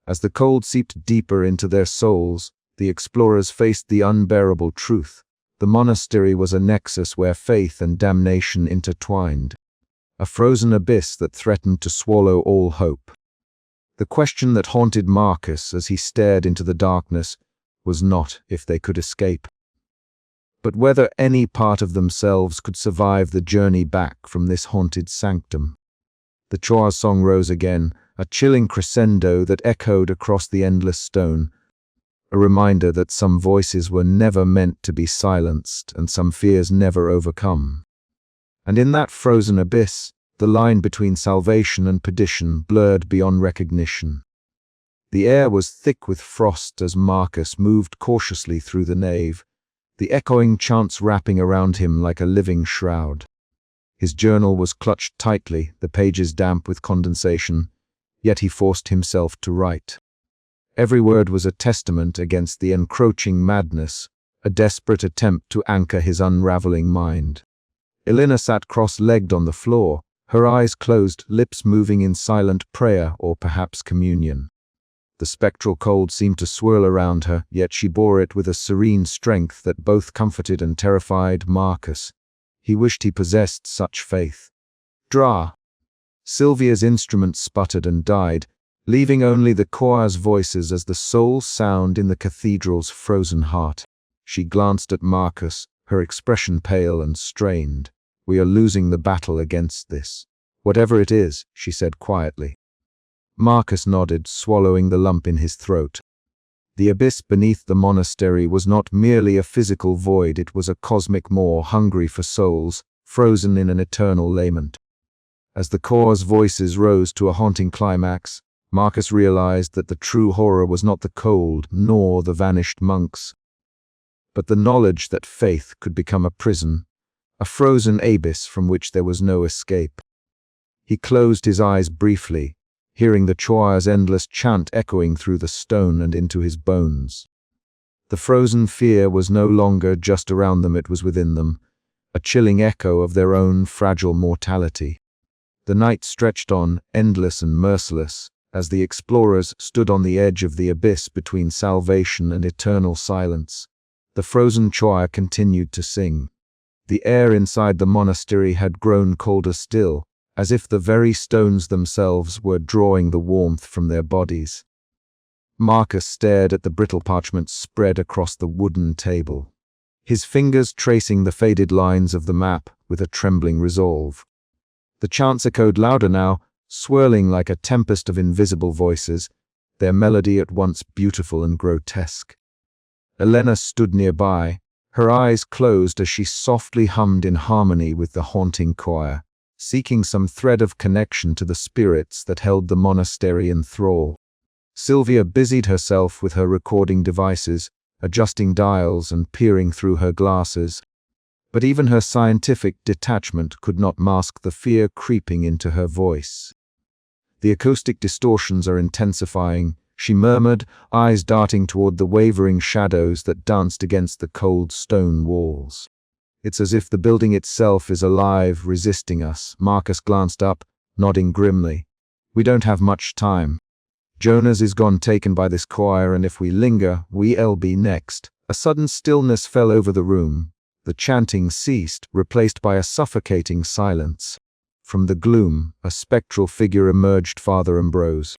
As the cold seeped deeper into their souls, the explorers faced the unbearable truth. The monastery was a nexus where faith and damnation intertwined, a frozen abyss that threatened to swallow all hope. The question that haunted Marcus as he stared into the darkness was not if they could escape, but whether any part of themselves could survive the journey back from this haunted sanctum. The choir's song rose again, a chilling crescendo that echoed across the endless stone, a reminder that some voices were never meant to be silenced and some fears never overcome. And in that frozen abyss, the line between salvation and perdition blurred beyond recognition. The air was thick with frost as Marcus moved cautiously through the nave, the echoing chants wrapping around him like a living shroud. His journal was clutched tightly, the pages damp with condensation, yet he forced himself to write. Every word was a testament against the encroaching madness, a desperate attempt to anchor his unraveling mind. Elena sat cross-legged on the floor, her eyes closed, lips moving in silent prayer or perhaps communion. The spectral cold seemed to swirl around her, yet she bore it with a serene strength that both comforted and terrified Marcus. He wished he possessed such faith. Dra! Sylvia's instrument sputtered and died, leaving only the choir's voices as the sole sound in the cathedral's frozen heart. She glanced at Marcus, her expression pale and strained. We are losing the battle against this. Whatever it is, she said quietly. Marcus nodded, swallowing the lump in his throat. The abyss beneath the monastery was not merely a physical void, it was a cosmic maw hungry for souls, frozen in an eternal lament. As the choir's voices rose to a haunting climax, Marcus realized that the true horror was not the cold, nor the vanished monks, but the knowledge that faith could become a prison, a frozen abyss from which there was no escape. He closed his eyes briefly, hearing the choir's endless chant echoing through the stone and into his bones. The frozen fear was no longer just around them, it was within them, a chilling echo of their own fragile mortality. The night stretched on, endless and merciless, as the explorers stood on the edge of the abyss between salvation and eternal silence. The frozen choir continued to sing. The air inside the monastery had grown colder still, as if the very stones themselves were drawing the warmth from their bodies. Marcus stared at the brittle parchment spread across the wooden table, his fingers tracing the faded lines of the map with a trembling resolve. The chants echoed louder now, swirling like a tempest of invisible voices, their melody at once beautiful and grotesque. Elena stood nearby, her eyes closed as she softly hummed in harmony with the haunting choir, seeking some thread of connection to the spirits that held the monastery in thrall. Sylvia busied herself with her recording devices, adjusting dials and peering through her glasses. But even her scientific detachment could not mask the fear creeping into her voice. The acoustic distortions are intensifying, she murmured, eyes darting toward the wavering shadows that danced against the cold stone walls. It's as if the building itself is alive, resisting us. Marcus glanced up, nodding grimly. We don't have much time. Jonas is gone, taken by this choir, and if we linger, we'll be next. A sudden stillness fell over the room. The chanting ceased, replaced by a suffocating silence. From the gloom, a spectral figure emerged, Father Ambrose.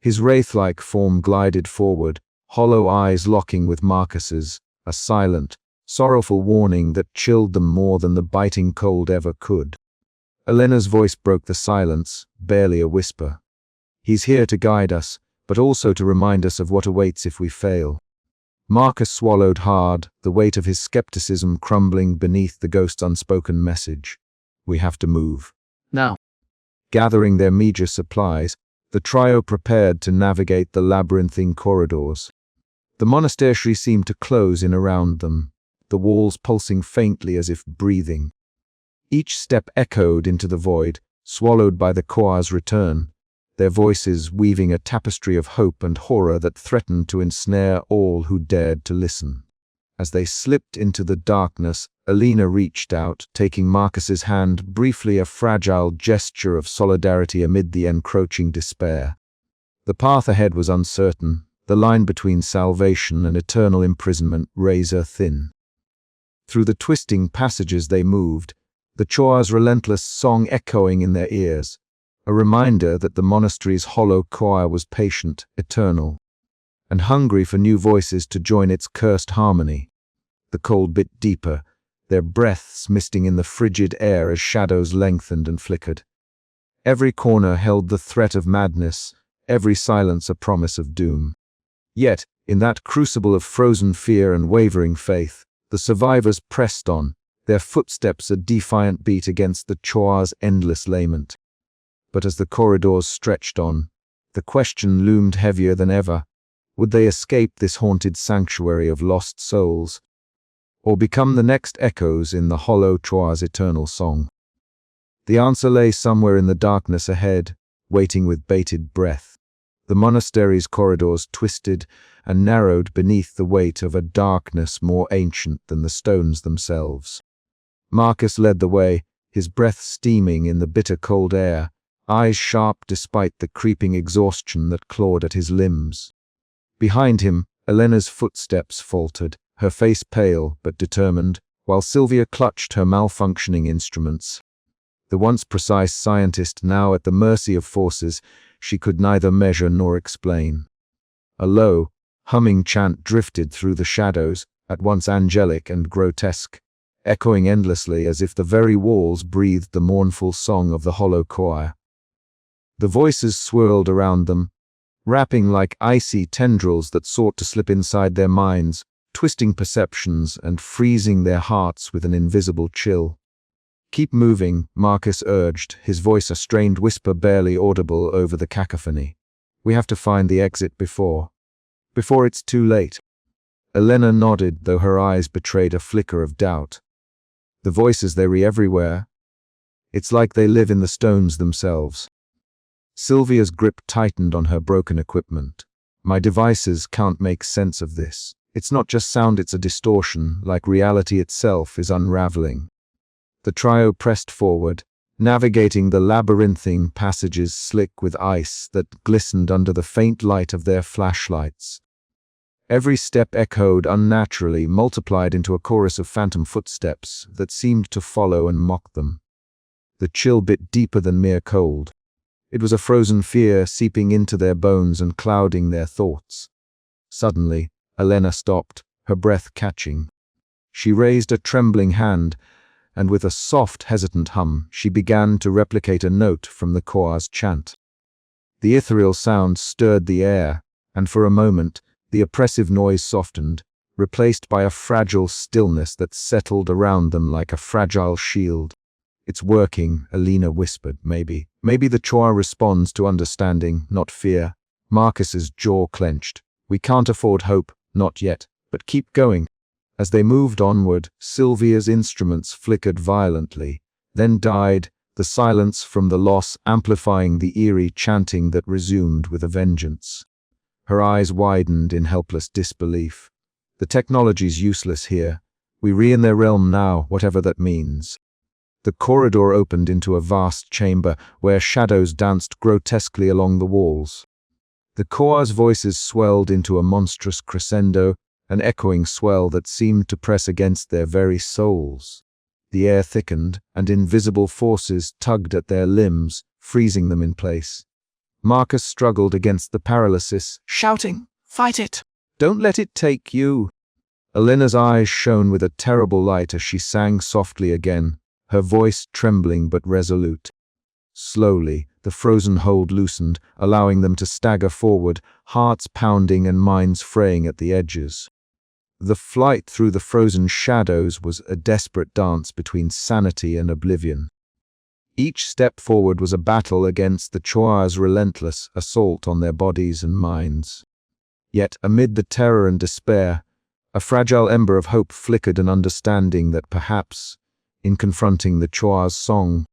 His wraith-like form glided forward, hollow eyes locking with Marcus's, a silent, sorrowful warning that chilled them more than the biting cold ever could. Elena's voice broke the silence, barely a whisper. He's here to guide us, but also to remind us of what awaits if we fail. Marcus swallowed hard, the weight of his skepticism crumbling beneath the ghost's unspoken message. We have to move. Now. Gathering their meager supplies, the trio prepared to navigate the labyrinthine corridors. The monastery seemed to close in around them, the walls pulsing faintly as if breathing. Each step echoed into the void, swallowed by the choir's return, their voices weaving a tapestry of hope and horror that threatened to ensnare all who dared to listen. As they slipped into the darkness, Alina reached out, taking Marcus's hand, briefly a fragile gesture of solidarity amid the encroaching despair. The path ahead was uncertain, the line between salvation and eternal imprisonment razor-thin. Through the twisting passages they moved, the choir's relentless song echoing in their ears, a reminder that the monastery's hollow choir was patient, eternal, and hungry for new voices to join its cursed harmony. The cold bit deeper, their breaths misting in the frigid air as shadows lengthened and flickered. Every corner held the threat of madness, every silence a promise of doom. Yet, in that crucible of frozen fear and wavering faith, the survivors pressed on, their footsteps a defiant beat against the choir's endless lament. But as the corridors stretched on, the question loomed heavier than ever. Would they escape this haunted sanctuary of lost souls, or become the next echoes in the hollow choir's eternal song? The answer lay somewhere in the darkness ahead, waiting with bated breath. The monastery's corridors twisted and narrowed beneath the weight of a darkness more ancient than the stones themselves. Marcus led the way, his breath steaming in the bitter cold air, eyes sharp despite the creeping exhaustion that clawed at his limbs. Behind him, Elena's footsteps faltered, her face pale but determined, while Sylvia clutched her malfunctioning instruments. The once precise scientist now at the mercy of forces she could neither measure nor explain. A low, humming chant drifted through the shadows, at once angelic and grotesque, echoing endlessly as if the very walls breathed the mournful song of the hollow choir. The voices swirled around them, wrapping like icy tendrils that sought to slip inside their minds, twisting perceptions and freezing their hearts with an invisible chill. "Keep moving," Marcus urged, his voice a strained whisper barely audible over the cacophony. "We have to find the exit before it's too late." Elena nodded, though her eyes betrayed a flicker of doubt. The voices, they re everywhere. It's like they live in the stones themselves. Sylvia's grip tightened on her broken equipment. "My devices can't make sense of this. It's not just sound, it's a distortion, like reality itself is unraveling." The trio pressed forward, navigating the labyrinthine passages slick with ice that glistened under the faint light of their flashlights. Every step echoed unnaturally, multiplied into a chorus of phantom footsteps that seemed to follow and mock them. The chill bit deeper than mere cold. It was a frozen fear seeping into their bones and clouding their thoughts. Suddenly, Elena stopped, her breath catching. She raised a trembling hand, and with a soft, hesitant hum, she began to replicate a note from the choir's chant. The ethereal sound stirred the air, and for a moment, the oppressive noise softened, replaced by a fragile stillness that settled around them like a fragile shield. "It's working," Alina whispered. Maybe the choir responds to understanding, not fear." Marcus's jaw clenched. "We can't afford hope, not yet, but keep going." As they moved onward, Sylvia's instruments flickered violently, then died, the silence from the loss amplifying the eerie chanting that resumed with a vengeance. Her eyes widened in helpless disbelief. "The technology's useless here. We re-in their realm now, whatever that means." The corridor opened into a vast chamber where shadows danced grotesquely along the walls. The choir's voices swelled into a monstrous crescendo, an echoing swell that seemed to press against their very souls. The air thickened, and invisible forces tugged at their limbs, freezing them in place. Marcus struggled against the paralysis, shouting, "Fight it! Don't let it take you!" Elena's eyes shone with a terrible light as she sang softly again, her voice trembling but resolute. Slowly, the frozen hold loosened, allowing them to stagger forward, hearts pounding and minds fraying at the edges. The flight through the frozen shadows was a desperate dance between sanity and oblivion. Each step forward was a battle against the Choir's relentless assault on their bodies and minds. Yet, amid the terror and despair, a fragile ember of hope flickered, an understanding that perhaps, in confronting the Choir's song,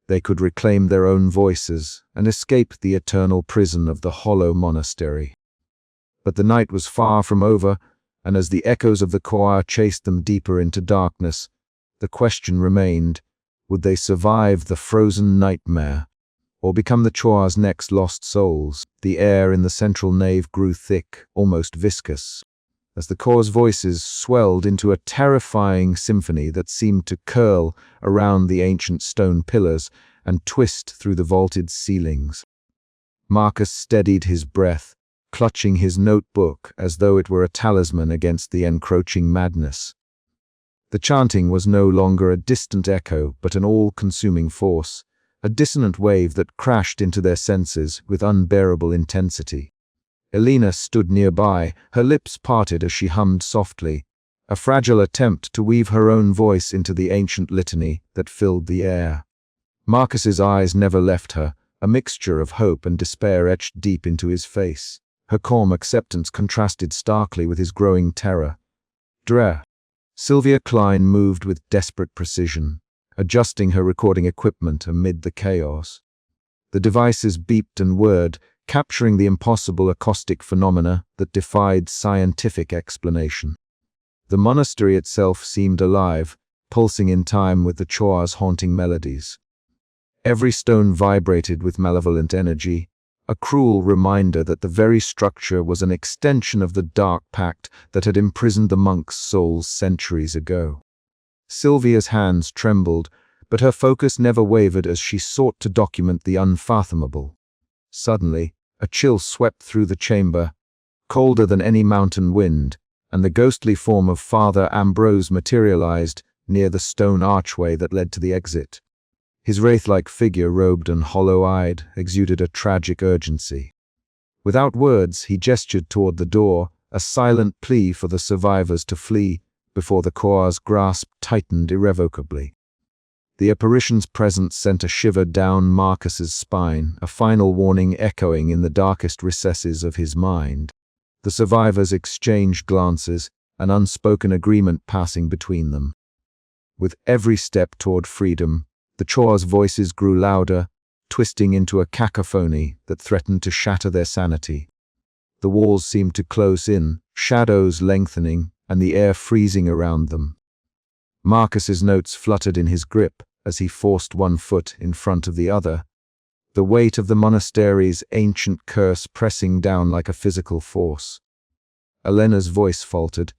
they could reclaim their own voices and escape the eternal prison of the hollow monastery. But the night was far from over, and as the echoes of the choir chased them deeper into darkness, the question remained, would they survive the frozen nightmare, or become the Choir's next lost souls? The air in the central nave grew thick, almost viscous, as the choir's voices swelled into a terrifying symphony that seemed to curl around the ancient stone pillars and twist through the vaulted ceilings. Marcus steadied his breath, clutching his notebook as though it were a talisman against the encroaching madness. The chanting was no longer a distant echo, but an all-consuming force, a dissonant wave that crashed into their senses with unbearable intensity. Elena stood nearby, her lips parted as she hummed softly, a fragile attempt to weave her own voice into the ancient litany that filled the air. Marcus's eyes never left her, a mixture of hope and despair etched deep into his face. Her calm acceptance contrasted starkly with his growing terror. Dre. Sylvia Klein moved with desperate precision, adjusting her recording equipment amid the chaos. The devices beeped and whirred, capturing the impossible acoustic phenomena that defied scientific explanation. The monastery itself seemed alive, pulsing in time with the Choir's haunting melodies. Every stone vibrated with malevolent energy, a cruel reminder that the very structure was an extension of the dark pact that had imprisoned the monks' souls centuries ago. Sylvia's hands trembled, but her focus never wavered as she sought to document the unfathomable. Suddenly, a chill swept through the chamber, colder than any mountain wind, and the ghostly form of Father Ambrose materialized near the stone archway that led to the exit. His wraith-like figure, robed and hollow-eyed, exuded a tragic urgency. Without words, he gestured toward the door, a silent plea for the survivors to flee, before the choir's grasp tightened irrevocably. The apparition's presence sent a shiver down Marcus's spine, a final warning echoing in the darkest recesses of his mind. The survivors exchanged glances, an unspoken agreement passing between them. With every step toward freedom, the Choir's voices grew louder, twisting into a cacophony that threatened to shatter their sanity. The walls seemed to close in, shadows lengthening, and the air freezing around them. Marcus's notes fluttered in his grip as he forced one foot in front of the other, the weight of the monastery's ancient curse pressing down like a physical force. Elena's voice faltered,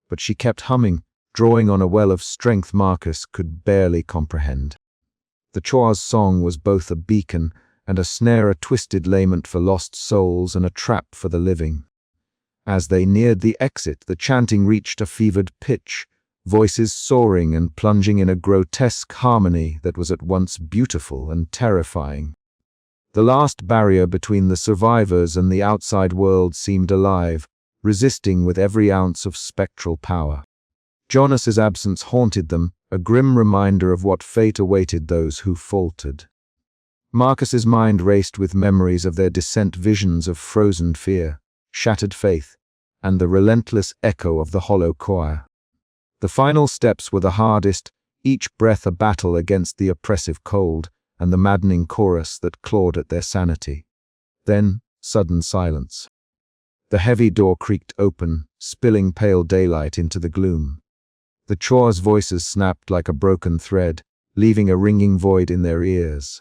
but she kept humming, drawing on a well of strength Marcus could barely comprehend. The Choir's song was both a beacon and a snare, a twisted lament for lost souls and a trap for the living. As they neared the exit, the chanting reached a fevered pitch, voices soaring and plunging in a grotesque harmony that was at once beautiful and terrifying. The last barrier between the survivors and the outside world seemed alive, resisting with every ounce of spectral power. Jonas's absence haunted them, a grim reminder of what fate awaited those who faltered. Marcus's mind raced with memories of their descent, visions of frozen fear, shattered faith, and the relentless echo of the hollow choir. The final steps were the hardest, each breath a battle against the oppressive cold and the maddening chorus that clawed at their sanity. Then, sudden silence. The heavy door creaked open, spilling pale daylight into the gloom. The Choir's voices snapped like a broken thread, leaving a ringing void in their ears.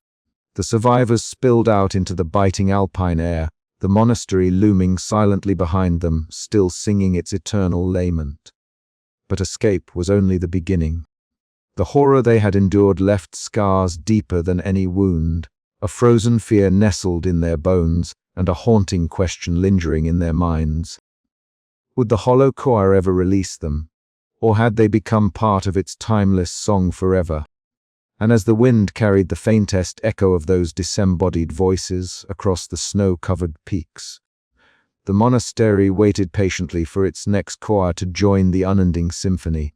The survivors spilled out into the biting alpine air, the monastery looming silently behind them, still singing its eternal lament. But escape was only the beginning. The horror they had endured left scars deeper than any wound, a frozen fear nestled in their bones, and a haunting question lingering in their minds. Would the hollow choir ever release them? Or had they become part of its timeless song forever? And as the wind carried the faintest echo of those disembodied voices across the snow-covered peaks, The monastery waited patiently for its next choir to join the unending symphony.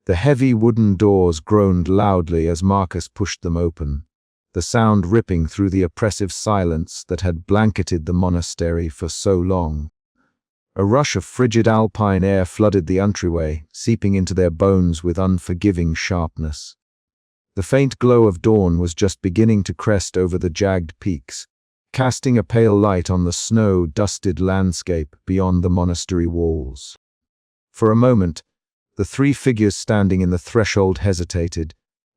The heavy wooden doors groaned loudly as Marcus pushed them open, the sound ripping through the oppressive silence that had blanketed the monastery for so long. A rush of frigid alpine air flooded the entryway, seeping into their bones with unforgiving sharpness. The faint glow of dawn was just beginning to crest over the jagged peaks, casting a pale light on the snow-dusted landscape beyond the monastery walls. For a moment, the three figures standing in the threshold hesitated,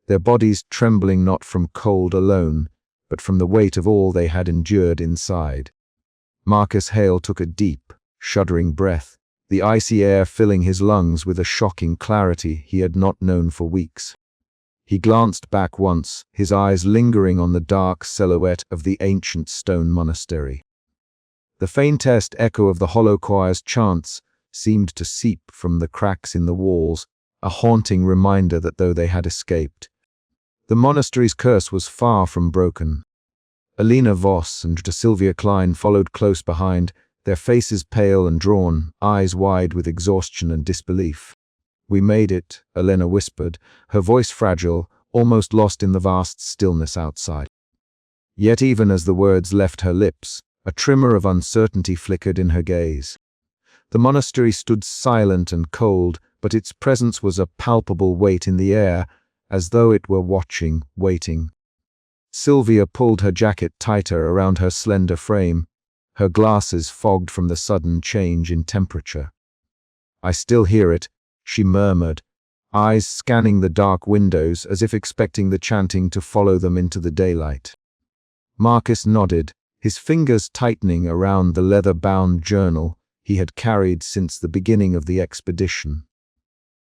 their bodies trembling not from cold alone, but from the weight of all they had endured inside. Marcus Hale took a deep, shuddering breath, the icy air filling his lungs with a shocking clarity he had not known for weeks. He glanced back once, his eyes lingering on the dark silhouette of the ancient stone monastery. The faintest echo of the hollow choir's chants seemed to seep from the cracks in the walls, a haunting reminder that though they had escaped, the monastery's curse was far from broken. Alina Voss and Sylvia Klein followed close behind, their faces pale and drawn, eyes wide with exhaustion and disbelief. "We made it," Elena whispered, her voice fragile, almost lost in the vast stillness outside. Yet even as the words left her lips, a tremor of uncertainty flickered in her gaze. The monastery stood silent and cold, but its presence was a palpable weight in the air, as though it were watching, waiting. Sylvia pulled her jacket tighter around her slender frame, her glasses fogged from the sudden change in temperature. "I still hear it," she murmured, eyes scanning the dark windows as if expecting the chanting to follow them into the daylight. Marcus nodded, his fingers tightening around the leather-bound journal he had carried since the beginning of the expedition.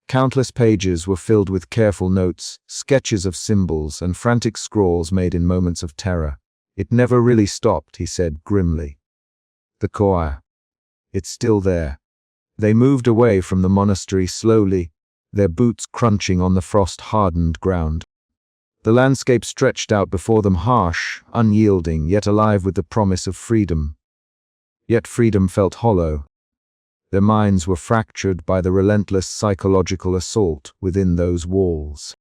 Countless pages were filled with careful notes, sketches of symbols, and frantic scrawls made in moments of terror. "It never really stopped," he said grimly. "The choir. It's still there." They moved away from the monastery slowly, their boots crunching on the frost-hardened ground. The landscape stretched out before them, harsh, unyielding, yet alive with the promise of freedom. Yet freedom felt hollow. Their minds were fractured by the relentless psychological assault within those walls.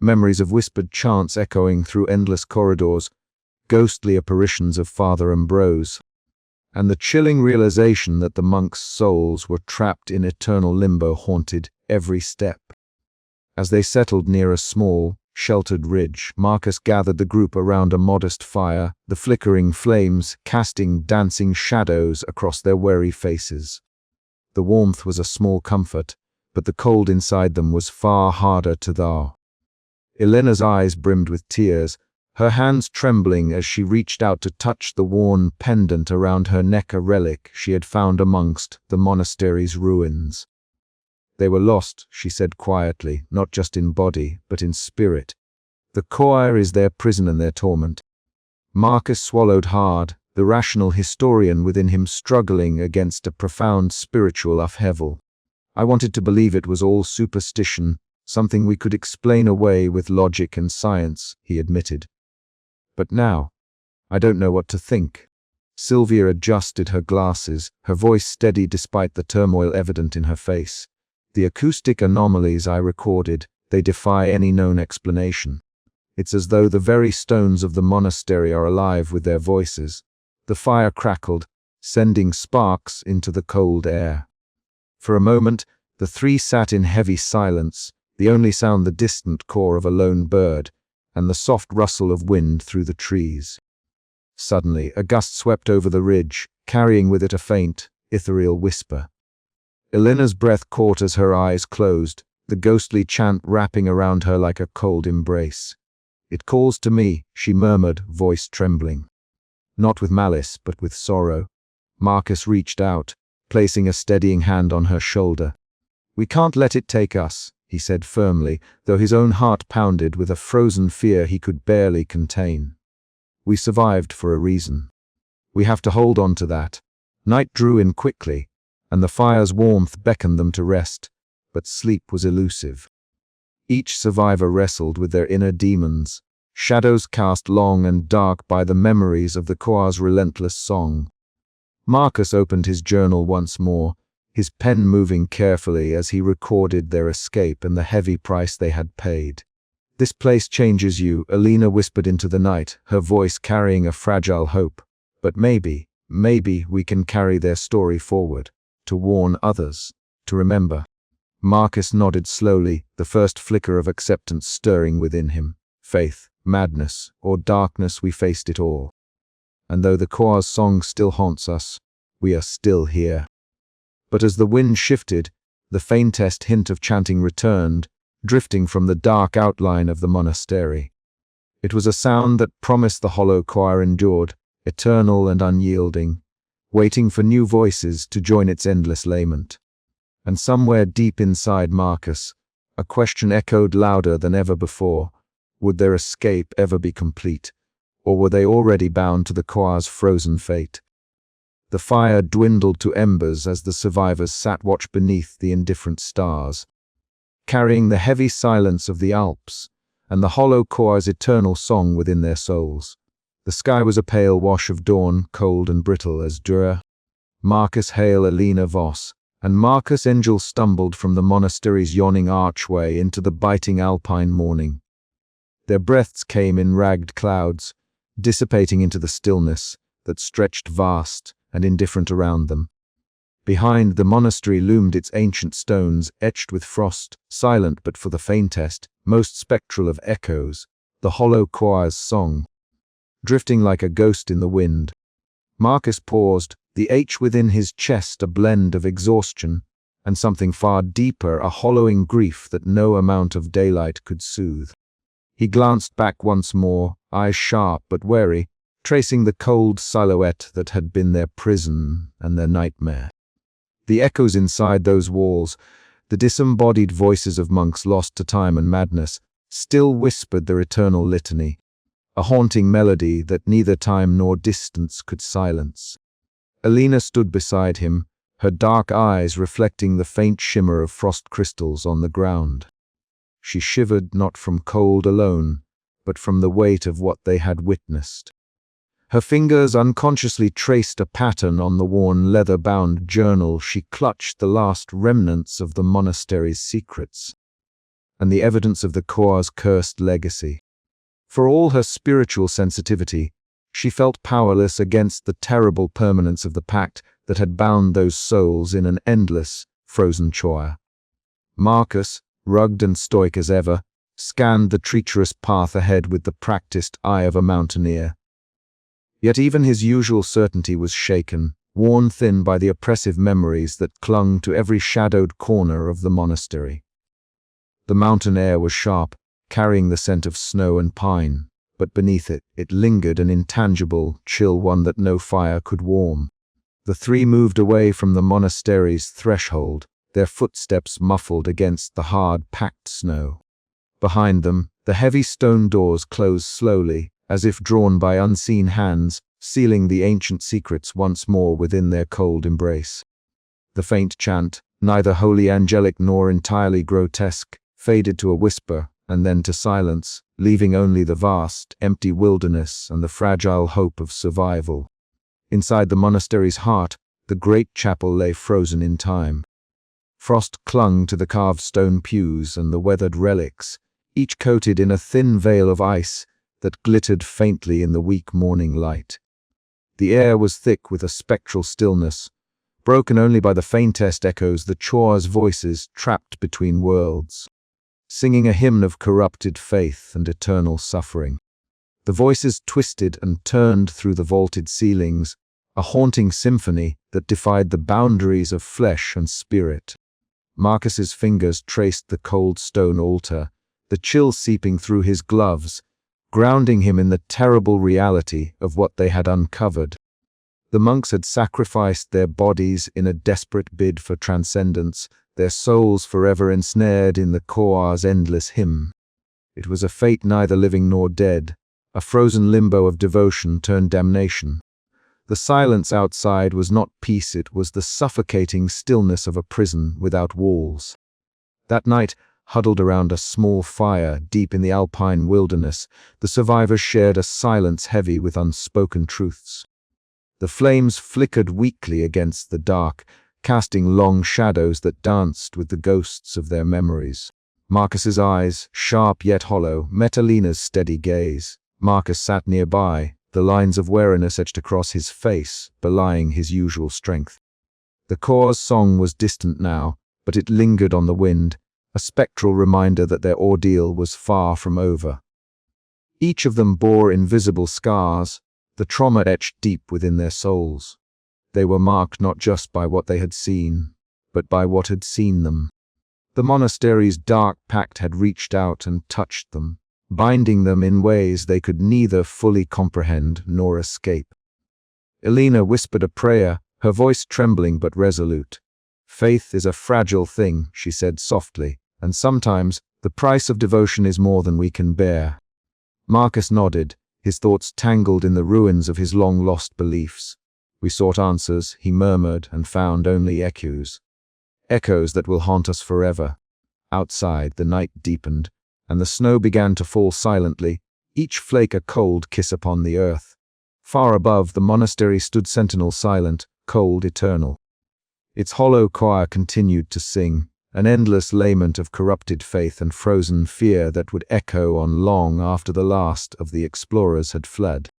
Memories of whispered chants echoing through endless corridors, ghostly apparitions of Father Ambrose, and the chilling realization that the monks' souls were trapped in eternal limbo haunted every step. As they settled near a small, sheltered ridge, Marcus gathered the group around a modest fire, the flickering flames casting dancing shadows across their weary faces. The warmth was a small comfort, but the cold inside them was far harder to thaw. Elena's eyes brimmed with tears, her hands trembling as she reached out to touch the worn pendant around her neck, a relic she had found amongst the monastery's ruins. "They were lost," she said quietly, "not just in body, but in spirit. The choir is their prison and their torment." Marcus swallowed hard, the rational historian within him struggling against a profound spiritual upheaval. "I wanted to believe it was all superstition, something we could explain away with logic and science," he admitted. "But now, I don't know what to think." Sylvia adjusted her glasses, her voice steady despite the turmoil evident in her face. "The acoustic anomalies I recorded, they defy any known explanation. It's as though the very stones of the monastery are alive with their voices." The fire crackled, sending sparks into the cold air. For a moment, the three sat in heavy silence, the only sound the distant caw of a lone bird, and the soft rustle of wind through the trees. Suddenly, a gust swept over the ridge, carrying with it a faint, ethereal whisper. Elena's breath caught as her eyes closed, the ghostly chant wrapping around her like a cold embrace. "It calls to me," she murmured, voice trembling. Not with malice, but with sorrow. Marcus reached out, placing a steadying hand on her shoulder. "We can't let it take us," he said firmly, though his own heart pounded with a frozen fear he could barely contain. "We survived for a reason. We have to hold on to that." Night drew in quickly, and the fire's warmth beckoned them to rest, but sleep was elusive. Each survivor wrestled with their inner demons, shadows cast long and dark by the memories of the choir's relentless song. Marcus opened his journal once more, his pen moving carefully as he recorded their escape and the heavy price they had paid. "This place changes you," Alina whispered into the night, her voice carrying a fragile hope. "But maybe we can carry their story forward, to warn others, to remember." Marcus nodded slowly, the first flicker of acceptance stirring within him. Faith, madness, or darkness, we faced it all. And though the choir's song still haunts us, we are still here. But as the wind shifted, the faintest hint of chanting returned, drifting from the dark outline of the monastery. It was a sound that promised the hollow choir endured, eternal and unyielding, waiting for new voices to join its endless lament. And somewhere deep inside Marcus, a question echoed louder than ever before. Would their escape ever be complete, or were they already bound to the choir's frozen fate? The fire dwindled to embers as the survivors sat watch beneath the indifferent stars, carrying the heavy silence of the Alps and the hollow choir's eternal song within their souls. The sky was a pale wash of dawn, cold and brittle as Dura, Marcus Hale, Alina Voss, and Marcus Engel stumbled from the monastery's yawning archway into the biting alpine morning. Their breaths came in ragged clouds, dissipating into the stillness that stretched vast and indifferent around them. Behind the monastery loomed its ancient stones, etched with frost, silent but for the faintest, most spectral of echoes, the hollow choir's song. Drifting like a ghost in the wind, Marcus paused, the ache within his chest a blend of exhaustion and something far deeper, a hollowing grief that no amount of daylight could soothe. He glanced back once more, eyes sharp but wary, tracing the cold silhouette that had been their prison and their nightmare. The echoes inside those walls, the disembodied voices of monks lost to time and madness, still whispered their eternal litany, a haunting melody that neither time nor distance could silence. Alina stood beside him, her dark eyes reflecting the faint shimmer of frost crystals on the ground. She shivered not from cold alone, but from the weight of what they had witnessed. Her fingers unconsciously traced a pattern on the worn leather-bound journal. She clutched the last remnants of the monastery's secrets, and the evidence of the choir's cursed legacy. For all her spiritual sensitivity, she felt powerless against the terrible permanence of the pact that had bound those souls in an endless, frozen choir. Marcus, rugged and stoic as ever, scanned the treacherous path ahead with the practiced eye of a mountaineer. Yet even his usual certainty was shaken, worn thin by the oppressive memories that clung to every shadowed corner of the monastery. The mountain air was sharp, carrying the scent of snow and pine, but beneath it, it lingered an intangible, chill one that no fire could warm. The three moved away from the monastery's threshold, their footsteps muffled against the hard, packed snow. Behind them, the heavy stone doors closed slowly, as if drawn by unseen hands, sealing the ancient secrets once more within their cold embrace. The faint chant, neither wholly angelic nor entirely grotesque, faded to a whisper and then to silence, leaving only the vast, empty wilderness and the fragile hope of survival. Inside the monastery's heart, the great chapel lay frozen in time. Frost clung to the carved stone pews and the weathered relics, each coated in a thin veil of ice that glittered faintly in the weak morning light. The air was thick with a spectral stillness, broken only by the faintest echoes, the choir's voices trapped between worlds, singing a hymn of corrupted faith and eternal suffering. The voices twisted and turned through the vaulted ceilings, a haunting symphony that defied the boundaries of flesh and spirit. Marcus's fingers traced the cold stone altar, the chill seeping through his gloves, grounding him in the terrible reality of what they had uncovered. The monks had sacrificed their bodies in a desperate bid for transcendence, their souls forever ensnared in the choir's endless hymn. It was a fate neither living nor dead, a frozen limbo of devotion turned damnation. The silence outside was not peace, it was the suffocating stillness of a prison without walls. That night, huddled around a small fire deep in the alpine wilderness, the survivors shared a silence heavy with unspoken truths. The flames flickered weakly against the dark, casting long shadows that danced with the ghosts of their memories. Marcus's eyes, sharp yet hollow, met Alina's steady gaze. Marcus sat nearby, the lines of weariness etched across his face, belying his usual strength. The choir's song was distant now, but it lingered on the wind, a spectral reminder that their ordeal was far from over. Each of them bore invisible scars, the trauma etched deep within their souls. They were marked not just by what they had seen, but by what had seen them. The monastery's dark pact had reached out and touched them, binding them in ways they could neither fully comprehend nor escape. Alina whispered a prayer, her voice trembling but resolute. "Faith is a fragile thing," she said softly, "and sometimes the price of devotion is more than we can bear." Marcus nodded, his thoughts tangled in the ruins of his long-lost beliefs. "We sought answers," he murmured, "and found only echoes. Echoes that will haunt us forever." Outside, the night deepened, and the snow began to fall silently, each flake a cold kiss upon the earth. Far above, the monastery stood sentinel silent, cold, eternal. Its hollow choir continued to sing, an endless lament of corrupted faith and frozen fear that would echo on long after the last of the explorers had fled.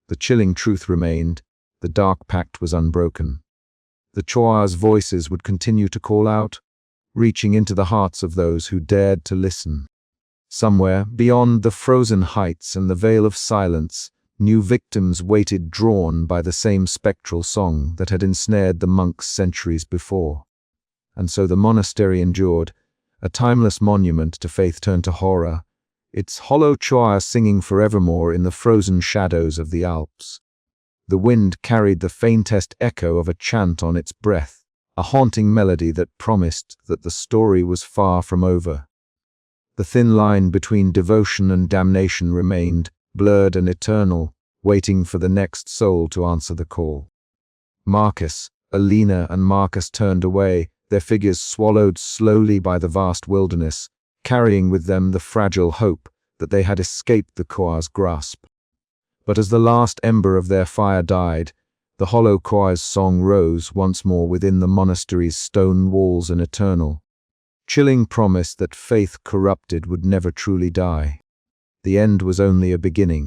The chilling truth remained: the dark pact was unbroken. The choir's voices would continue to call out, reaching into the hearts of those who dared to listen. Somewhere, beyond the frozen heights and the veil of silence, new victims waited, drawn by the same spectral song that had ensnared the monks centuries before. And so the monastery endured, a timeless monument to faith turned to horror, its hollow choir singing forevermore in the frozen shadows of the Alps. The wind carried the faintest echo of a chant on its breath, a haunting melody that promised that the story was far from over. The thin line between devotion and damnation remained, blurred and eternal, waiting for the next soul to answer the call. Marcus, Alina, and Marcus turned away, their figures swallowed slowly by the vast wilderness, carrying with them the fragile hope that they had escaped the choir's grasp. But as the last ember of their fire died, the hollow choir's song rose once more within the monastery's stone walls, an eternal, chilling promise that faith corrupted would never truly die. The end was only a beginning.